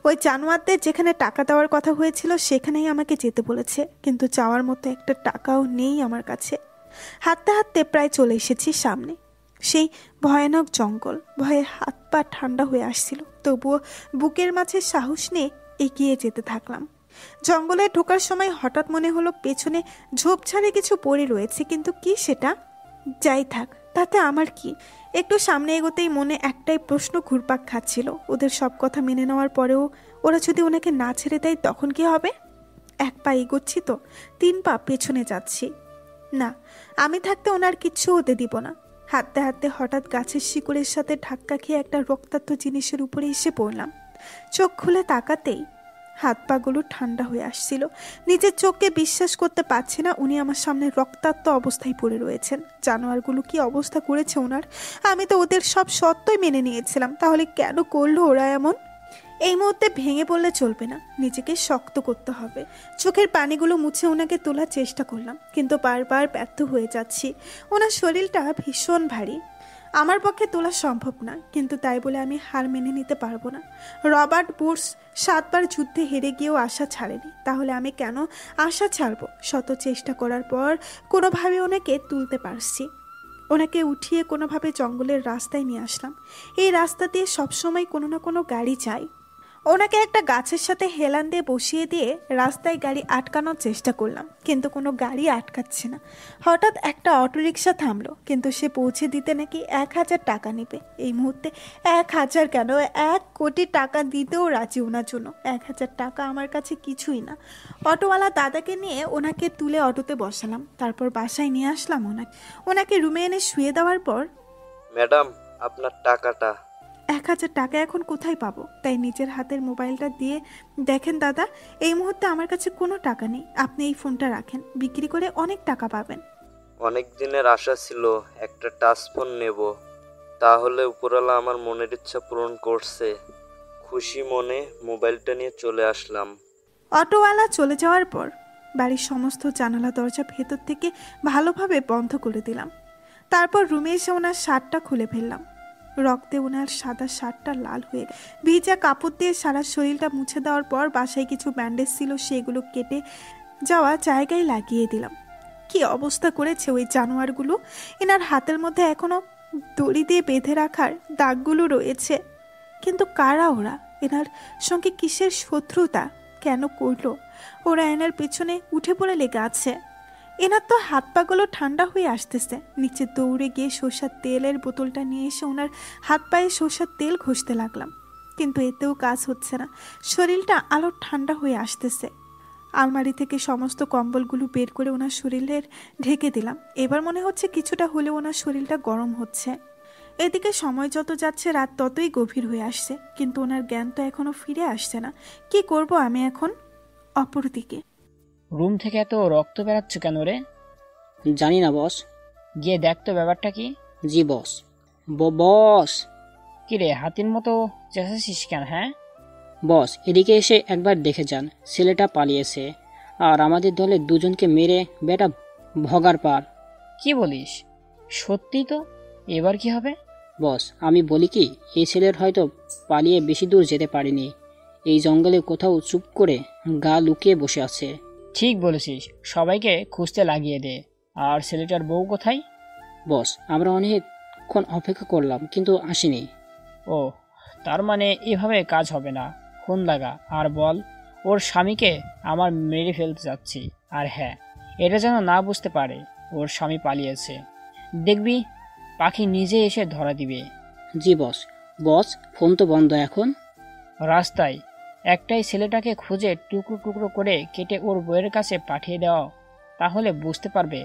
[SPEAKER 5] ওই জানোয়ারদের যেখানে টাকা দেওয়ার কথা হয়েছিল সেখানেই আমাকে যেতে বলেছে, কিন্তু যাওয়ার মতো একটা টাকাও নেই আমার কাছে। হাঁটতে হাঁটতে প্রায় চলে এসেছি সামনে। সেই ভয়ানক জঙ্গল, ভয়ে হাত পা ঠান্ডা হয়ে আসছিল, তবুও বুকের মাঝে সাহস নিয়ে এগিয়ে যেতে থাকলাম। জঙ্গলে ঢোকার সময় হঠাৎ মনে হলো পেছনে ঝোপঝাড়ে কিছু পড়ে রয়েছে, কিন্তু কি সেটা? যাই থাক, তাতে আমার কি? একটু সামনে এগোতেই মনে একটাই প্রশ্ন ঘুরপাক খাচ্ছিল, ওদের সব কথা মেনে নেওয়ার পরেও ওরা যদি ওনাকে না ছেড়ে দেয় তখন কি হবে? এক পা এগোচ্ছি তো 3 পা পেছনে যাচ্ছি। না, আমি থাকতে ওনার কিচ্ছু হতে দিব না। হাঁটতে হাঁটতে হঠাৎ গাছের শিকড়ের সাথে ধাক্কা খেয়ে একটা রক্তাক্ত জিনিসের উপরে এসে পড়লাম। চোখ খুলে তাকাতেই হাত পাগুলো ঠান্ডা হয়ে আসছিল। নিজের চোখকে বিশ্বাস করতে পারছি না, উনি আমার সামনে রক্তাক্ত অবস্থায় পড়ে রয়েছেন। জানোয়ারগুলো কি অবস্থা করেছে ওনার! আমি তো ওদের সব সত্যই মেনে নিয়েছিলাম, তাহলে কেন করলো ওরা এমন? এই মুহূর্তে ভেঙে পড়লে চলবে না, নিজেকে শক্ত করতে হবে। চোখের পানিগুলো মুছে ওনাকে তোলার চেষ্টা করলাম, কিন্তু বারবার ব্যর্থ হয়ে যাচ্ছি। ওনার শরীরটা ভীষণ ভারী, আমার পক্ষে তোলা সম্ভব না, কিন্তু তাই বলে আমি হার মেনে নিতে পারবো না। রবার্ট বুশ 7 বার যুদ্ধে হেরে গিয়েও আশা ছাড়েনি, তাহলে আমি কেন আশা ছাড়বো? শত চেষ্টা করার পর কোনোভাবে ওনাকে তুলতে পারছি। ওনাকে উঠিয়ে কোনোভাবে জঙ্গলের রাস্তায় নিয়ে আসলাম। এই রাস্তা দিয়ে সবসময় কোনো না কোনো গাড়ি যায়। ওনাকে একটা গাছের সাথে হেলান দিয়ে বসিয়ে দিয়ে রাস্তায় গাড়ি আটকানোর চেষ্টা করলাম, কিন্তু কোনো গাড়ি আটকাচ্ছে না। হঠাৎ একটা অটোরিকশা থামলো, কিন্তু সে পৌঁছে দিতে নাকি 1000 টাকা নেবে। এই মুহূর্তে 1000 কেন, 1 কোটি টাকা দিতেও রাজি ওনার জন্য। 1000 টাকা আমার কাছে কিছুই না। অটোওয়ালা দাদাকে নিয়ে ওনাকে তুলে অটোতে বসালাম, তারপর বাসায় নিয়ে আসলাম। ওনাকে রুমে এনে শুয়ে দেওয়ার পর,
[SPEAKER 7] ম্যাডাম আপনার টাকাটা।
[SPEAKER 5] 1000 টাকা এখন কোথায় পাবো? তাই নিজের হাতের মোবাইলটা দিয়ে, দেখেন দাদা, এই মুহূর্তে আমার কাছে কোনো টাকা নেই, আপনি এই ফোনটা রাখেন, বিক্রি করে অনেক টাকা পাবেন।
[SPEAKER 7] অনেক দিনের আশা ছিল একটা টাচ ফোন নেব, তাহলে উপরওয়ালা আমার মনের ইচ্ছা পূরণ করছে। খুশি মনে মোবাইলটা নিয়ে চলে আসলাম।
[SPEAKER 5] অটোওয়ালা চলে যাওয়ার পর বাড়ির সমস্ত জানালা দরজা ভেতর থেকে ভালোভাবে বন্ধ করে দিলাম। তারপর রুমে এসে ওনার শার্টটা খুলে ফেললাম। রক্তে ওনার সাদা শার্টটা লাল হয়ে গেল। ভিজা কাপড় দিয়ে সারা শরীরটা মুছে দেওয়ার পর বাসায় কিছু ব্যান্ডেজ ছিল, সেগুলো কেটে যাওয়া জায়গায় লাগিয়ে দিলাম। কি অবস্থা করেছে ওই জানোয়ারগুলো! এনার হাতের মধ্যে এখনো দড়ি দিয়ে বেঁধে রাখার দাগগুলো রয়েছে, কিন্তু কারা ওরা? এনার সঙ্গে কিসের শত্রুতা? কেন করলো ওরা? এনার পেছনে উঠে পড়ে লেগে আছে। এনার তো হাত পাগুলো ঠান্ডা হয়ে আসতেছে। নিচে দৌড়ে গিয়ে সরষার তেলের বোতলটা নিয়ে এসে ওনার হাত পায়ে সরষার তেল ঘষতে লাগলাম, কিন্তু এতেও কাজ হচ্ছে না। শরীরটা আরও ঠান্ডা হয়ে আসতেছে। আলমারি থেকে সমস্ত কম্বলগুলো বের করে ওনার শরীরের ঢেকে দিলাম। এবার মনে হচ্ছে কিছুটা হলেও ওনার শরীরটা গরম হচ্ছে। এদিকে সময় যত যাচ্ছে রাত ততই গভীর হয়ে আসছে, কিন্তু ওনার জ্ঞান তো এখনো ফিরে আসছে না। কি করব আমি এখন? অপরদিকে
[SPEAKER 15] রুম থেকে এত রক্ত বেরাচ্ছে কেন রে?
[SPEAKER 14] জানি না বস।
[SPEAKER 15] গিয়ে দেখ তো ব্যাপারটা কি।
[SPEAKER 14] জি বস। বস
[SPEAKER 15] কি রে, হাতির মতো চেঁচাছিস কেন? হ্যাঁ
[SPEAKER 14] বস, এদিকে এসে একবার দেখে যান, ছেলেটা পালিয়েছে আর আমাদের দলের 2 জনকে মেরে বেটা ভগার পার।
[SPEAKER 15] কি বলিস? সত্যি তো? এবার কি হবে?
[SPEAKER 14] বস আমি বলি কি, এই ছেলের হয়তো পালিয়ে বেশি দূর যেতে পারেনি, এই জঙ্গলে কোথাও চুপ করে গা লুকিয়ে বসে আছে।
[SPEAKER 15] ঠিক বলেছিস, সবাইকে খুঁজতে লাগিয়ে দে। আর ছেলেটার বউ কোথায়?
[SPEAKER 14] বস, আমরা অনেকক্ষণ অপেক্ষা করলাম কিন্তু আসেনি।
[SPEAKER 15] ও, তার মানে এভাবে কাজ হবে না। ফোন লাগা আর বল ওর স্বামীকে আমার মেরে ফেলতে যাচ্ছি। আর হ্যাঁ, এটা যেন না বুঝতে পারে ওর স্বামী পালিয়েছে। দেখবি পাখি নিজে এসে ধরা দিবে।
[SPEAKER 14] জি বস। বস, ফোন তো বন্ধ এখন।
[SPEAKER 15] রাস্তায় একটাই ছেলেটাকে খুঁজে টুকরো টুকরো করে কেটে ওর বইয়ের কাছে পাঠিয়ে দেওয়া, তাহলে বুঝতে পারবে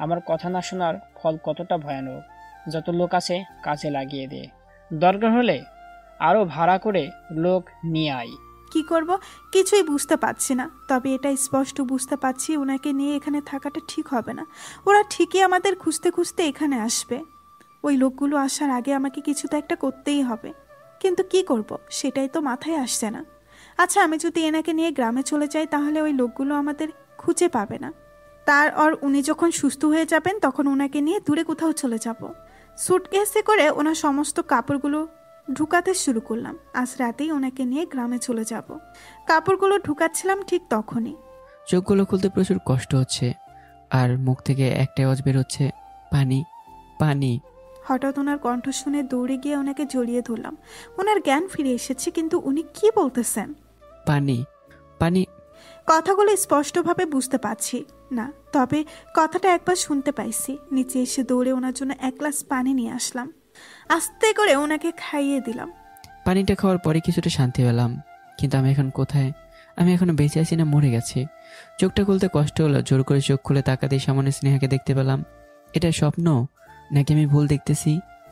[SPEAKER 15] আমার কথা না শোনার ফল কতটা ভয়ানক। যত লোক আছে কাজে লাগিয়ে দে, দরকার হলে আরও ভাড়া করে লোক নিয়ে আয়।
[SPEAKER 5] কি করব কিছুই বুঝতে পারছি না, তবে এটা স্পষ্ট বুঝতে পারছি ওনাকে নিয়ে এখানে থাকাটা ঠিক হবে না। ওরা ঠিকই আমাদের খুঁজতে খুঁজতে এখানে আসবে। ওই লোকগুলো আসার আগে আমাকে কিছু তো একটা করতেই হবে, কিন্তু কি করব সেটাই তো মাথায় আসছে না। আচ্ছা, আমি যদি এনাকে নিয়ে গ্রামে চলে যাই তাহলে ওই লোকগুলো আমাদের খুঁজে পাবে না। উনি যখন সুস্থ হয়ে যাবেন তখন ওনাকে নিয়ে দূরে কোথাও চলে যাব। সুটকেসে করে ওনার সমস্ত কাপড়গুলো ঢুকাতে শুরু করলাম। আজ রাতেই ওনাকে নিয়ে গ্রামে চলে যাব। কাপড়গুলো ঢুকাচ্ছিলাম ঠিক তখনই
[SPEAKER 2] চোখগুলো খুলতে প্রচুর কষ্ট হচ্ছে, আর মুখ থেকে একটা আওয়াজ বের হচ্ছে, পানি পানি।
[SPEAKER 5] হঠাৎ ওনার কণ্ঠ শুনে দৌড়ে গিয়ে ওনাকে জড়িয়ে ধরলাম। ওনার জ্ঞান ফিরে এসেছে, কিন্তু উনি কি বলতেছেন?
[SPEAKER 2] পানি পানি।
[SPEAKER 5] কথাগুলো স্পষ্টভাবে বুঝতে পারছি না, তবে কথাটা একবার শুনতে পাইছি। নিচে এসে দৌড়ে ওনার জন্য এক গ্লাস পানি নিয়ে আসলাম। আস্তে করে ওনাকে খাইয়ে দিলাম।
[SPEAKER 2] পানিটা খাওয়ার পরে কিছুটা শান্তি পেলাম, কিন্তু আমি এখন কোথায়? আমি এখনো বেঁচে আছি না মরে গেছি? চোখটা খুলতে কষ্ট হলো। জোর করে চোখ খুলে তাকাতেই সামনে স্নেহাকে দেখতে পেলাম। এটা স্বপ্ন নাকি আমি ভুল দেখতেছি?